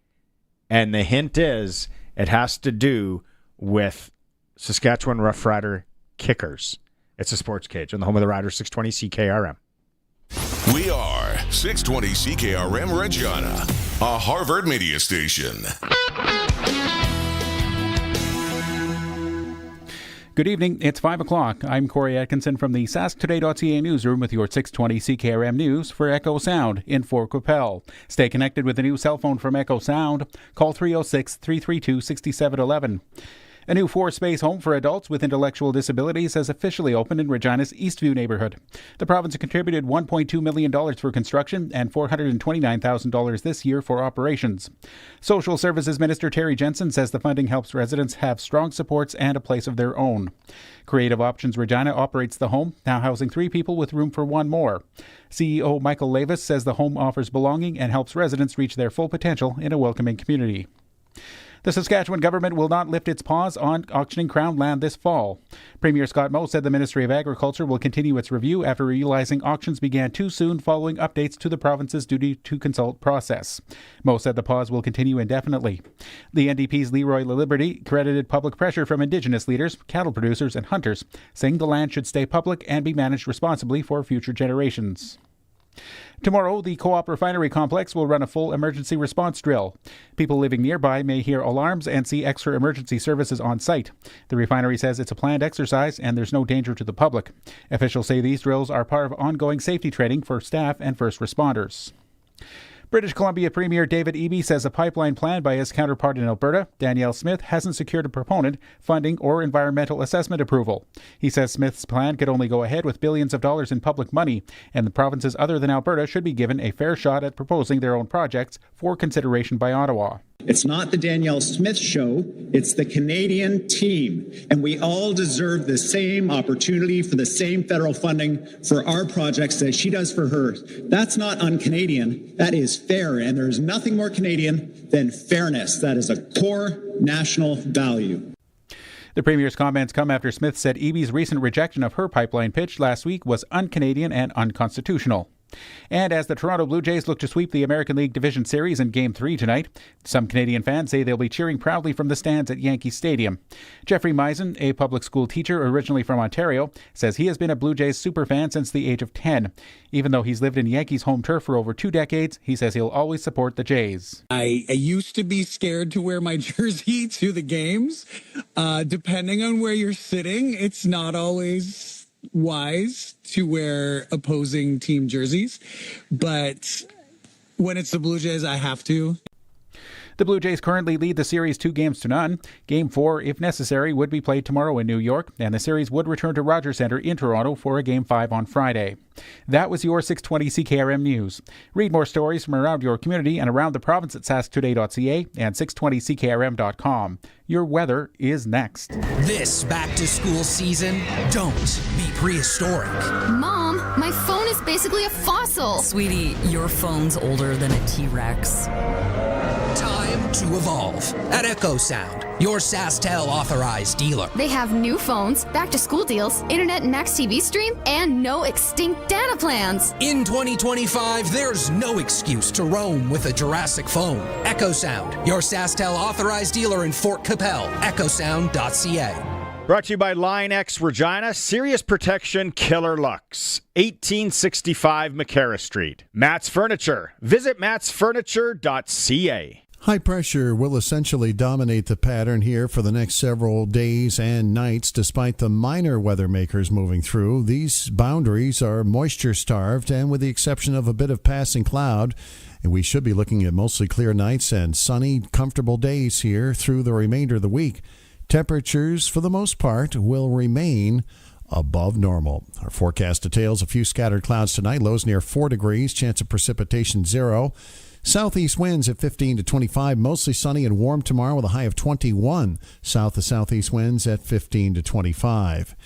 S1: And the hint is it has to do with Saskatchewan Roughrider kickers. It's a Sports Cage on the home of the Riders, 620 CKRM.
S2: We are 620 CKRM Regina, a Harvard media station.
S18: Good evening. It's 5 o'clock. I'm Corey Atkinson from the SaskToday.ca newsroom with your 620 CKRM News for Echo Sound in Fort Qu'Appelle. Stay connected with the new cell phone from Echo Sound. Call 306-332-6711. A new 4-space home for adults with intellectual disabilities has officially opened in Regina's Eastview neighborhood. The province contributed $1.2 million for construction and $429,000 this year for operations. Social Services Minister Terry Jensen says the funding helps residents have strong supports and a place of their own. Creative Options Regina operates the home, now housing 3 people with room for 1 more. CEO Michael Levis says the home offers belonging and helps residents reach their full potential in a welcoming community. The Saskatchewan government will not lift its pause on auctioning Crown land this fall. Premier Scott Moe said the Ministry of Agriculture will continue its review after realizing auctions began too soon following updates to the province's duty to consult process. Moe said the pause will continue indefinitely. The NDP's Leroy LaLiberty credited public pressure from Indigenous leaders, cattle producers and hunters, saying the land should stay public and be managed responsibly for future generations. Tomorrow, the Co-op Refinery Complex will run a full emergency response drill. People living nearby may hear alarms and see extra emergency services on site. The refinery says it's a planned exercise and there's no danger to the public. Officials say these drills are part of ongoing safety training for staff and first responders. British Columbia Premier David Eby says a pipeline planned by his counterpart in Alberta, Danielle Smith, hasn't secured a proponent, funding, or environmental assessment approval. He says Smith's plan could only go ahead with billions of dollars in public money, and the provinces other than Alberta should be given a fair shot at proposing their own projects for consideration by Ottawa.
S4: It's not the Danielle Smith show, it's the Canadian team. And we all deserve the same opportunity for the same federal funding for our projects that she does for hers. That's not un-Canadian, that is fair. And there is nothing more Canadian than fairness. That is a core national value.
S18: The Premier's comments come after Smith said Eby's recent rejection of her pipeline pitch last week was un-Canadian and unconstitutional. And as the Toronto Blue Jays look to sweep the American League Division Series in Game 3 tonight, some Canadian fans say they'll be cheering proudly from the stands at Yankee Stadium. Jeffrey Meisen, a public school teacher originally from Ontario, says he has been a Blue Jays superfan since the age of 10. Even though he's lived in Yankees home turf for over 2 decades, he says he'll always support the Jays.
S15: I used to be scared to wear my jersey to the games. Depending on where you're sitting, it's not always wise to wear opposing team jerseys, but when it's the Blue Jays, I have to.
S18: The Blue Jays currently lead the series 2-0. Game 4, if necessary, would be played tomorrow in New York, and the series would return to Rogers Centre in Toronto for a Game 5 on Friday. That was your 620 CKRM News. Read more stories from around your community and around the province at sasktoday.ca and 620ckrm.com. Your weather is next.
S19: This back-to-school season, don't be prehistoric.
S20: Mom, my phone is basically a fossil.
S25: Sweetie, your phone's older than a T-Rex.
S19: Time to evolve at Echo Sound, your SaskTel authorized dealer.
S20: They have new phones, back-to-school deals, internet and Max TV stream, and no extinct data plans.
S19: In 2025, there's no excuse to roam with a Jurassic phone. Echo Sound, your SaskTel authorized dealer in Fort Capel, echosound.ca.
S1: Brought to you by Line X Regina, Serious Protection Killer Lux, 1865 McCarra Street. Matt's Furniture. Visit mattsfurniture.ca.
S26: High pressure will essentially dominate the pattern here for the next several days and nights, despite the minor weather makers moving through. These boundaries are moisture-starved, and with the exception of a bit of passing cloud, we should be looking at mostly clear nights and sunny, comfortable days here through the remainder of the week. Temperatures, for the most part, will remain above normal. Our forecast details a few scattered clouds tonight, lows near 4 degrees, chance of precipitation 0. Southeast winds at 15 to 25, mostly sunny and warm tomorrow with a high of 21. South to southeast winds at 15 to 25.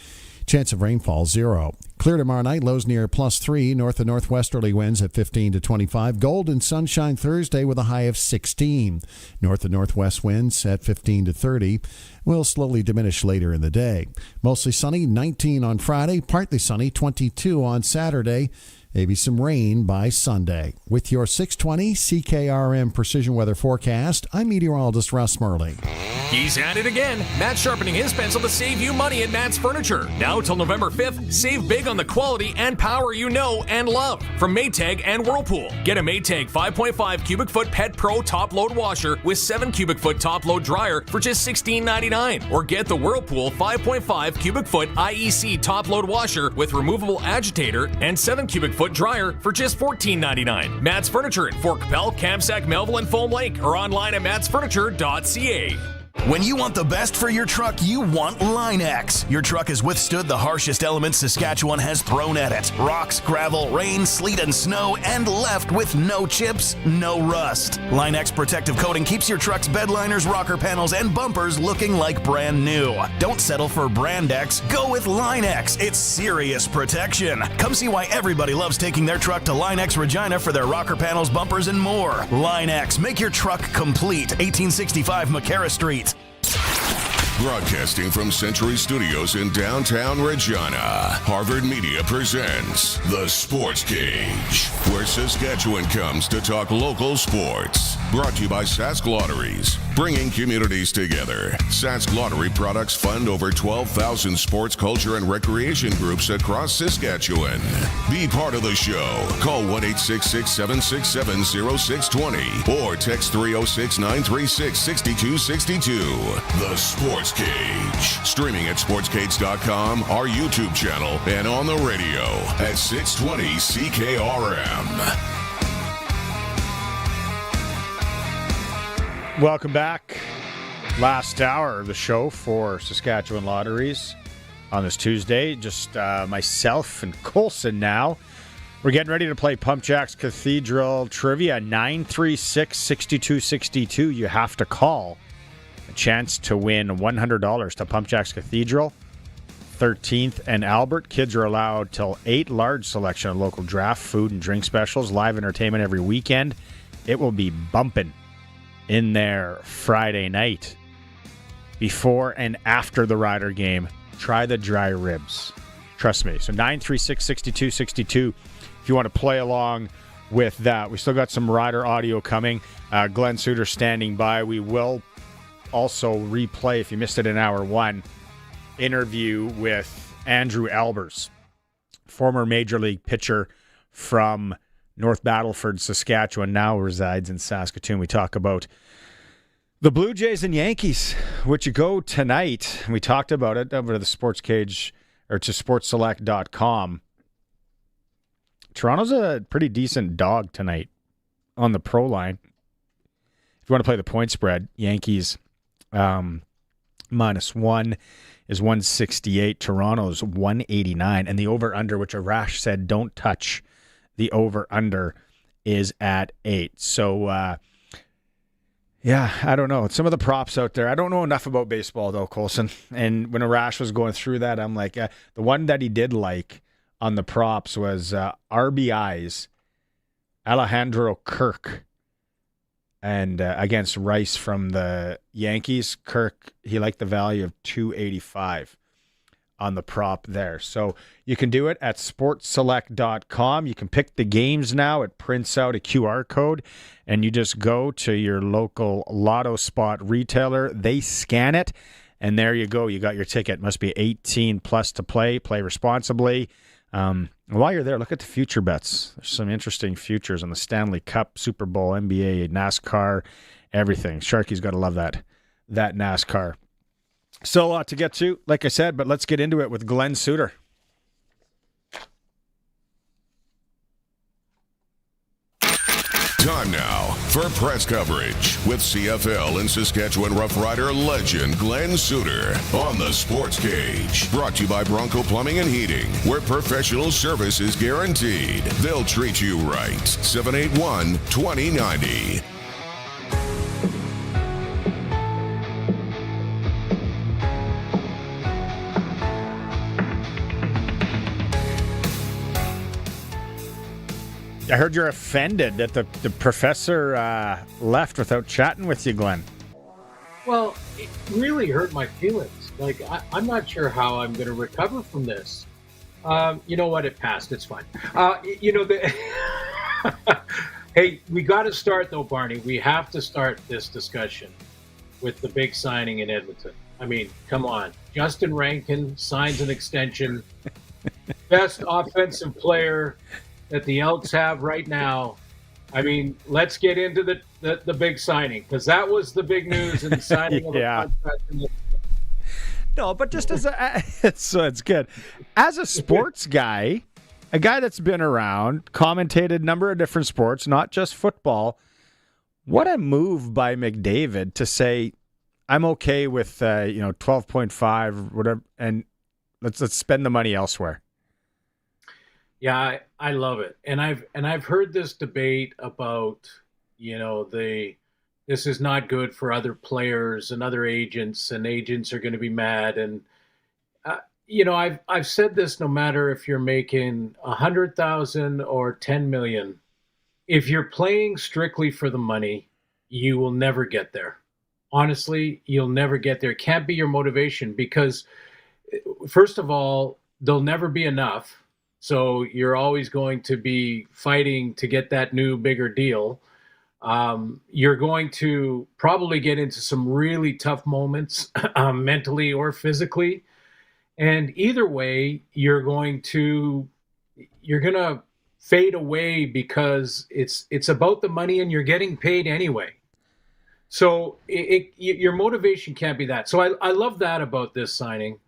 S26: Chance of rainfall 0. Clear tomorrow night, lows near +3. North and northwesterly winds at 15 to 25. Golden sunshine Thursday with a high of 16. North and northwest winds at 15 to 30. Will slowly diminish later in the day. Mostly sunny, 19 on Friday. Partly sunny, 22 on Saturday. Maybe some rain by Sunday. With your 620 CKRM Precision Weather Forecast, I'm meteorologist Russ Murley.
S9: He's at it again. Matt's sharpening his pencil to save you money at Matt's Furniture. Now till November 5th, save big on the quality and power you know and love from Maytag and Whirlpool. Get a Maytag 5.5 cubic foot Pet Pro top load washer with 7 cubic foot top load dryer for just $16.99. Or get the Whirlpool 5.5 cubic foot IEC top load washer with removable agitator and 7 cubic foot dryer for just $14.99. Matt's Furniture at Fort Capel, Kamsack, Melville, and Foam Lake, or online at mattsfurniture.ca.
S22: When you want the best for your truck, you want Line X. Your truck has withstood the harshest elements Saskatchewan has thrown at it. Rocks, gravel, rain, sleet, and snow, and left with no chips, no rust. Line X protective coating keeps your truck's bed liners, rocker panels, and bumpers looking like brand new. Don't settle for Brand X. Go with Line X. It's serious protection. Come see why everybody loves taking their truck to Line X Regina for their rocker panels, bumpers, and more. Line X. Make your truck complete. 1865 McCarra Street.
S2: Broadcasting from Century Studios in downtown Regina, Harvard Media presents The Sports Cage, where Saskatchewan comes to talk local sports. Brought to you by Sask Lotteries, bringing communities together. Sask Lottery products fund over 12,000 sports, culture, and recreation groups across Saskatchewan. Be part of the show. Call 1-866-767-0620 or text 306-936-6262. The Sports Cage. Streaming at sportscage.com, our YouTube channel, and on the radio at 620 CKRM.
S1: Welcome back. Last hour of the show for Saskatchewan Lotteries on this Tuesday. Just myself and Colson now. We're getting ready to play Pump Jacks Cathedral Trivia. 936-6262. You have to call. A chance to win $100 to Pump Jacks Cathedral. 13th and Albert. Kids are allowed till 8. Large selection of local draft, food, and drink specials. Live entertainment every weekend. It will be bumping in there Friday night. Before and after the Rider game, try the dry ribs. Trust me. So 936-6262 if you want to play along with that. We still got some Rider audio coming. Glen Suitor standing by. We will also replay, if you missed it in hour one, interview with Andrew Albers, former Major League pitcher from North Battleford, Saskatchewan, now resides in Saskatoon. We talk about the Blue Jays and Yankees, which go tonight. We talked about it over to the Sports Cage or to sportselect.com. Toronto's a pretty decent dog tonight on the pro line. If you want to play the point spread, Yankees -1 is 168. Toronto's 189. And the over-under, which Arash said don't touch, the over-under is at 8. So, I don't know. Some of the props out there, I don't know enough about baseball, though, Colson. And when Arash was going through that, I'm like, the one that he did like on the props was RBIs, Alejandro Kirk, and against Rice from the Yankees. Kirk, he liked the value of 285. On the prop there. So you can do it at sportselect.com. You can pick the games now. It prints out a QR code, and you just go to your local Lotto Spot retailer. They scan it, and there you go. You got your ticket. Must be 18 plus to play. Play responsibly. While you're there, look at the future bets. There's some interesting futures on the Stanley Cup, Super Bowl, NBA, NASCAR, everything. Sharky's got to love that NASCAR. Still a lot to get to, like I said, but let's get into it with Glen Suitor.
S2: Time now for press coverage with CFL and Saskatchewan Roughrider legend Glen Suitor on the Sports Cage. Brought to you by Bronco Plumbing and Heating, where professional service is guaranteed. They'll treat you right. 781-2090.
S1: I heard you're offended that the professor left without chatting with you, Glenn.
S5: Well, it really hurt my feelings. Like, I'm not sure how I'm going to recover from this. You know what? It passed. It's fine. Hey, we got to start, though, Barney. We have to start this discussion with the big signing in Edmonton. I mean, come on. Justin Rankin signs an extension. Best offensive player that the Elks have right now. I mean, let's get into the big signing, because that was the big news in the signing of the contract.
S1: No, but just as it's good. As a sports guy, a guy that's been around, commentated a number of different sports, not just football, what a move by McDavid to say, I'm okay with 12.5, whatever, and let's spend the money elsewhere.
S5: Yeah, I love it, and I've heard this debate about this is not good for other players and other agents, and agents are going to be mad, and I've said this, no matter if you're making $100,000 or $10 million, if you're playing strictly for the money, you will never get there. Honestly, you'll never get there. It can't be your motivation, because first of all, there'll never be enough. So you're always going to be fighting to get that new, bigger deal. You're going to probably get into some really tough moments, mentally or physically. And either way, you're going to fade away because it's about the money and you're getting paid anyway. So your motivation can't be that. So I love that about this signing.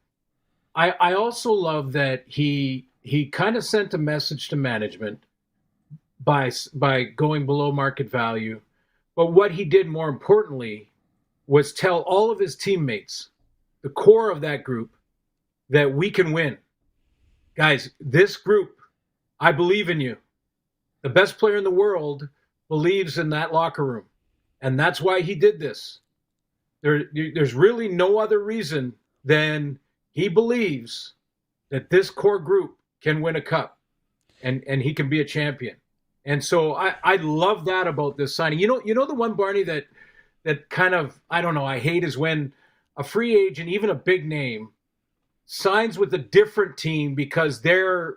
S5: I also love that he kind of sent a message to management by going below market value. But what he did more importantly was tell all of his teammates, the core of that group, that we can win. Guys, this group, I believe in you. The best player in the world believes in that locker room. And that's why he did this. There's really no other reason than he believes that this core group can win a cup and he can be a champion. And so I love that about this signing. You know the one, Barney, that kind of, I don't know, I hate is when a free agent, even a big name, signs with a different team because they're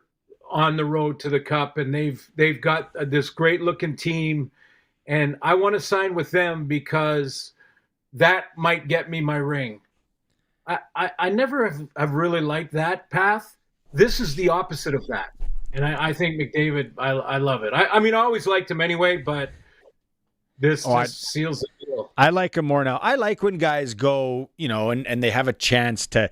S5: on the road to the cup and they've got this great looking team, and I want to sign with them because that might get me my ring. I never have really liked that path. This is the opposite of that. And I think McDavid, I love it. I mean, I always liked him anyway, but this just seals the deal.
S1: I like him more now. I like when guys go, and they have a chance to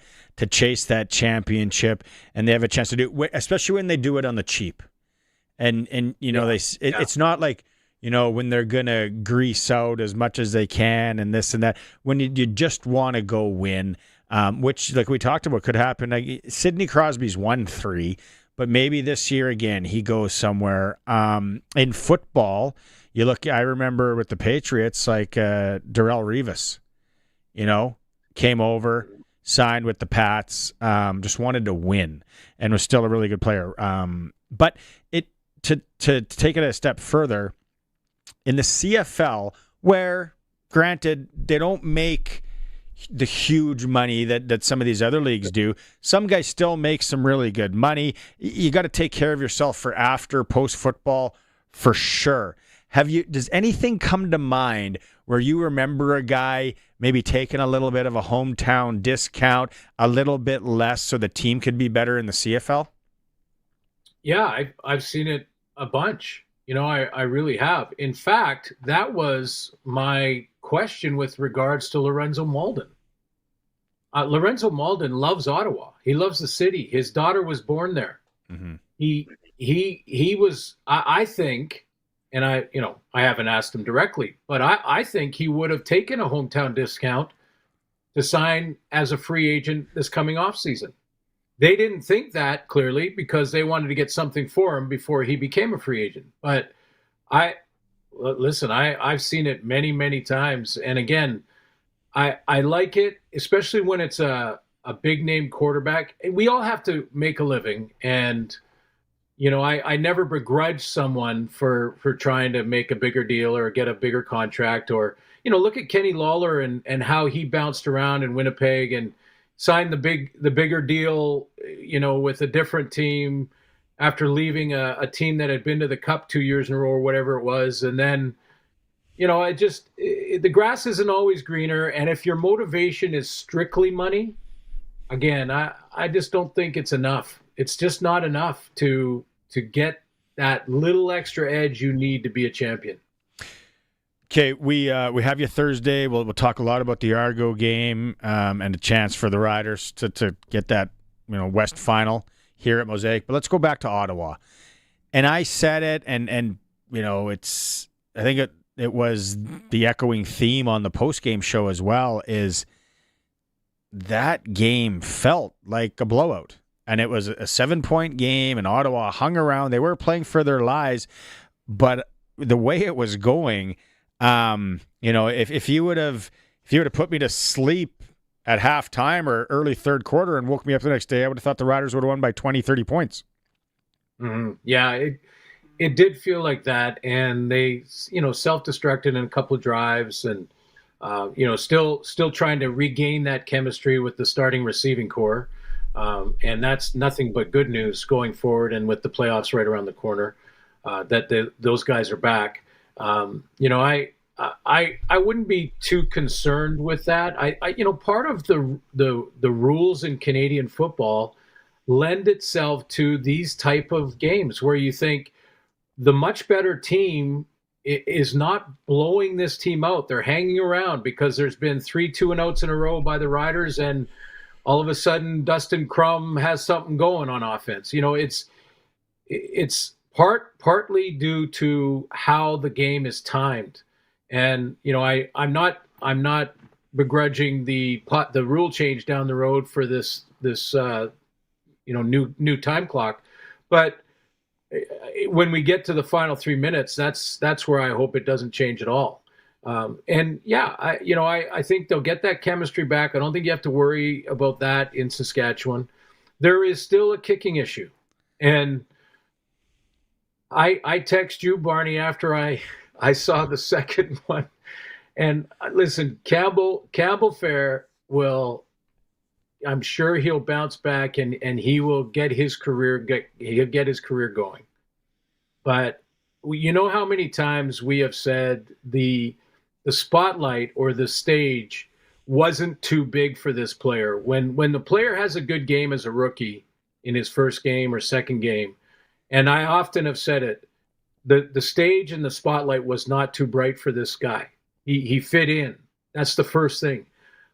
S1: chase that championship, and they have a chance to do it, especially when they do it on the cheap. And it's not like, when they're going to grease out as much as they can and this and that. When you just want to go win, which, like we talked about, could happen. Like, Sidney Crosby's 1-3, but maybe this year again he goes somewhere. In football, you look. I remember with the Patriots, like Darrelle Revis, came over, signed with the Pats, just wanted to win, and was still a really good player. But to take it a step further, in the CFL, where granted they don't make the huge money that some of these other leagues do, some guys still make some really good money. You got to take care of yourself for after, post football, for sure. Does anything come to mind where you remember a guy maybe taking a little bit of a hometown discount, a little bit less, so the team could be better in the CFL?
S5: Yeah, I've seen it a bunch. I really have. In fact, that was my question with regards to Lorenzo Malden. Lorenzo Malden loves Ottawa. He loves the city. His daughter was born there. Mm-hmm. He was, I think, and I haven't asked him directly, but I think he would have taken a hometown discount to sign as a free agent this coming off season. They didn't think that, clearly, because they wanted to get something for him before he became a free agent. But I've seen it many, many times. And again, I like it, especially when it's a big name quarterback. We all have to make a living. And, I never begrudge someone for trying to make a bigger deal or get a bigger contract. Or, look at Kenny Lawler and how he bounced around in Winnipeg and signed the bigger deal, with a different team after leaving a team that had been to the Cup 2 years in a row or whatever it was. And then, the grass isn't always greener. And if your motivation is strictly money, again, I just don't think it's enough. It's just not enough to get that little extra edge you need to be a champion.
S1: Okay, we have you Thursday. We'll talk a lot about the Argo game and a chance for the Riders to get that West final here at Mosaic. But let's go back to Ottawa. And I said it, and it's, I think it was the echoing theme on the post-game show as well, is that game felt like a blowout. And it was a 7-point game, and Ottawa hung around. They were playing for their lives, but the way it was going, if you would have put me to sleep at halftime or early third quarter and woke me up the next day, I would have thought the Riders would have won by 20, 30 points.
S5: Mm-hmm. Yeah, it did feel like that. And they, self-destructed in a couple of drives and, still trying to regain that chemistry with the starting receiving core. And that's nothing but good news going forward. And with the playoffs right around the corner, that those guys are back. I wouldn't be too concerned with that. Part of the rules in Canadian football lend itself to these type of games where you think the much better team is not blowing this team out. They're hanging around because there's been 3 2-and-outs in a row by the Riders, and all of a sudden Dustin Crum has something going on offense. It's partly due to how the game is timed. And I'm not begrudging the rule change down the road for this new time clock, but when we get to the final 3 minutes, that's where I hope it doesn't change at all. I think they'll get that chemistry back. I don't think you have to worry about that in Saskatchewan. There is still a kicking issue, and I text you, Barney, after I saw the second one, and listen, Campbell Fair will. I'm sure he'll bounce back and he will get his career going. But you know how many times we have said the spotlight or the stage wasn't too big for this player. When the player has a good game as a rookie in his first game or second game, and I often have said it, the stage and the spotlight was not too bright for this guy. He fit in. That's the first thing.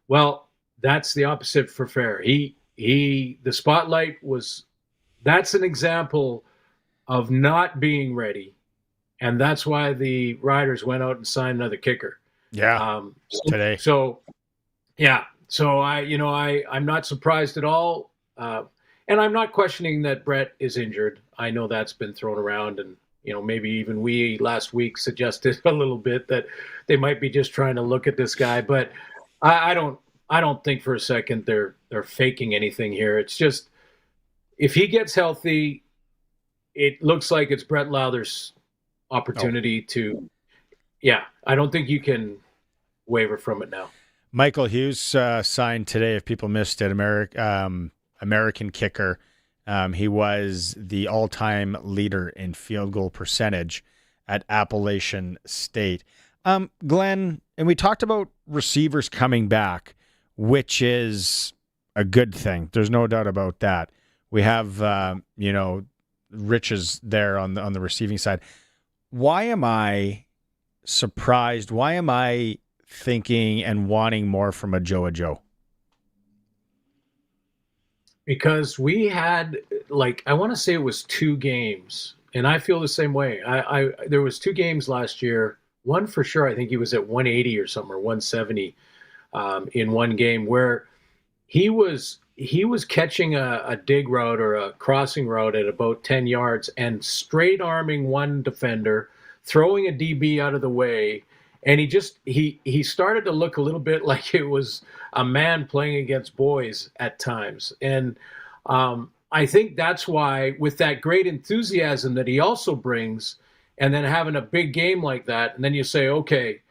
S5: Well, that's the opposite for Fair. The spotlight that's an example of not being ready. And that's why the Riders went out and signed another kicker.
S1: Yeah. Today.
S5: So I'm not surprised at all. And I'm not questioning that Brett is injured. I know that's been thrown around, and maybe even we last week suggested a little bit that they might be just trying to look at this guy, but I don't think for a second they're faking anything here. It's just if he gets healthy, it looks like it's Brett Lowther's opportunity to. Yeah, I don't think you can waver from it now.
S1: Michael Hughes signed today. If people missed it, American kicker. He was the all-time leader in field goal percentage at Appalachian State. Glenn, and we talked about receivers coming back, which is a good thing. There's no doubt about that. We have, riches there on the receiving side. Why am I surprised? Why am I thinking and wanting more from a Joe?
S5: Because we had, I want to say it was 2 games, and I feel the same way. There was 2 games last year. One for sure, I think he was at 180 or something, or 170 in one game, where he was catching a dig route or a crossing route at about 10 yards and straight arming one defender, throwing a DB out of the way. And he started to look a little bit like it was a man playing against boys at times. And I think that's why, with that great enthusiasm that he also brings, and then having a big game like that, and then you say, okay,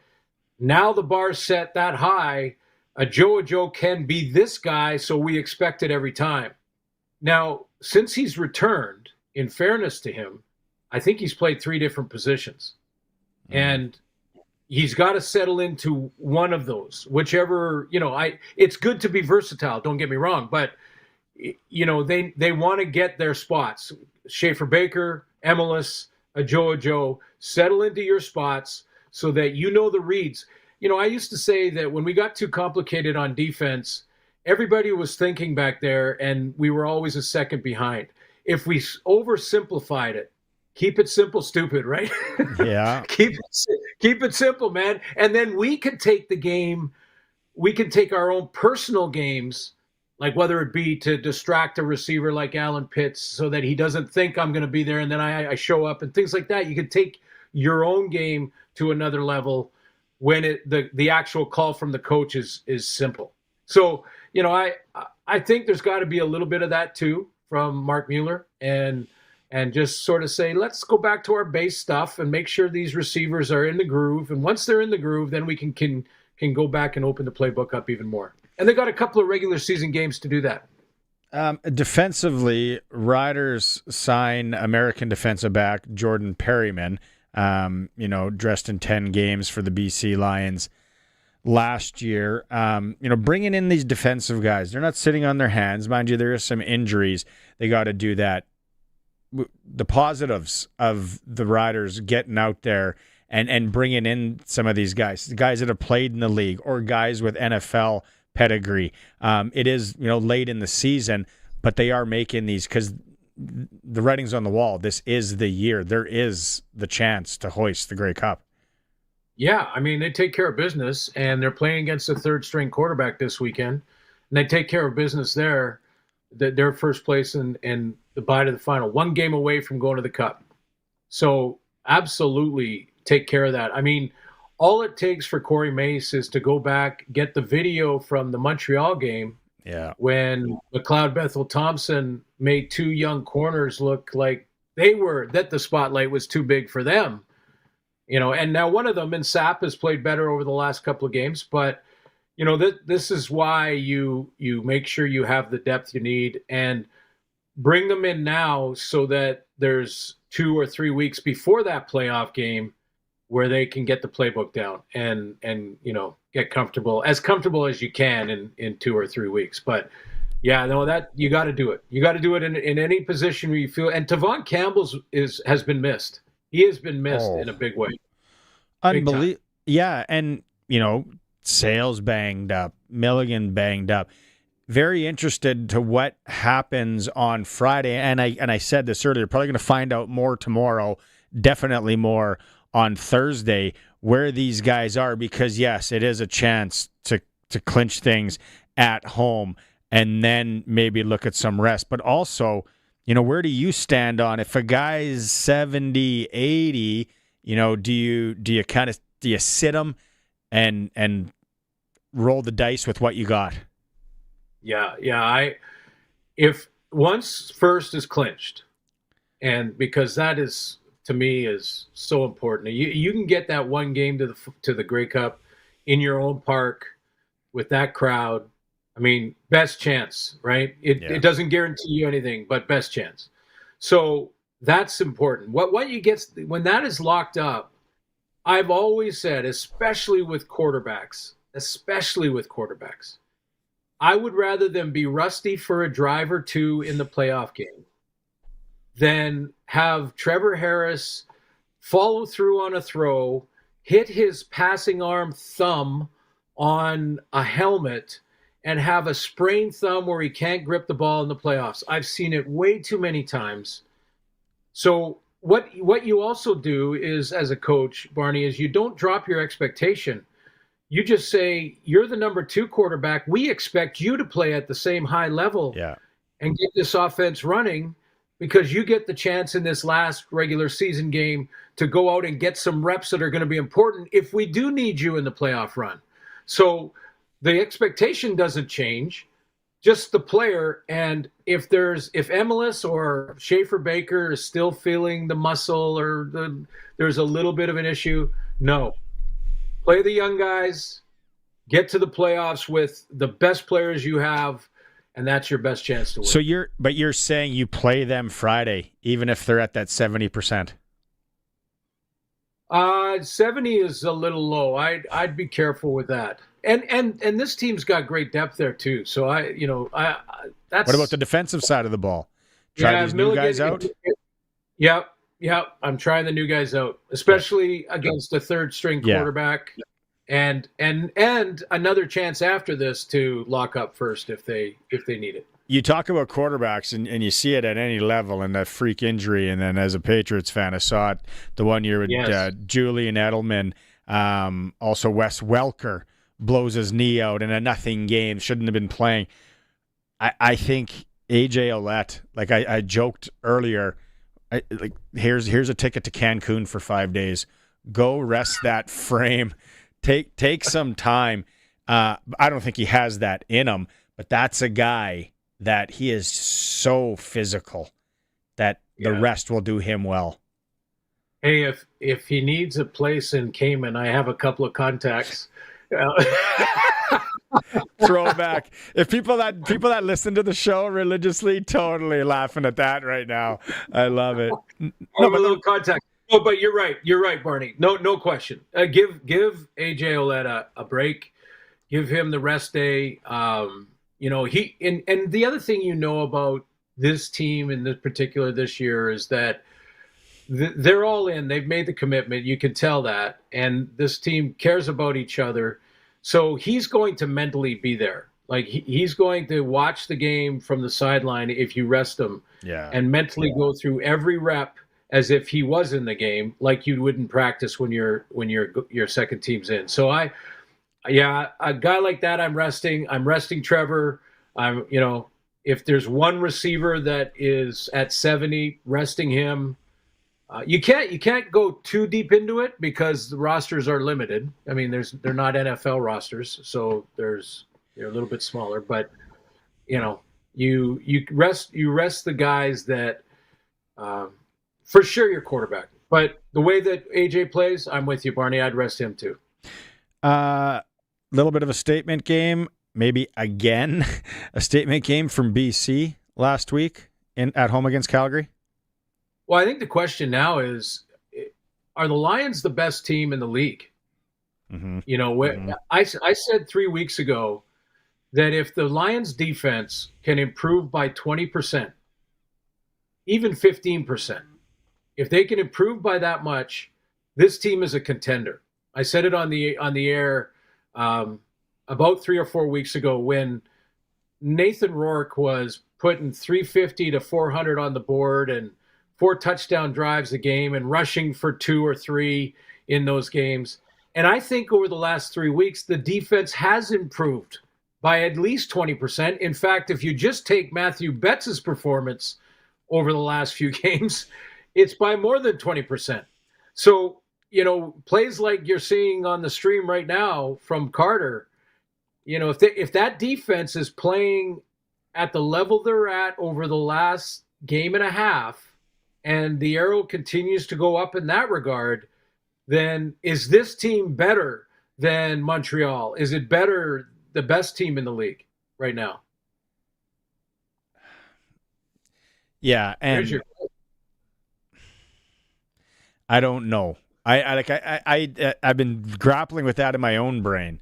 S5: now the bar's set that high, a Joe can be this guy, so we expect it every time. Now, since he's returned, in fairness to him, I think he's played 3 different positions. And he's got to settle into one of those, whichever, it's good to be versatile, don't get me wrong, but they want to get their spots. Schaefer Baker, Emelis, a Joe, settle into your spots so that the reads. I used to say that when we got too complicated on defense, everybody was thinking back there and we were always a second behind. If we oversimplified it, keep it simple, stupid, right?
S1: Yeah.
S5: Keep it simple, man. And then we could take the game, we can take our own personal games, like whether it be to distract a receiver like Alan Pitts so that he doesn't think I'm going to be there and then I show up and things like that. You can take your own game to another level when the actual call from the coach is simple. So, I think there's got to be a little bit of that too from Mark Mueller and just sort of say, let's go back to our base stuff and make sure these receivers are in the groove. And once they're in the groove, then we can go back and open the playbook up even more. And they got a couple of regular season games to do that.
S1: Defensively, Riders sign American defensive back Jordan Perryman. dressed in 10 games for the BC Lions last year. Bringing in these defensive guys, they're not sitting on their hands. Mind you, there are some injuries. They got to do that. The positives of the Riders getting out there and bringing in some of these guys, the guys that have played in the league or guys with NFL pedigree. It is, late in the season, but they are making these because the writing's on the wall. This is the year. There is the chance to hoist the Grey Cup.
S5: Yeah, I mean, they take care of business, and they're playing against a third-string quarterback this weekend, and they take care of business there. Their first place and the bye to the final, one game away from going to the Cup. So absolutely take care of that. I mean, all it takes for Corey Mace is to go back, get the video from the Montreal game when McLeod Bethel-Thompson made two young corners look like that the spotlight was too big for them. And now one of them in Sapp has played better over the last couple of games, but this is why you make sure you have the depth you need and bring them in now so that there's 2 or 3 weeks before that playoff game where they can get the playbook down and get comfortable as you can in 2 or 3 weeks. But yeah, no, that you got to do it. You got to do it in any position where you feel. And Tavon Campbell's has been missed. He has been missed in a big way.
S1: Unbelievable. Yeah, and Sales banged up, Milligan banged up. Very interested to what happens on Friday. And I said this earlier, probably going to find out more tomorrow, definitely more on Thursday, where these guys are, because yes, it is a chance to clinch things at home and then maybe look at some rest. But also, where do you stand on if a guy's 70, 80, do you sit him and roll the dice with what you got? Yeah. If once first is clinched, and because that is, to me, is so important. You can get that one game to the Grey Cup in your own park with that crowd. I mean, best chance, right? It doesn't guarantee you anything, but best chance. So that's important. What you get when that is locked up, I've always said, especially with quarterbacks, I would rather them be rusty for a drive or two in the playoff game than have Trevor Harris follow through on a throw, hit his passing arm thumb on a helmet, and have a sprained thumb where he can't grip the ball in the playoffs. I've seen it way too many times. So what you also do is, as a coach, Barney, is you don't drop your expectation. You just say, you're the number 2 quarterback. We expect you to play at the same high level and get this offense running, because you get the chance in this last regular season game to go out and get some reps that are going to be important if we do need you in the playoff run. So the expectation doesn't change, just the player. And if Emelis or Schaefer Baker is still feeling the muscle or there's a little bit of an issue, no. Play the young guys, get to the playoffs with the best players you have, and that's your best chance to win. So you're saying you play them Friday, even if they're at that 70%?
S5: 70 is a little low. I'd be careful with that. And this team's got great depth there too. So that's.
S1: What about the defensive side of the ball? Try these new guys out.
S5: Yep. I'm trying the new guys out, especially against a third-string quarterback, and another chance after this to lock up first if they need it.
S1: You talk about quarterbacks, and you see it at any level, and that freak injury. And then as a Patriots fan, I saw it the one year with Julian Edelman. Also, Wes Welker blows his knee out in a nothing game, shouldn't have been playing. I think A.J. Ouellette, like I joked earlier, here's a ticket to Cancun for 5 days. Go rest that frame. Take some time. I don't think he has that in him, but that's a guy that he is so physical that the rest will do him well.
S5: Hey, if he needs a place in Cayman, I have a couple of contacts.
S1: Throwback. If people that listen to the show religiously, totally laughing at that right now. I love it.
S5: No, but a little context. Oh, but you're right. You're right, Barney. No question. Give AJ Olette a break. Give him the rest day. He and the other thing about this team in particular this year is that they're all in. They've made the commitment. You can tell that, and this team cares about each other. So he's going to mentally be there. Like he's going to watch the game from the sideline if you rest him, and mentally go through every rep as if he was in the game, like you would in practice when your second team's in. So a guy like that, I'm resting. I'm resting Trevor. If there's one receiver that is at 70, resting him. You can't go too deep into it because the rosters are limited. I mean, they're not NFL rosters, so they're a little bit smaller. But you rest the guys that. For sure, your quarterback. But the way that AJ plays, I'm with you, Barney. I'd rest him too.
S1: Little bit of a statement game, maybe again, a statement game from BC last week at home against Calgary.
S5: Well, I think the question now is, are the Lions the best team in the league? Mm-hmm. I said 3 weeks ago that if the Lions defense can improve by 20%, even 15%, if they can improve by that much, this team is a contender. I said it on the air about 3 or 4 weeks ago when Nathan Rourke was putting 350 to 400 on the board and 4 touchdown drives a game and rushing for 2 or 3 in those games. And I think over the last 3 weeks, the defense has improved by at least 20%. In fact, if you just take Matthew Betts' performance over the last few games, it's by more than 20%. So, plays like you're seeing on the stream right now from Carter, if that defense is playing at the level they're at over the last game and a half, and the arrow continues to go up in that regard, then is this team better than Montreal? Is it better, the best team in the league right now?
S1: Yeah, and I don't know. I've been grappling with that in my own brain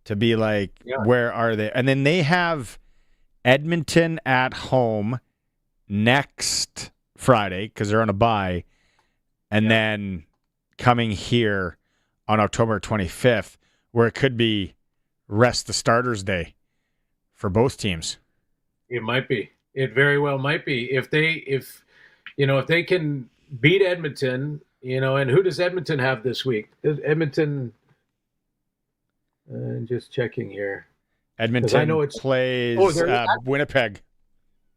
S1: to be like, where are they? And then they have Edmonton at home next Friday because they're on a bye, and then coming here on October 25th, where it could be rest the starters day for both teams.
S5: It might be. It very well might be. If they can beat Edmonton, and who does Edmonton have this week? Edmonton, just checking here.
S1: Edmonton I know plays Winnipeg.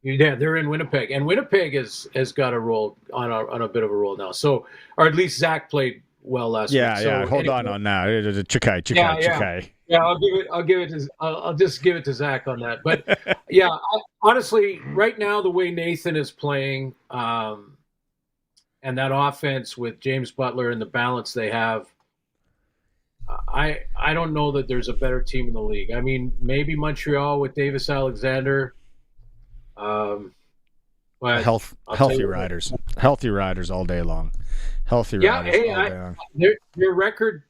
S5: Yeah, they're in Winnipeg, and Winnipeg has got a roll on a bit of a roll now. So, or at least Zach played well last week.
S1: So hold on now. Chikai.
S5: Yeah, I'll just give it to Zach on that. But honestly, right now the way Nathan is playing, and that offense with James Butler and the balance they have, I don't know that there's a better team in the league. I mean, maybe Montreal with Davis Alexander. But
S1: healthy riders all day long. Healthy riders all day long.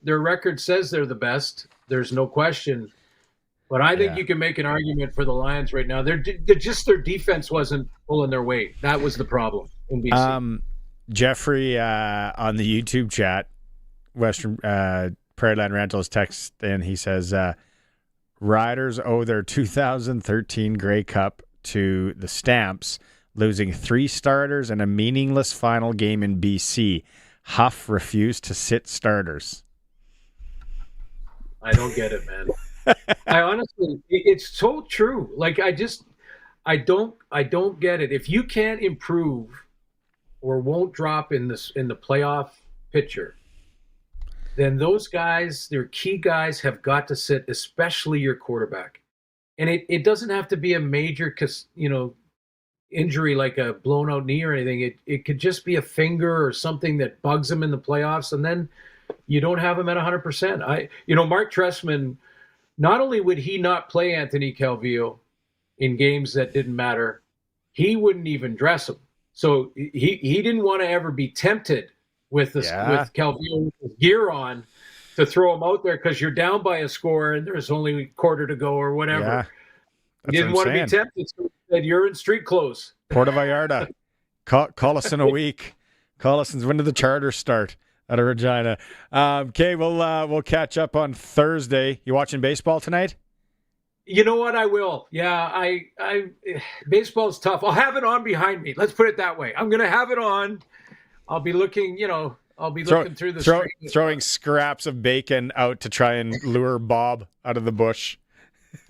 S5: Their record says they're the best. There's no question. But I think you can make an argument for the Lions right now. They're just their defense wasn't pulling their weight. That was the problem in BC.
S1: Jeffrey on the YouTube chat, Western Prairie Land Rentals text, and he says Riders owe their 2013 Grey Cup to the Stamps, losing 3 starters and a meaningless final game in BC. Huff refused to sit starters.
S5: I don't get it, man. I honestly, it's so true. Like I don't get it. If you can't improve or won't drop in the playoff picture, then those guys, their key guys, have got to sit, especially your quarterback. And it doesn't have to be a major, injury like a blown out knee or anything. It could just be a finger or something that bugs him in the playoffs, and then you don't have him at 100%. Mark Trestman, not only would he not play Anthony Calvillo in games that didn't matter, he wouldn't even dress him. So he didn't want to ever be tempted with Calvillo with his gear on to throw him out there because you're down by a score and there's only a quarter to go or whatever.
S1: Yeah.
S5: He didn't want to be tempted, so he said, "You're in street clothes."
S1: Puerto Vallarta. Call us in a week. Call us. When did the charter start out of Regina? Okay, we'll catch up on Thursday. You watching baseball tonight?
S5: You know what? I will. Yeah, I baseball's tough. I'll have it on behind me. Let's put it that way. I'm going to have it on. I'll be looking, looking through the screen.
S1: Throwing scraps of bacon out to try and lure Bob out of the bush.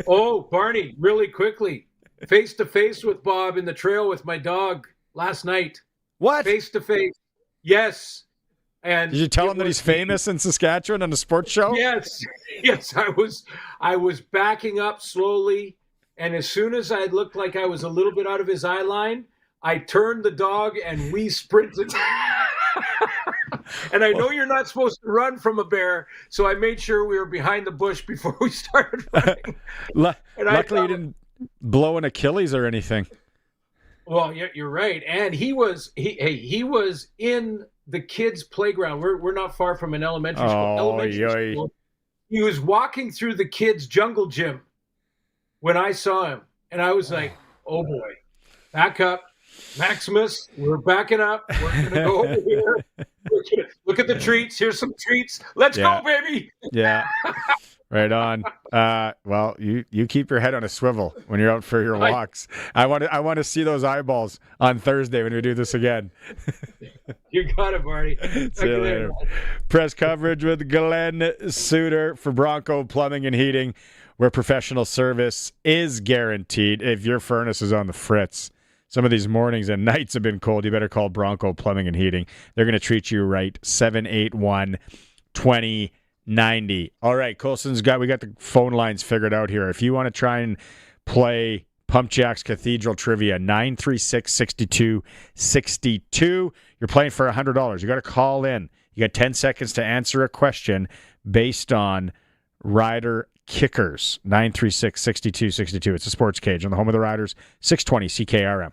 S5: Oh, Barney, really quickly. Face to face with Bob in the trail with my dog last night.
S1: What?
S5: Face to face. Yes. And
S1: did you tell him that he's famous in Saskatchewan on a sports show?
S5: Yes. I was backing up slowly, and as soon as I looked like I was a little bit out of his eye line, I turned the dog and we sprinted. And I know you're not supposed to run from a bear, so I made sure we were behind the bush before we started running.
S1: Luckily, you didn't blow an Achilles or anything.
S5: Well, you're right, and he was in the kids' playground. We're not far from an elementary school. He was walking through the kids' jungle gym when I saw him, and I was like, "Oh boy, back up, Maximus! We're backing up. We're gonna go over here. Look at the treats. Here's some treats. Let's go, baby!"
S1: Yeah. Right on. Well, you keep your head on a swivel when you're out for your walks. I want to see those eyeballs on Thursday when we do this again.
S5: You got it, Barney.
S1: See you later. Press coverage with Glen Suitor for Bronco Plumbing and Heating, where professional service is guaranteed. If your furnace is on the fritz, some of these mornings and nights have been cold, you better call Bronco Plumbing and Heating. They're going to treat you right. 781-2090. All right, Colson's we got the phone lines figured out here. If you want to try and play Pump Jacks Cathedral Trivia, 936-6262. You're playing for $100. You got to call in. You got 10 seconds to answer a question based on rider kickers. 936-6262. It's a Sportscage on the home of the Riders, 620 CKRM.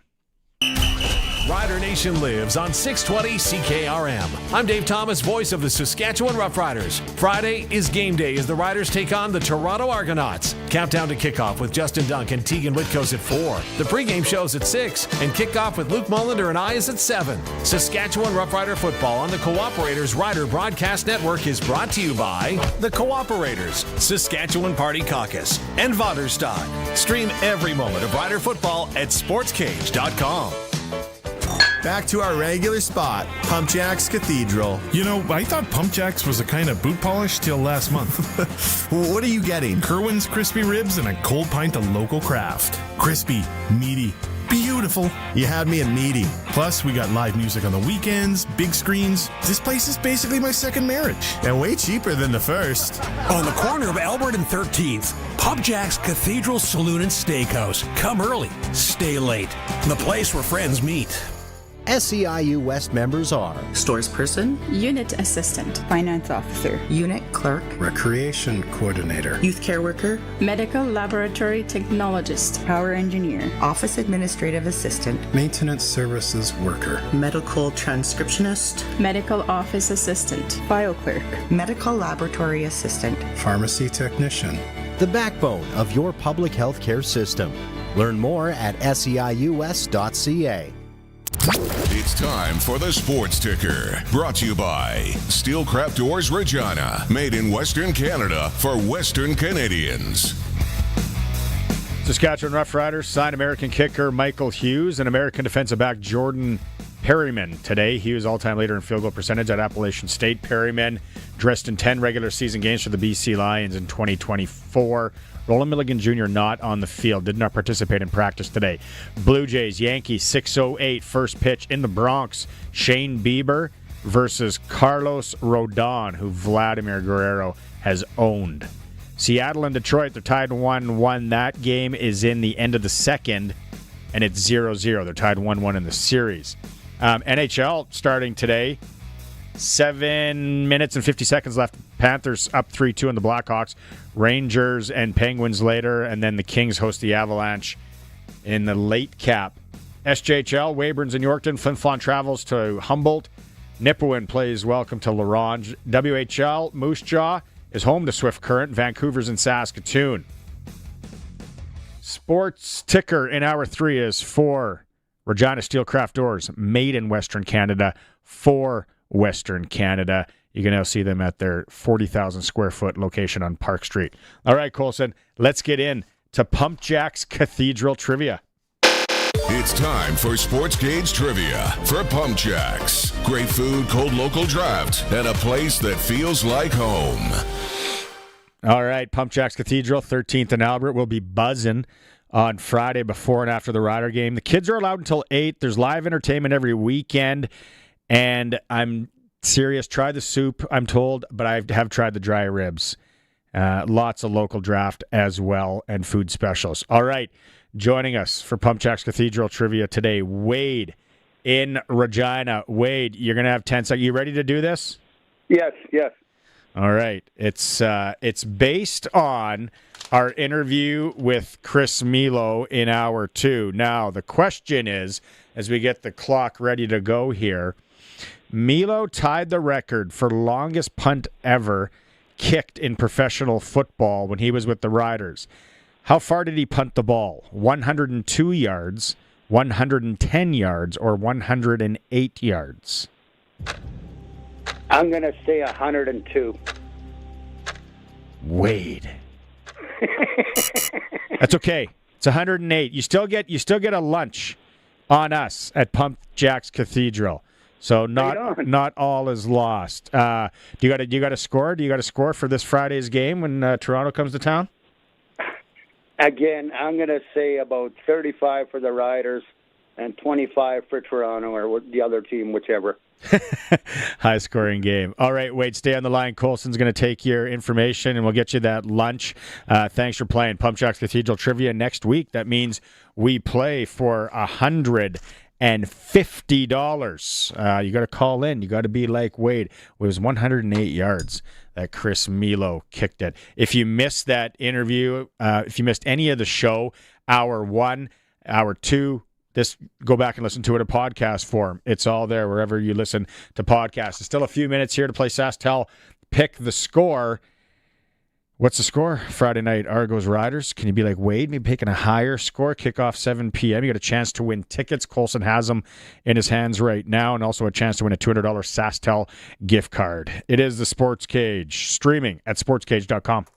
S13: Rider Nation lives on 620 CKRM. I'm Dave Thomas, voice of the Saskatchewan Roughriders. Friday is game day as the Riders take on the Toronto Argonauts. Countdown to kickoff with Justin Dunk and Tegan Whitco's at 4. The pregame show's at 6, and kickoff with Luke Mullender and I is at 7. Saskatchewan Roughrider football on the Cooperators Rider Broadcast Network is brought to you by the Cooperators, Saskatchewan Party Caucus, and Vaderstad. Stream every moment of Rider football at sportscage.com.
S11: Back to our regular spot, Pump Jacks Cathedral.
S6: You know, I thought Pump Jacks was a kind of boot polish till last month.
S11: What are you getting?
S6: Kerwin's crispy ribs and a cold pint of local craft. Crispy, meaty, beautiful.
S11: You had me at meaty.
S6: Plus, we got live music on the weekends, big screens. This place is basically my second marriage.
S11: And way cheaper than the first.
S7: On the corner of Albert and 13th, Pump Jacks Cathedral Saloon and Steakhouse. Come early, stay late. The place where friends meet.
S8: SEIU West members are
S10: Stores Person,
S16: Unit Assistant, Finance Officer,
S10: Unit Clerk,
S21: Recreation Coordinator,
S10: Youth Care Worker,
S16: Medical Laboratory Technologist, Power Engineer,
S10: Office Administrative Assistant,
S21: Maintenance Services Worker,
S10: Medical Transcriptionist,
S16: Medical Office Assistant, File Clerk,
S10: Medical Laboratory Assistant,
S21: Pharmacy Technician.
S8: The backbone of your public health care system. Learn more at SEIUWest.ca.
S2: It's time for the Sports Ticker, brought to you by Steelcraft Doors Regina, made in Western Canada for Western Canadians.
S1: Saskatchewan Roughriders signed American kicker Michael Hughes and American defensive back Jordan Perryman today. Hughes all-time leader in field goal percentage at Appalachian State. Perryman dressed in 10 regular season games for the BC Lions in 2024. Roland Milligan Jr. not on the field, did not participate in practice today. Blue Jays, Yankees, 6:08, first pitch in the Bronx. Shane Bieber versus Carlos Rodon, who Vladimir Guerrero has owned. Seattle and Detroit, they're tied 1-1. That game is in the end of the second, and it's 0-0. They're tied 1-1 in the series. NHL starting today. 7 minutes and 50 seconds left. Panthers up 3-2 on the Blackhawks. Rangers and Penguins later, and then the Kings host the Avalanche in the late cap. SJHL, Weyburn's in Yorkton. Flin Flon travels to Humboldt. Nipawin plays welcome to Larange. WHL, Moose Jaw is home to Swift Current. Vancouver's in Saskatoon. Sports ticker in hour 3 is for Regina Steelcraft Doors, made in Western Canada for Western Canada. You can now see them at their 40,000 square foot location on Park Street. All right, Colson, let's get in to Pump Jack's Cathedral Trivia.
S2: It's time for Sportscage Trivia for Pump Jacks. Great food, cold local draft, and a place that feels like home.
S1: All right, Pump Jacks Cathedral, 13th and Albert, will be buzzing on Friday before and after the Rider game. The kids are allowed until 8. There's live entertainment every weekend, and I'm serious. Try the soup, I'm told, but I have tried the dry ribs. Lots of local draft as well and food specials. All right. Joining us for Pump Jacks Cathedral Trivia today, Wade in Regina. Wade, you're going to have 10 seconds. You ready to do this?
S3: Yes.
S1: All right. It's based on our interview with Chris Milo in hour 2. Now, the question is, as we get the clock ready to go here, Milo tied the record for longest punt ever kicked in professional football when he was with the Riders. How far did he punt the ball? 102 yards, 110 yards, or 108 yards?
S3: I'm going to say 102.
S1: Wade. That's okay. It's 108. You still get a lunch on us at Pump Jacks Cathedral. So not all is lost. Do you got a score? Do you got a score for this Friday's game when Toronto comes to town?
S3: Again, I'm going to say about 35 for the Riders and 25 for Toronto or the other team, whichever.
S1: High-scoring game. All right, Wade, stay on the line. Colson's going to take your information, and we'll get you that lunch. Thanks for playing Pump Jacks Cathedral Trivia next week. That means we play for $150. You got to call in. You got to be like Wade. It was 108 yards that Chris Milo kicked it. If you missed that interview, if you missed any of the show, hour 1, hour 2, go back and listen to it in podcast form. It's all there wherever you listen to podcasts. There's still a few minutes here to play SaskTel Pick the Score. What's the score? Friday night, Argos Riders. Can you be like Wade? Maybe picking a higher score. Kickoff 7 p.m. You got a chance to win tickets. Colson has them in his hands right now, and also a chance to win a $200 SaskTel gift card. It is the Sports Cage, streaming at sportscage.com.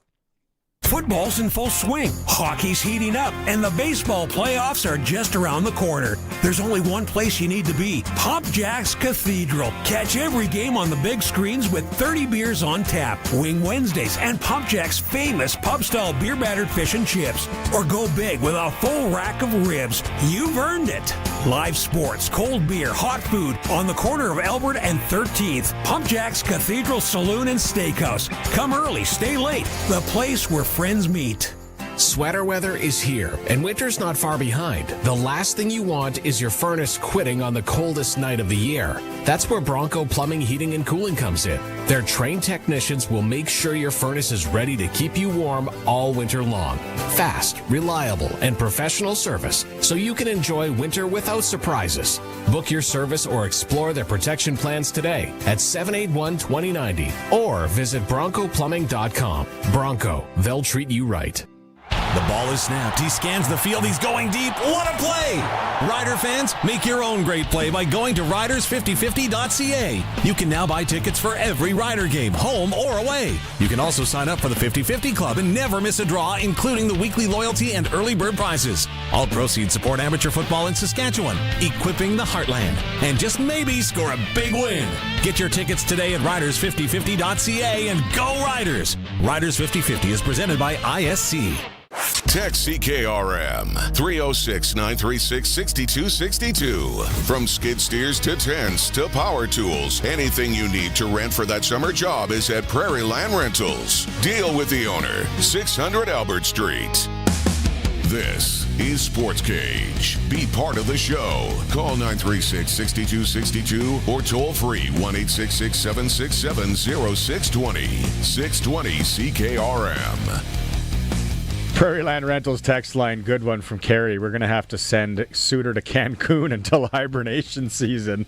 S7: Football's in full swing, hockey's heating up, and the baseball playoffs are just around the corner. There's only one place you need to be, Pump Jack's Cathedral. Catch every game on the big screens with 30 beers on tap, Wing Wednesdays, and Pump Jack's famous pub-style beer-battered fish and chips. Or go big with a full rack of ribs. You've earned it. Live sports, cold beer, hot food on the corner of Albert and 13th. Pump Jack's Cathedral Saloon and Steakhouse. Come early, stay late. The place where friends meet.
S12: Sweater weather is here, and winter's not far behind. The last thing you want is your furnace quitting on the coldest night of the year. That's where Bronco Plumbing, Heating, and Cooling comes in. Their trained technicians will make sure your furnace is ready to keep you warm all winter long. Fast, reliable, and professional service, so you can enjoy winter without surprises. Book your service or explore their protection plans today at 781-2090 or visit broncoplumbing.com. Bronco, they'll treat you right.
S13: The ball is snapped. He scans the field. He's going deep. What a play! Rider fans, make your own great play by going to riders5050.ca. You can now buy tickets for every Rider game, home or away. You can also sign up for the 50-50 Club and never miss a draw, including the weekly loyalty and early bird prizes. All proceeds support amateur football in Saskatchewan, equipping the heartland, and just maybe score a big win. Get your tickets today at riders5050.ca and go Riders! Riders 5050 is presented by ISC.
S2: Text CKRM 306-936-6262. From skid steers to tents to power tools, anything you need to rent for that summer job is at Prairie Land Rentals. Deal with the owner, 600 Albert Street. This is Sports Cage. Be part of the show. Call 936-6262 or toll free 1-866-767-0620. 620 CKRM.
S1: Prairie Land Rentals text line, good one from Carrie. We're going to have to send Suitor to Cancun until hibernation season.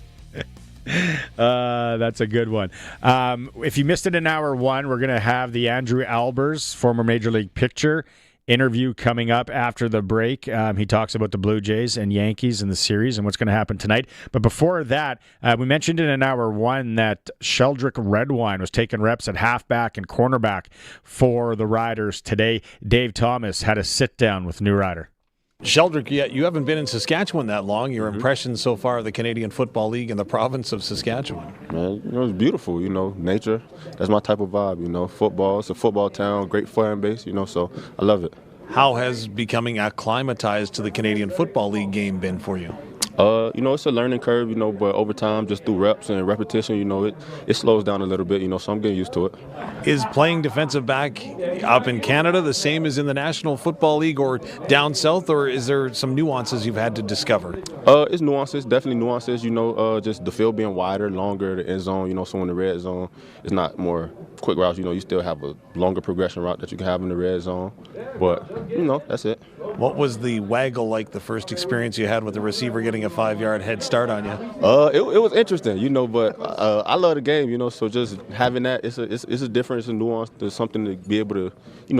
S1: That's a good one. If you missed it in hour one, we're going to have the Andrew Albers, former Major League pitcher, interview coming up after the break. He talks about the Blue Jays and Yankees in the series and what's going to happen tonight. But before that, we mentioned in hour one that Sheldrick Redwine was taking reps at halfback and cornerback for the Riders today. Dave Thomas had a sit-down with New Rider.
S4: Sheldrick, you haven't been in Saskatchewan that long. Your impressions so far of the Canadian Football League and the province of Saskatchewan?
S14: Man, it's beautiful, nature. That's my type of vibe, football. It's a football town, great fan base, so I love it.
S4: How has becoming acclimatized to the Canadian Football League game been for you?
S14: It's a learning curve, but over time, just through reps and repetition, it slows down a little bit, so I'm getting used to it.
S4: Is playing defensive back up in Canada the same as in the National Football League or down south, or is there some nuances you've had to discover?
S14: It's nuances, definitely nuances, just the field being wider, longer, the end zone, so in the red zone, it's not more quick routes, you still have a longer progression route that you can have in the red zone, but, that's it.
S4: What was the waggle like, the first experience you had with the receiver getting a 5-yard head start on you?
S14: It was interesting, but I love the game, so just having that, it's a difference, it's a nuance, there's something to be able to,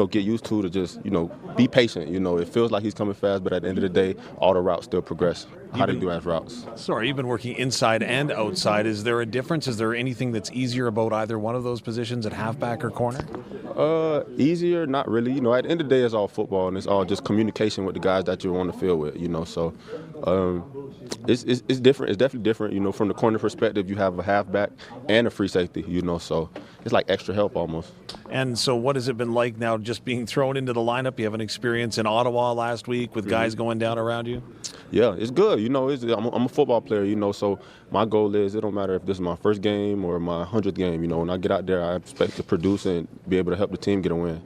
S14: get used to just, be patient, it feels like he's coming fast, but at the end of the day, all the routes still progress. How they do as routes.
S4: Sorry, you've been working inside and outside. Is there a difference? Is there anything that's easier about either one of those positions at halfback or corner?
S14: Easier, not really. At the end of the day, it's all football, and it's all just communication with the guys that you're on the field with, So it's different. It's definitely different. From the corner perspective, you have a halfback and a free safety, So it's like extra help almost.
S4: And so what has it been like now just being thrown into the lineup? You have an experience in Ottawa last week with guys going down around you?
S14: Yeah, it's good. I'm a football player, so my goal is it don't matter if this is my first game or my 100th game. When I get out there, I expect to produce and be able to help the team get a win.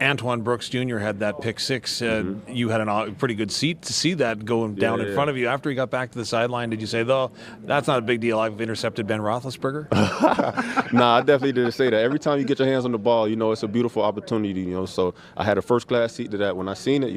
S4: Antoine Brooks Jr. had that pick six. You had a pretty good seat to see that going down in front of you. After he got back to the sideline, did you say, though, that's not a big deal, I've intercepted Ben Roethlisberger?
S14: Nah, I definitely didn't say that. Every time you get your hands on the ball, it's a beautiful opportunity, So I had a first-class seat to that. When I seen it,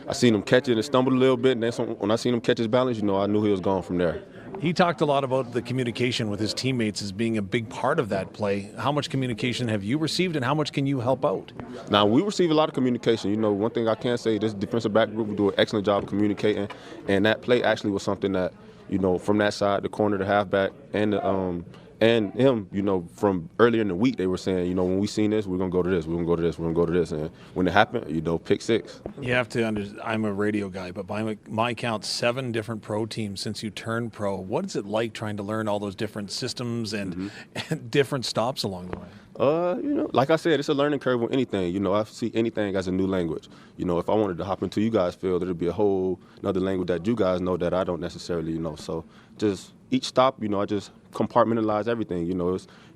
S14: I seen him catch it and stumbled a little bit, and then when I seen him catch his balance, I knew he was gone from there.
S4: He talked a lot about the communication with his teammates as being a big part of that play. How much communication have you received, and how much can you help out?
S14: Now, we receive a lot of communication. One thing I can say, this defensive back group will do an excellent job of communicating, and that play actually was something that, from that side, the corner, the halfback, and him, from earlier in the week, they were saying, when we seen this, we're going to go to this, we're going to go to this, we're going to go to this. And when it happened, pick six.
S4: You have to understand, I'm a radio guy, but by my count, 7 different pro teams since you turned pro. What is it like trying to learn all those different systems and different stops along the way?
S14: Like I said, it's a learning curve with anything. I see anything as a new language. If I wanted to hop into you guys' field, it'd be a whole another language that you guys know that I don't necessarily know. So just each stop, I just compartmentalize everything.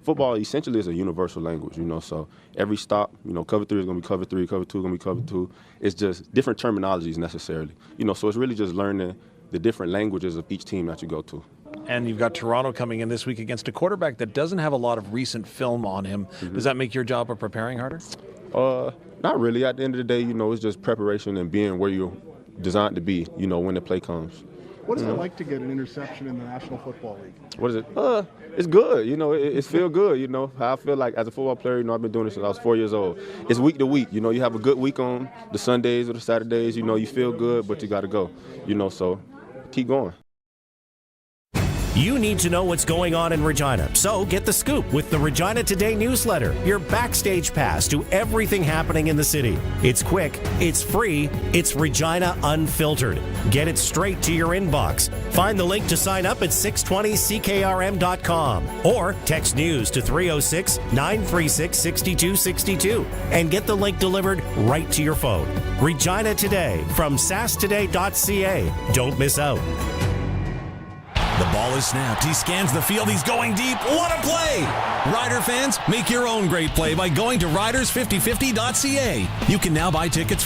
S14: Football essentially is a universal language, So every stop, cover 3 is going to be cover 3, cover 2 is going to be cover 2. It's just different terminologies necessarily. So it's really just learning the different languages of each team that you go to.
S4: And you've got Toronto coming in this week against a quarterback that doesn't have a lot of recent film on him. Does that make your job of preparing harder?
S14: Not really. At the end of the day, it's just preparation and being where you're designed to be, when the play comes.
S15: What is it like to get an interception in the National Football League?
S14: What is it? It's good. It feels good. How I feel like as a football player, I've been doing this since I was 4 years old. It's week to week. You have a good week on the Sundays or the Saturdays. You feel good, but you got to go. So keep going.
S17: You need to know what's going on in Regina, so get the scoop with the Regina Today newsletter, your backstage pass to everything happening in the city. It's quick, it's free, it's Regina Unfiltered. Get it straight to your inbox. Find the link to sign up at 620ckrm.com or text news to 306-936-6262 and get the link delivered right to your phone. Regina Today from sastoday.ca. Don't miss out.
S13: The ball is snapped. He scans the field. He's going deep. What a play! Rider fans, make your own great play by going to riders5050.ca. You can now buy tickets